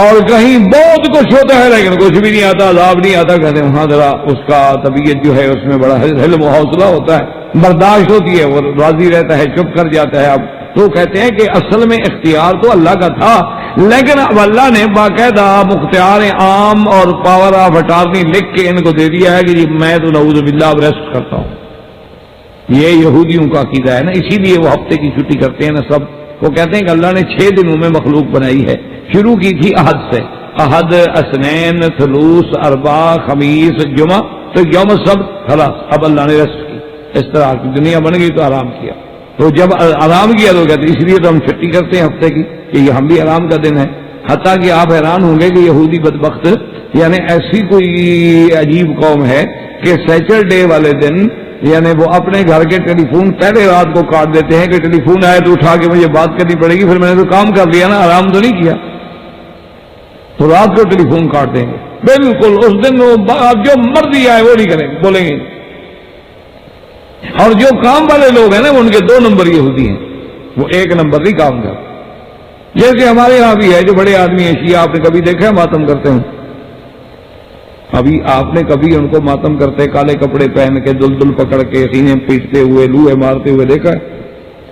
اور کہیں بہت کچھ ہوتا ہے لیکن کچھ بھی نہیں آتا، عذاب نہیں آتا، کہتے ہیں وہاں ذرا اس کا طبیعت جو ہے اس میں بڑا حلم و حوصلہ ہوتا ہے، برداشت ہوتی ہے، وہ راضی رہتا ہے، چپ کر جاتا ہے۔ اب تو کہتے ہیں کہ اصل میں اختیار تو اللہ کا تھا، لیکن اب اللہ نے باقاعدہ مختار عام اور پاور آف اٹارنی لکھ کے ان کو دے دیا ہے کہ جی میں تو نعوذ باللہ اب ریسٹ کرتا ہوں۔ یہ یہودیوں کا عقیدہ ہے نا، اسی لیے وہ ہفتے کی چھٹی کرتے ہیں نا سب۔ وہ کہتے ہیں کہ اللہ نے 6 دنوں میں مخلوق بنائی ہے، شروع کی تھی احد سے، احد، اثنین، ثلوث، اربع، خمیس، جمعہ، تو یوم السبت خلاص اب اللہ نے ریسٹ کی۔ اس طرح کی دنیا بن گئی تو آرام کیا، تو جب آرام کیا تو کہتے اس لیے تو ہم چھٹی کرتے ہیں ہفتے کی کہ یہ ہم بھی آرام کا دن ہے۔ حتیٰ کہ آپ حیران ہوں گے کہ یہودی بدبخت یعنی ایسی کوئی عجیب قوم ہے کہ سیچرڈے والے دن یعنی وہ اپنے گھر کے ٹیلی فون پہلے رات کو کاٹ دیتے ہیں کہ ٹیلی فون آئے تو اٹھا کے مجھے بات کرنی پڑے گی، پھر میں نے تو کام کر لیا نا، آرام تو نہیں کیا، تو رات کو ٹیلی فون کاٹ دیں گے۔ بالکل اس دن جو مرضی آئے وہ نہیں کریں گے، بولیں گے۔ اور جو کام والے لوگ ہیں نا وہ ان کے 2 نمبر یہودی ہیں، وہ 1 نمبر نہیں کام کر، جیسے ہمارے یہاں بھی ہے جو بڑے آدمی ہیں شیعہ، آپ نے کبھی دیکھا ہے ماتم کرتے ہیں؟ ابھی آپ نے کبھی ان کو ماتم کرتے کالے کپڑے پہن کے دل پکڑ کے سینے پیٹتے ہوئے لوہے مارتے ہوئے دیکھا ہے؟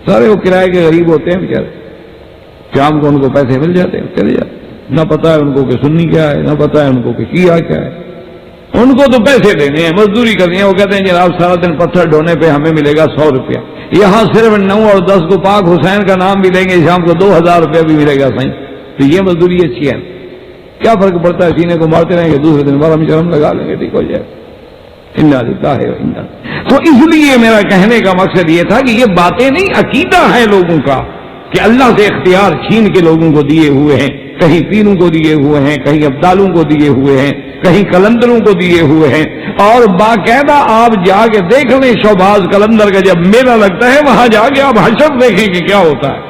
سارے وہ کرائے کے غریب ہوتے ہیں بیچارے، شام کو ان کو پیسے مل جاتے ہیں، چلے جاتے، نہ پتا ہے ان کو کہ سنی کیا ہے، نہ پتا ہے ان کو کہ شیعہ کیا ہے، ان کو تو پیسے دینے ہیں، مزدوری کرنی ہے۔ وہ کہتے ہیں جناب سارا دن پتھر ڈھونے پہ ہمیں ملے گا 100 روپیہ، یہاں صرف 9 اور 10 کو پاک حسین کا نام بھی لیں گے، شام کو 2000 روپیہ بھی ملے گا صحیح، تو یہ مزدوری اچھی ہے، کیا فرق پڑتا ہے؟ سینے کو مارتے رہیں گے، دوسرے دن بار ہم شرم لگا لیں گے، ٹھیک ہو جائے۔ تو اس لیے میرا کہنے کا مقصد یہ تھا کہ یہ باتیں نہیں، عقیدہ ہے لوگوں کا کہ اللہ سے اختیار چھین کے لوگوں کو دیے ہوئے ہیں، کہیں پیروں کو دیے ہوئے ہیں، کہیں ابدالوں کو دیے ہوئے ہیں، کہیں کلندروں کو دیے ہوئے ہیں، اور باقاعدہ آپ جا کے دیکھ لیں شوباز کلندر کا جب میلہ لگتا ہے وہاں جا کے آپ حشر دیکھیں کہ کیا ہوتا ہے،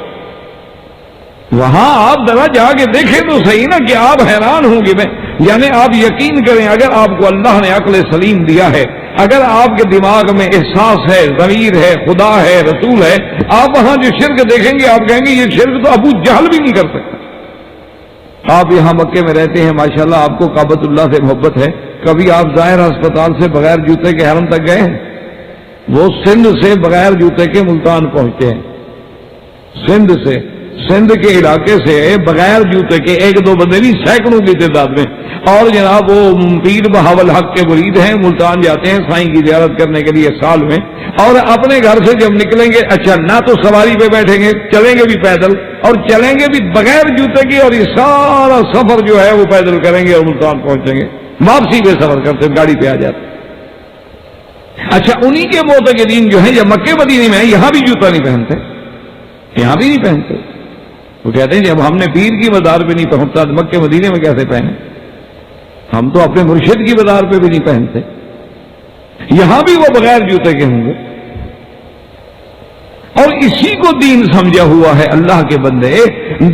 وہاں آپ ذرا جا کے دیکھیں تو صحیح نا، کہ آپ حیران ہوں گے۔ یعنی آپ یقین کریں، اگر آپ کو اللہ نے عقل سلیم دیا ہے، اگر آپ کے دماغ میں احساس ہے، ضمیر ہے، خدا ہے، رسول ہے، آپ وہاں جو شرک دیکھیں گے آپ کہیں گے یہ شرک تو ابو جہل بھی نہیں کر سکتا۔ آپ یہاں مکے میں رہتے ہیں، ماشاءاللہ آپ کو کعبۃ اللہ سے محبت ہے، کبھی آپ ظاہر ہسپتال سے بغیر جوتے کے حرم تک گئے ہیں؟ وہ سندھ سے بغیر جوتے کے ملتان پہنچتے ہیں، سندھ کے علاقے سے بغیر جوتے کے 1-2 بندے نہیں، سینکڑوں کی تعداد میں، اور جناب وہ پیر بہاول حق کے مرید ہیں، ملتان جاتے ہیں سائیں کی زیارت کرنے کے لیے سال میں، اور اپنے گھر سے جب نکلیں گے، اچھا نہ تو سواری پہ بیٹھیں گے، چلیں گے بھی پیدل، اور چلیں گے بھی بغیر جوتے کے، اور یہ سارا سفر جو ہے وہ پیدل کریں گے اور ملتان پہنچیں گے، واپسی پہ سفر کرتے گاڑی پہ آ جاتے۔ اچھا انہی کے معتقدین جو ہیں جب مکے مدینے میں ہیں، یہاں بھی جوتا نہیں پہنتے، یہاں بھی نہیں پہنتے، وہ کہتے ہیں جب ہم نے پیر کی مزار پہ نہیں پہنچتا تو مکے مدینے میں کیسے پہنے؟ ہم تو اپنے مرشد کی مزار پہ بھی نہیں پہنتے، یہاں بھی وہ بغیر جوتے کے ہوں گے۔ اور اسی کو دین سمجھا ہوا ہے اللہ کے بندے،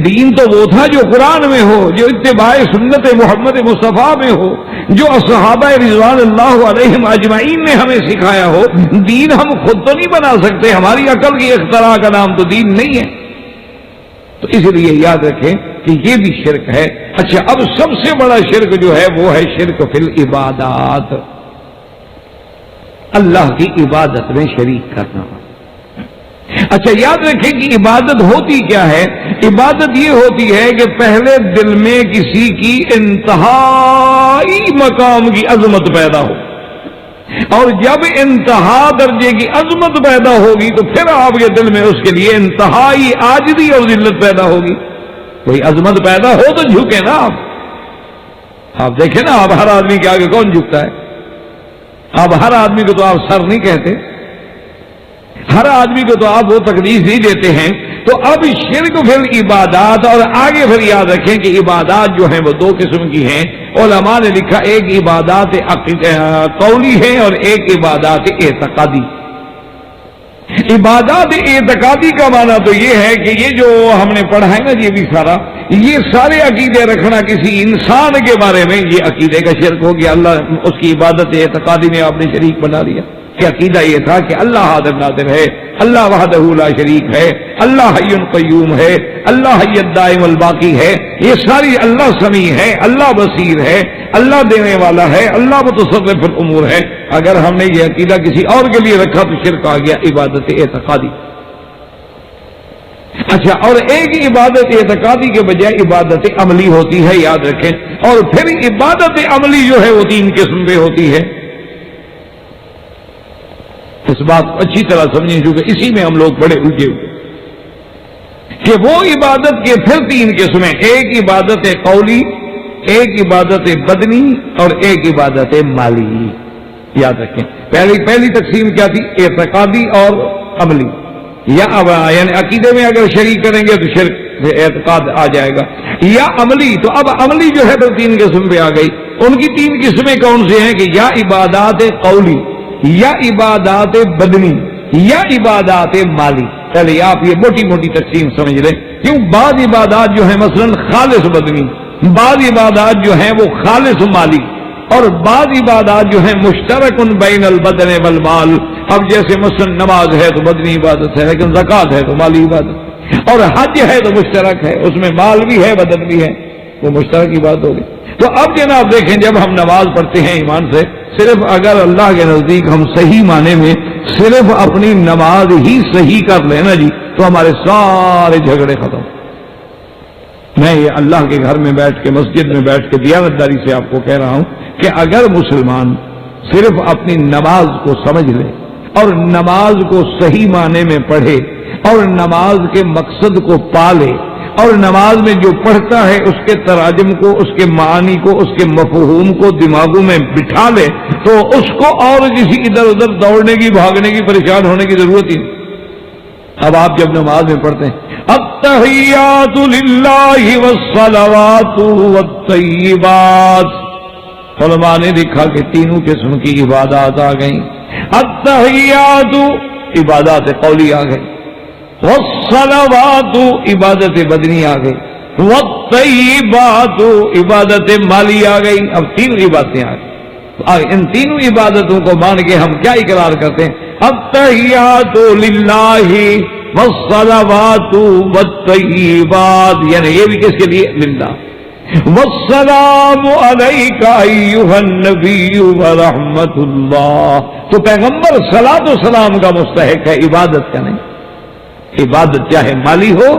دین تو وہ تھا جو قرآن میں ہو، جو اتباع سنت محمد مصطفیٰ میں ہو، جو صحابہ رضوان اللہ علیہم اجمعین نے ہمیں سکھایا ہو۔ دین ہم خود تو نہیں بنا سکتے، ہماری عقل کی اختراع کا نام تو دین نہیں ہے، تو اس لیے یاد رکھیں کہ یہ بھی شرک ہے۔ اچھا اب سب سے بڑا شرک جو ہے وہ ہے شرک فی العبادات، اللہ کی عبادت میں شریک کرنا۔ اچھا یاد رکھیں کہ عبادت ہوتی کیا ہے؟ عبادت یہ ہوتی ہے کہ پہلے دل میں کسی کی انتہائی مقام کی عظمت پیدا ہو، اور جب انتہا درجے کی عظمت پیدا ہوگی تو پھر آپ کے دل میں اس کے لیے انتہائی عاجزی اور ذلت پیدا ہوگی۔ کوئی عظمت پیدا ہو تو جھکے نا آپ دیکھیں نا، آپ ہر آدمی کے آگے کون جھکتا ہے؟ آپ ہر آدمی کو تو آپ سر نہیں کہتے، ہر آدمی کو تو آپ وہ تقدیس نہیں دیتے ہیں۔ تو اب شرک پھر عبادات، اور آگے پھر یاد رکھیں کہ عبادات جو ہیں وہ 2 قسم کی ہیں۔ علماء نے لکھا ایک عبادات قولی ہے اور ایک عبادات اعتقادی۔ عبادات اعتقادی کا معنی تو یہ ہے کہ یہ جو ہم نے پڑھا ہے نا، یہ بھی سارا، یہ سارے عقیدے رکھنا کسی انسان کے بارے میں، یہ عقیدے کا شرک ہو گیا، اللہ اس کی عبادت اعتقادی میں آپ نے شریک بنا لیا۔ کہ عقیدہ یہ تھا کہ اللہ حاضر ناظر ہے، اللہ وحدہ لا شریک ہے، اللہ حی قیوم ہے، اللہ حی الدائم الباقی ہے، یہ ساری اللہ سمیع ہے، اللہ بصیر ہے، اللہ دینے والا ہے، اللہ متصرف الامور ہے۔ اگر ہم نے یہ عقیدہ کسی اور کے لیے رکھا تو شرک آ گیا، عبادت اعتقادی۔ اچھا اور ایک عبادت اعتقادی کے بجائے عبادت عملی ہوتی ہے، یاد رکھیں۔ اور پھر عبادت عملی جو ہے وہ 3 قسم پہ ہوتی ہے۔ اس بات کو اچھی طرح سمجھیں کیونکہ اسی میں ہم لوگ بڑے الجھے ہوئے کہ وہ عبادت کے پھر 3 قسمیں، ایک عبادت قولی، ایک عبادت بدنی اور ایک عبادت مالی۔ یاد رکھیں پہلی تقسیم کیا تھی؟ اعتقادی اور عملی، یا یعنی عقیدے میں اگر شریک کریں گے تو شرک اعتقاد آ جائے گا، یا عملی۔ تو اب عملی جو ہے تو 3 قسم پہ آ گئی۔ ان کی 3 قسمیں کون سی ہیں؟ کہ یا عبادات قولی، یا عبادات بدنی، یا عبادات مالی۔ چلیے آپ یہ موٹی موٹی تقسیم سمجھ لیں، کیوں بعض عبادات جو ہیں مثلا خالص بدنی، بعض عبادات جو ہیں وہ خالص مالی، اور بعض عبادات جو ہیں مشترک بین البدن والمال۔ اب جیسے مثلا نماز ہے تو بدنی عبادت ہے، لیکن زکوٰۃ ہے تو مالی عبادت، اور حج ہے تو مشترک ہے، اس میں مال بھی ہے بدن بھی ہے۔ وہ مشترک کی بات ہوگی. تو اب جناب دیکھیں جب ہم نماز پڑھتے ہیں ایمان سے, صرف اگر اللہ کے نزدیک ہم صحیح معنی میں صرف اپنی نماز ہی صحیح کر لیں نا جی, تو ہمارے سارے جھگڑے ختم. میں یہ اللہ کے گھر میں بیٹھ کے مسجد میں بیٹھ کے دیانتداری سے آپ کو کہہ رہا ہوں کہ اگر مسلمان صرف اپنی نماز کو سمجھ لے اور نماز کو صحیح معنی میں پڑھے اور نماز کے مقصد کو پالے اور نماز میں جو پڑھتا ہے اس کے تراجم کو, اس کے معانی کو, اس کے مفہوم کو دماغوں میں بٹھا لے, تو اس کو اور کسی ادھر ادھر دوڑنے کی, بھاگنے کی, پریشان ہونے کی ضرورت ہی نہیں. اب آپ جب نماز میں پڑھتے ہیں التحیات للہ والصلوات والطیبات, علماء نے لکھا کہ تینوں قسم کی عبادات آ گئیں. التحیات عبادات قولی آ گئی, والصلوات عبادت بدنی آ گئی, والطیبات عبادت مالی آ گئی. اب تین عبادتیں آ گئی. ان تینوں عبادتوں کو مان کے ہم کیا اقرار کرتے ہیں؟ التحیات للہ والصلوات والطیبات, یعنی یہ بھی کس کے لیے؟ للہ. والسلام علیک ایھا النبی ورحمۃ اللہ, تو پیغمبر صلاۃ و سلام کا مستحق ہے, عبادت کا نہیں. عبادت چاہے مالی ہو,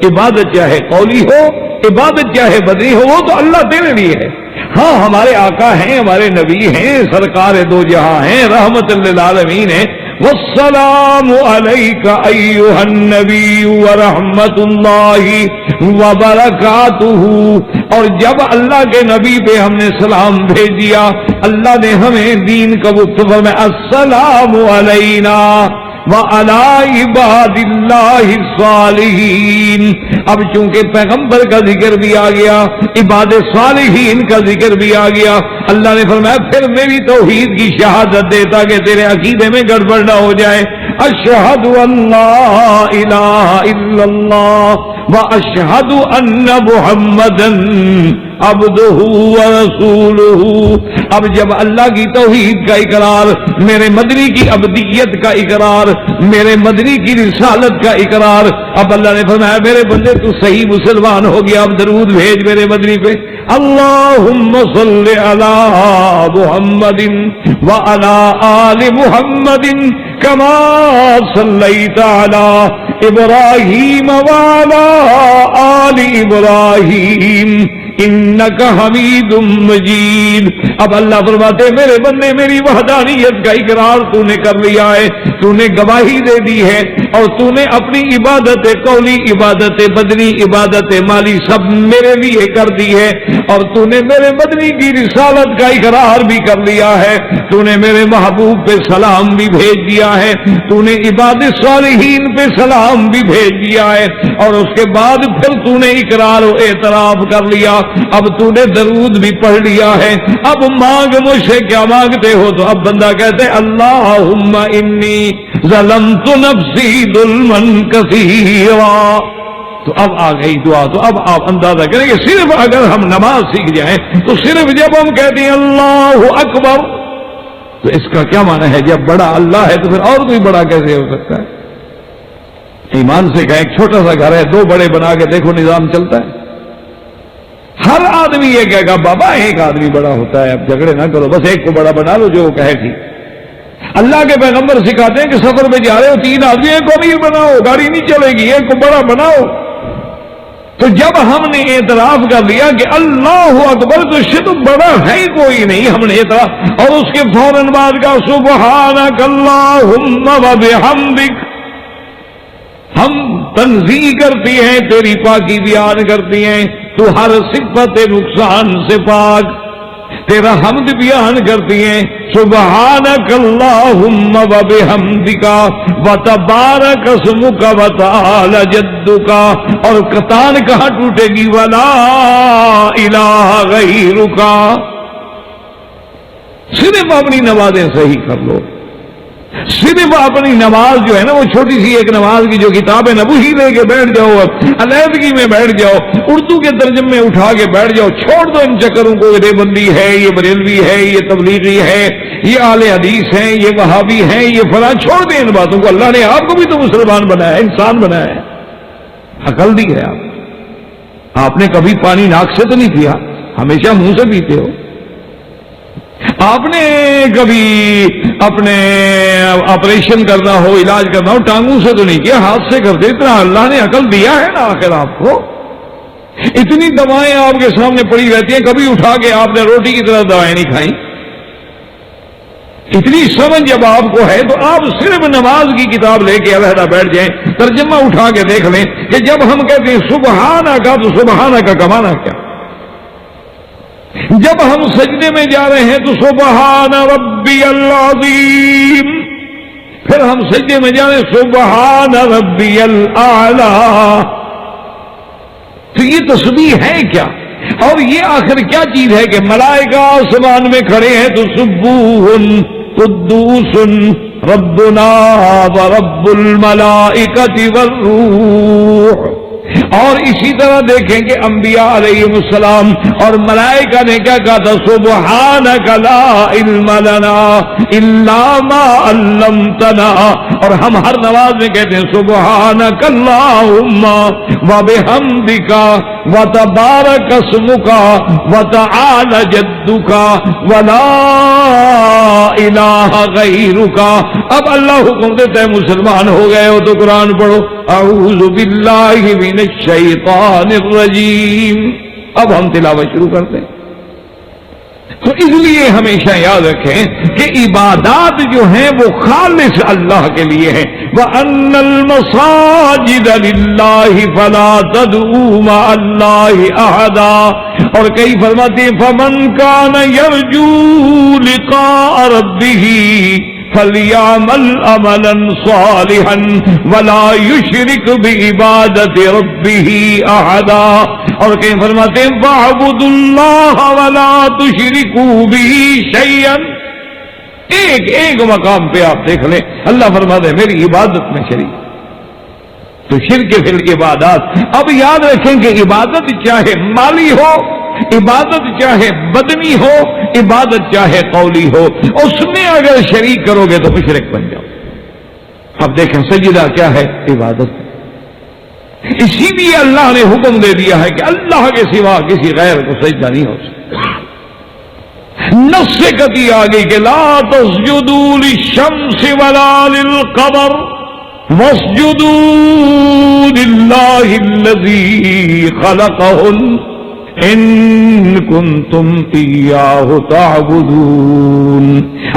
عبادت چاہے قولی ہو, عبادت چاہے بدنی ہو, وہ تو اللہ تیرے لیے ہے. ہاں ہمارے آقا ہیں, ہمارے نبی ہیں, سرکار دو جہاں ہیں, رحمت للعالمین ہیں. والسلام علیک ایھا النبی ورحمۃ اللہ وبرکاتہ, اور جب اللہ کے نبی پہ ہم نے سلام بھیج دیا, اللہ نے ہمیں دین کا فرمایا السلام علینا وعلی عباد اللہ الصالحین. اب چونکہ پیغمبر کا ذکر بھی آ گیا, عباد صالحین کا ذکر بھی آ گیا, اللہ نے فرمایا پھر میری توحید کی شہادت دے تاکہ تیرے عقیدے میں گڑبڑ نہ ہو جائے. اشہد ان لا الہ الا اللہ واشہد ان محمدا عبدہ ورسولہ. اب جب اللہ کی توحید کا اقرار, میرے مدنی کی عبدیت کا اقرار, میرے مدنی کی رسالت کا اقرار, اب اللہ نے فرمایا میرے بندے تو صحیح مسلمان ہو گیا, اب درود بھیج میرے مدنی پہ. اللہم صل علی محمد وعلی آل محمد کما صلیت علی ابراہیم وعلی آل ابراہیم انک حمید مجید. اب اللہ فرماتے میرے بندے میری وحدانیت کا اقرار تو نے کر لیا ہے, تو نے گواہی دے دی ہے, اور تو نے اپنی عبادت قولی, عبادت بدنی, عبادت مالی سب میرے لیے کر دی ہے, اور تو نے میرے بدنی کی رسالت کا اقرار بھی کر لیا ہے, تو نے میرے محبوب پہ سلام بھی بھیج دیا ہے, تو نے عباد صالحین پہ سلام بھی بھیج دیا ہے, اور اس کے بعد پھر تو نے اقرار و اعتراف کر لیا, اب تو نے درود بھی پڑھ لیا ہے. اب مانگ مجھ سے کیا مانگتے ہو؟ تو اب بندہ کہتے اللہم انی ظلمت نفسی ظلما کثیرا. تو اب آ گئی دعا. تو اب آپ اندازہ کریں کہ صرف اگر ہم نماز سیکھ جائیں تو صرف جب ہم کہتے ہیں اللہ اکبر, تو اس کا کیا معنی ہے؟ جب بڑا اللہ ہے تو پھر اور کوئی بڑا کیسے ہو سکتا ہے؟ ایمان سے کہیں ایک چھوٹا سا گھر ہے, دو بڑے بنا کے دیکھو نظام چلتا ہے. ہر آدمی یہ کہے گا بابا ایک آدمی بڑا ہوتا ہے, اب جھگڑے نہ کرو, بس ایک کو بڑا بنا لو جو وہ کہے ٹھیک. اللہ کے پیغمبر سکھاتے ہیں کہ سفر میں جا رہے ہو, تین آدمی, ایک کو امیر بناؤ, گاڑی نہیں چلے گی, ایک کو بڑا بناؤ. تو جب ہم نے اعتراف کر لیا کہ اللہ اکبر, تو شد بڑا ہے کوئی نہیں, ہم نے اعتراف, اور اس کے فوراً بعد کا سبحانک اللہم وبحمدک, ہم تنزیہ کرتی ہیں, تیری پاکی بیان کرتی ہیں, تو ہر صفت نقصان سے پاک, تیرا حمد بیان کرتی ہیں. سبحانک اللہم وبحمدک وتبارک اسمک وتعالی جدک, اور کتان کہاں ٹوٹے گی؟ ولا الہ غیرک. صرف اپنی نمازیں صحیح کر لو, صرف اپنی نماز جو ہے نا, وہ چھوٹی سی ایک نماز کی جو کتاب ہے نا, وہی لے کے بیٹھ جاؤ, علیحدگی میں بیٹھ جاؤ, اردو کے ترجمے میں اٹھا کے بیٹھ جاؤ, چھوڑ دو ان چکروں کو, یہ دیوبندی ہے, یہ بریلوی ہے, یہ تبلیغی ہے, یہ اہل حدیث ہیں, یہ وہابی ہیں, یہ فلاں, چھوڑ دیں ان باتوں کو. اللہ نے آپ کو بھی تو مسلمان بنایا ہے, انسان بنایا ہے, عقل دی ہے آپ. آپ نے کبھی پانی ناک سے تو نہیں پیا، ہمیشہ منہ سے پیتے ہو۔ آپ نے کبھی اپنے آپریشن کرنا ہو، علاج کرنا ہو، ٹانگوں سے تو نہیں کیا، ہاتھ سے کرتے۔ اتنا اللہ نے عقل دیا ہے نا آخر آپ کو، اتنی دوائیں آپ کے سامنے پڑی رہتی ہیں، کبھی اٹھا کے آپ نے روٹی کی طرح دوائیں نہیں کھائیں؟ اتنی سمجھ جب آپ کو ہے تو آپ صرف نماز کی کتاب لے کے علیحدہ بیٹھ جائیں، ترجمہ اٹھا کے دیکھ لیں کہ جب ہم کہتے ہیں سبحانہ کا تو سبحانہ کا کمانا کیا؟ جب ہم سجدے میں جا رہے ہیں تو سبحان ربی العظیم، پھر ہم سجدے میں جا رہے ہیں سبحان ربی الاعلی، تو یہ تسبیح ہے کیا؟ اور یہ آخر کیا چیز ہے کہ ملائکہ آسمان میں کھڑے ہیں تو سبوح قدوس ربنا ورب الملائکۃ والروح، اور اسی طرح دیکھیں کہ انبیاء علیہ السلام اور ملائکہ نے کیا کہا تھا؟ سبحانک لا علم لنا الا ما علمتنا، اور ہم ہر نماز میں کہتے ہیں سبحانک اللہم وبحمدک وتبارک اسمک وتعالی جدک ولا الہ غیرک۔ اب اللہ حکم دیتا ہے مسلمان ہو گئے ہو تو قرآن پڑھو، اعوذ باللہ من الشیطان الرجیم۔ اب ہم تلاوت شروع کرتے ہیں۔ تو اس لیے ہمیشہ یاد رکھیں کہ عبادات جو ہیں وہ خالص اللہ کے لیے ہیں۔ وَأَنَّ الْمَسَاجِدَ لِلَّهِ فَلَا تَدْعُوا مَعَ اللَّهِ أَحَدًا، اور کئی فرماتے ہیں فَمَنْ كَانَ يَرْجُو لِقَاءَ رَبِّهِ فَلْيَعْمَلْ عَمَلًا صَالِحًا وَلَا يُشْرِكْ بِعِبَادَةِ رَبِّهِ أَحَدًا، اور کہیں فرماتے ہیں وَاعْبُدُوا اللَّهَ وَلَا تُشْرِكُوا بِهِ شَيْئًا۔ ایک ایک مقام پہ آپ دیکھ لیں اللہ فرماتے ہیں میری عبادت میں شریک، تو شرک فی العبادات۔ اب یاد رکھیں کہ عبادت چاہے مالی ہو، عبادت چاہے بدنی ہو، عبادت چاہے قولی ہو، اس میں اگر شریک کرو گے تو مشرک بن جاؤ۔ اب دیکھیں سجدہ کیا ہے؟ عبادت۔ اسی لیے اللہ نے حکم دے دیا ہے کہ اللہ کے سوا کسی غیر کو سجدہ نہیں ہو سکتا۔ نص سے قطعی آ گئی کہ لا تسجدوا للشمس ولا للقمر واسجدوا للہ الذی خلقہن ان کنتم ایاہ تعبدون۔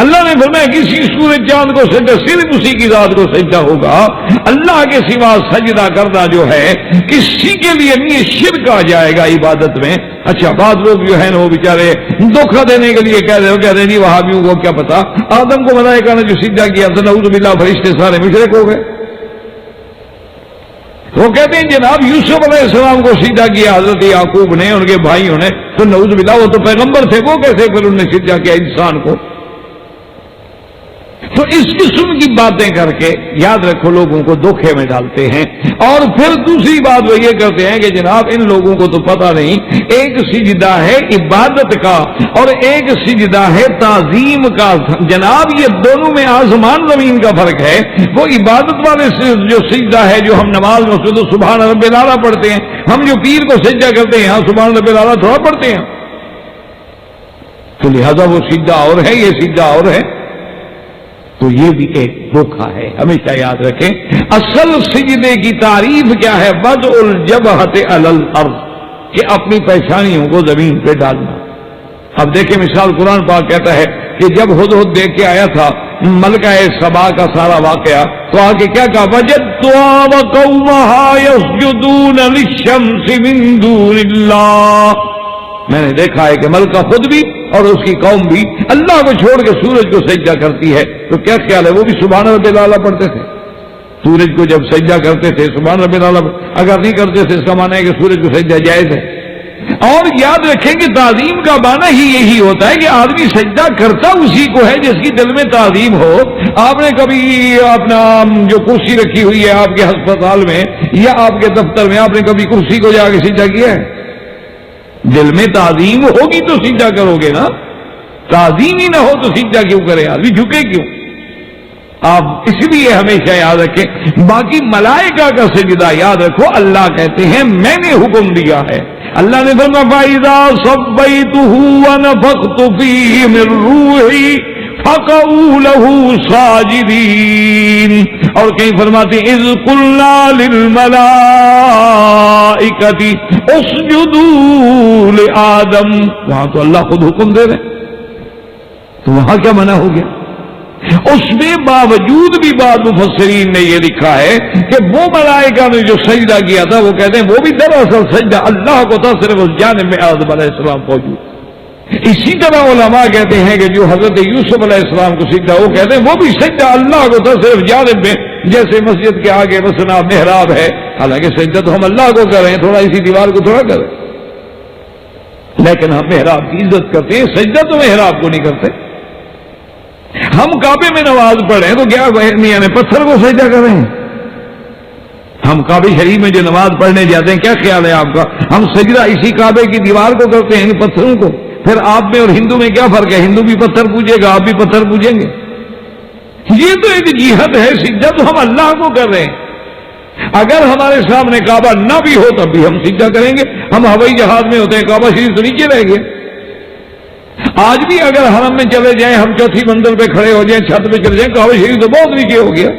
اللہ نے فرمایا کسی سورج چاند کو سجدہ صرف اسی کی ذات کو سجدہ ہوگا، اللہ کے سوا سجدہ کرنا جو ہے کسی کے لیے نہیں، شرک آ جائے گا عبادت میں۔ اچھا بعض لوگ جو ہے نا وہ بیچارے دھوکہ دینے کے لیے کہہ رہے ہیں جی وہابیوں کو کیا پتا، آدم کو ملائکہ نے جو سجدہ کیا تو نعوذ باللہ فرشتے سارے مشرک ہو گئے۔ وہ کہتے ہیں جناب یوسف علیہ السلام کو سجدہ کیا حضرت یعقوب نے، ان کے بھائیوں نے، تو نعوذ باللہ وہ تو پیغمبر تھے، وہ کیسے پھر انہوں نے سجدہ کیا انسان کو؟ تو اس قسم کی باتیں کر کے یاد رکھو لوگوں کو دھوکے میں ڈالتے ہیں۔ اور پھر دوسری بات وہ یہ کرتے ہیں کہ جناب ان لوگوں کو تو پتہ نہیں، ایک سجدہ ہے عبادت کا اور ایک سجدہ ہے تعظیم کا۔ جناب یہ دونوں میں آسمان زمین کا فرق ہے۔ وہ عبادت والے جو سجدہ ہے جو ہم نماز میں تو سبحان رب الاعلیٰ پڑھتے ہیں، ہم جو پیر کو سجدہ کرتے ہیں ہاں سبحان رب الاعلیٰ تھوڑا پڑھتے ہیں، تو لہذا وہ سجدہ اور ہے یہ سجدہ اور ہے، تو یہ بھی ایک دھوکہ ہے۔ ہمیشہ یاد رکھیں اصل سجدے کی تعریف کیا ہے؟ وضع الجبہۃ علی الارض، کہ اپنی پیشانیوں کو زمین پہ ڈالنا۔ اب دیکھیں مثال قرآن پاک کہتا ہے کہ جب ہدہد دیکھ کے آیا تھا ملکہ سبا کا سارا واقعہ تو آگے کیا کہا؟ وجدتها وقومها يسجدون للشمس من دون اللہ۔ میں نے دیکھا ہے کہ ملکہ خود بھی اور اس کی قوم بھی اللہ کو چھوڑ کے سورج کو سجدہ کرتی ہے، تو کیا خیال ہے وہ بھی سبحان رب الاعلیٰ پڑھتے تھے؟ سورج کو جب سجدہ کرتے تھے سبحان رب الاعلیٰ، اگر نہیں کرتے تھے اس کا معنی ہے کہ سورج کو سجدہ جائز ہے۔ اور یاد رکھیں کہ تعظیم کا معنی ہی یہی ہوتا ہے کہ آدمی سجدہ کرتا اسی کو ہے جس کی دل میں تعظیم ہو۔ آپ نے کبھی اپنا جو کرسی رکھی ہوئی ہے آپ کے ہسپتال میں یا آپ کے دفتر میں، آپ نے کبھی کرسی کو جا کے سجدہ کیا ہے؟ دل میں تعظیم ہوگی تو سجدہ کرو گے نا، تعظیم ہی نہ ہو تو سجدہ کیوں کرے آدمی، جھکے کیوں؟ آپ اس لیے ہمیشہ یاد رکھیں. باقی ملائکہ کا سجدہ یاد رکھو اللہ کہتے ہیں میں نے حکم دیا ہے. اللہ نے فرمایا فَإِذَا صَبَّيْتُهُ وَنَفَخْتُ فِيهِ مِن رُّوحِي فَقَعُوا لَهُ سَاجِدِينَ. اور کہیں فرماتے ہیں اِذْ قُلْنَا لِلْمَلَائِكَةِ اسْجُدُوا لِآدَمَ. وہاں تو اللہ خود حکم دے رہے تو وہاں کیا منع ہو گیا؟ اس میں باوجود بھی بعض مفسرین نے یہ لکھا ہے کہ وہ ملائکہ نے جو سجدہ کیا تھا وہ کہتے ہیں وہ بھی دراصل سجدہ اللہ کو تھا، صرف اس جانب میں آدم علیہ السلام موجود. اسی طرح علماء کہتے ہیں کہ جو حضرت یوسف علیہ السلام کو سجدہ وہ کہتے ہیں وہ بھی سجدہ اللہ کو تھا، صرف جانب میں. جیسے مسجد کے آگے مثلا محراب ہے، حالانکہ سجدہ تو ہم اللہ کو کر رہے ہیں، تھوڑا اسی دیوار کو تھوڑا کر رہے ہیں، لیکن ہم محراب کی عزت کرتے ہیں، سجدہ تو محراب کو نہیں کرتے. ہم کعبے میں نماز پڑھیں تو کیا یعنی پتھر کو سجدہ کر رہے ہیں؟ ہم کعبے شریف میں جو نماز پڑھنے جاتے ہیں کیا خیال ہے آپ کا؟ ہم سجدہ اسی کعبے کی دیوار کو کرتے ہیں یعنی پتھروں کو. پھر آپ میں اور ہندو میں کیا فرق ہے؟ ہندو بھی پتھر پوجے گا، آپ بھی پتھر پوجیں گے. یہ تو ایک جہت ہے، سجدہ تو ہم اللہ کو کر رہے ہیں. اگر ہمارے سامنے کعبہ نہ بھی ہو تب بھی ہم سجدہ کریں گے. ہم ہوائی جہاز میں ہوتے ہیں، کعبہ شریف تو نیچے رہ گئے. آج بھی اگر حرم میں چلے جائیں، ہم چوتھی منزل پہ کھڑے ہو جائیں، چھت پہ چلے جائیں، کعبہ شریف تو بہت نیچے ہو گیا.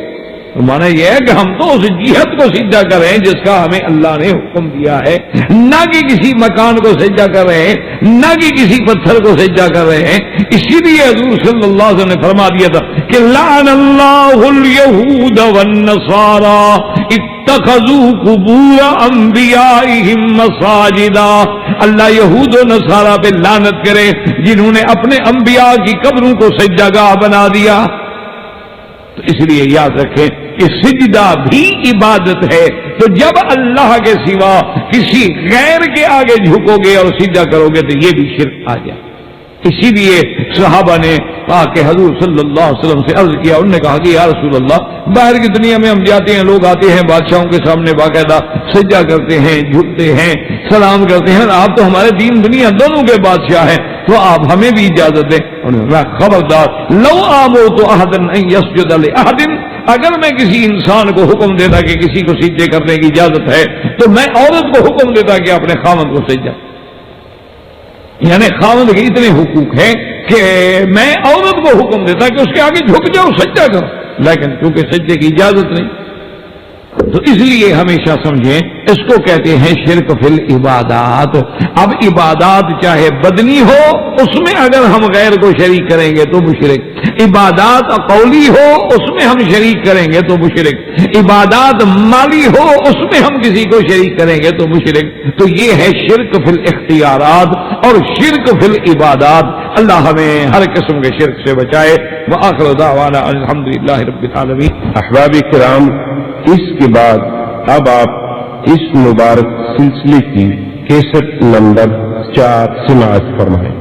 تو مانا یہ ہے کہ ہم تو اس جہت کو سجدہ کر رہے ہیں جس کا ہمیں اللہ نے حکم دیا ہے، نہ کہ کسی مکان کو سجدہ کر رہے ہیں، نہ کہ کسی پتھر کو سجدہ کر رہے ہیں. اسی لیے حضور صلی اللہ علیہ وسلم نے فرما دیا تھا کہ لعن اللہ الیہود والنصارى اتخذوا قبور انبیائہم مساجدا. اللہ یہود و نصارہ پہ لعنت کرے جنہوں نے اپنے انبیاء کی قبروں کو سجدہ گاہ بنا دیا. تو اس لیے یاد رکھیں کہ سجدہ بھی عبادت ہے. تو جب اللہ کے سوا کسی غیر کے آگے جھکو گے اور سجدہ کرو گے تو یہ بھی شرک آ جائے. اسی لیے صحابہ نے کہا کہ حضور صلی اللہ علیہ وسلم سے عرض کیا، انہوں نے کہا کہ یا رسول اللہ باہر کی دنیا میں ہم جاتے ہیں، لوگ آتے ہیں بادشاہوں کے سامنے باقاعدہ سجدہ کرتے ہیں، جھکتے ہیں، سلام کرتے ہیں. آپ تو ہمارے دین دنیا دونوں کے بادشاہ ہیں، تو آپ ہمیں بھی اجازت دیں. خبردار لو آمرت احدا ان یسجد لاحد، اگر میں کسی انسان کو حکم دیتا کہ کسی کو سجدے کرنے کی اجازت ہے تو میں عورت کو حکم دیتا کہ اپنے خاوند کو سجدہ. یعنی خاوند کے اتنے حقوق ہیں کہ میں عورت کو حکم دیتا کہ اس کے آگے جھک جاؤ سجدہ کرو، لیکن کیونکہ سجدے کی اجازت نہیں تو اس لیے ہمیشہ سمجھیں اس کو کہتے ہیں شرک فی العبادات. اب عبادات چاہے بدنی ہو اس میں اگر ہم غیر کو شریک کریں گے تو مشرک، عبادات قولی ہو اس میں ہم شریک کریں گے تو مشرک، عبادات مالی ہو اس میں ہم کسی کو شریک کریں گے تو مشرک. تو یہ ہے شرک فی الاختیارات اور شرک فی العبادات. اللہ ہمیں ہر قسم کے شرک سے بچائے. وآخر دعوانا الحمدللہ رب العالمین. احباب کرام، اس کے بعد اب آپ اس مبارک سلسلے کی کیسٹ نمبر 4 سماعت فرمائیں.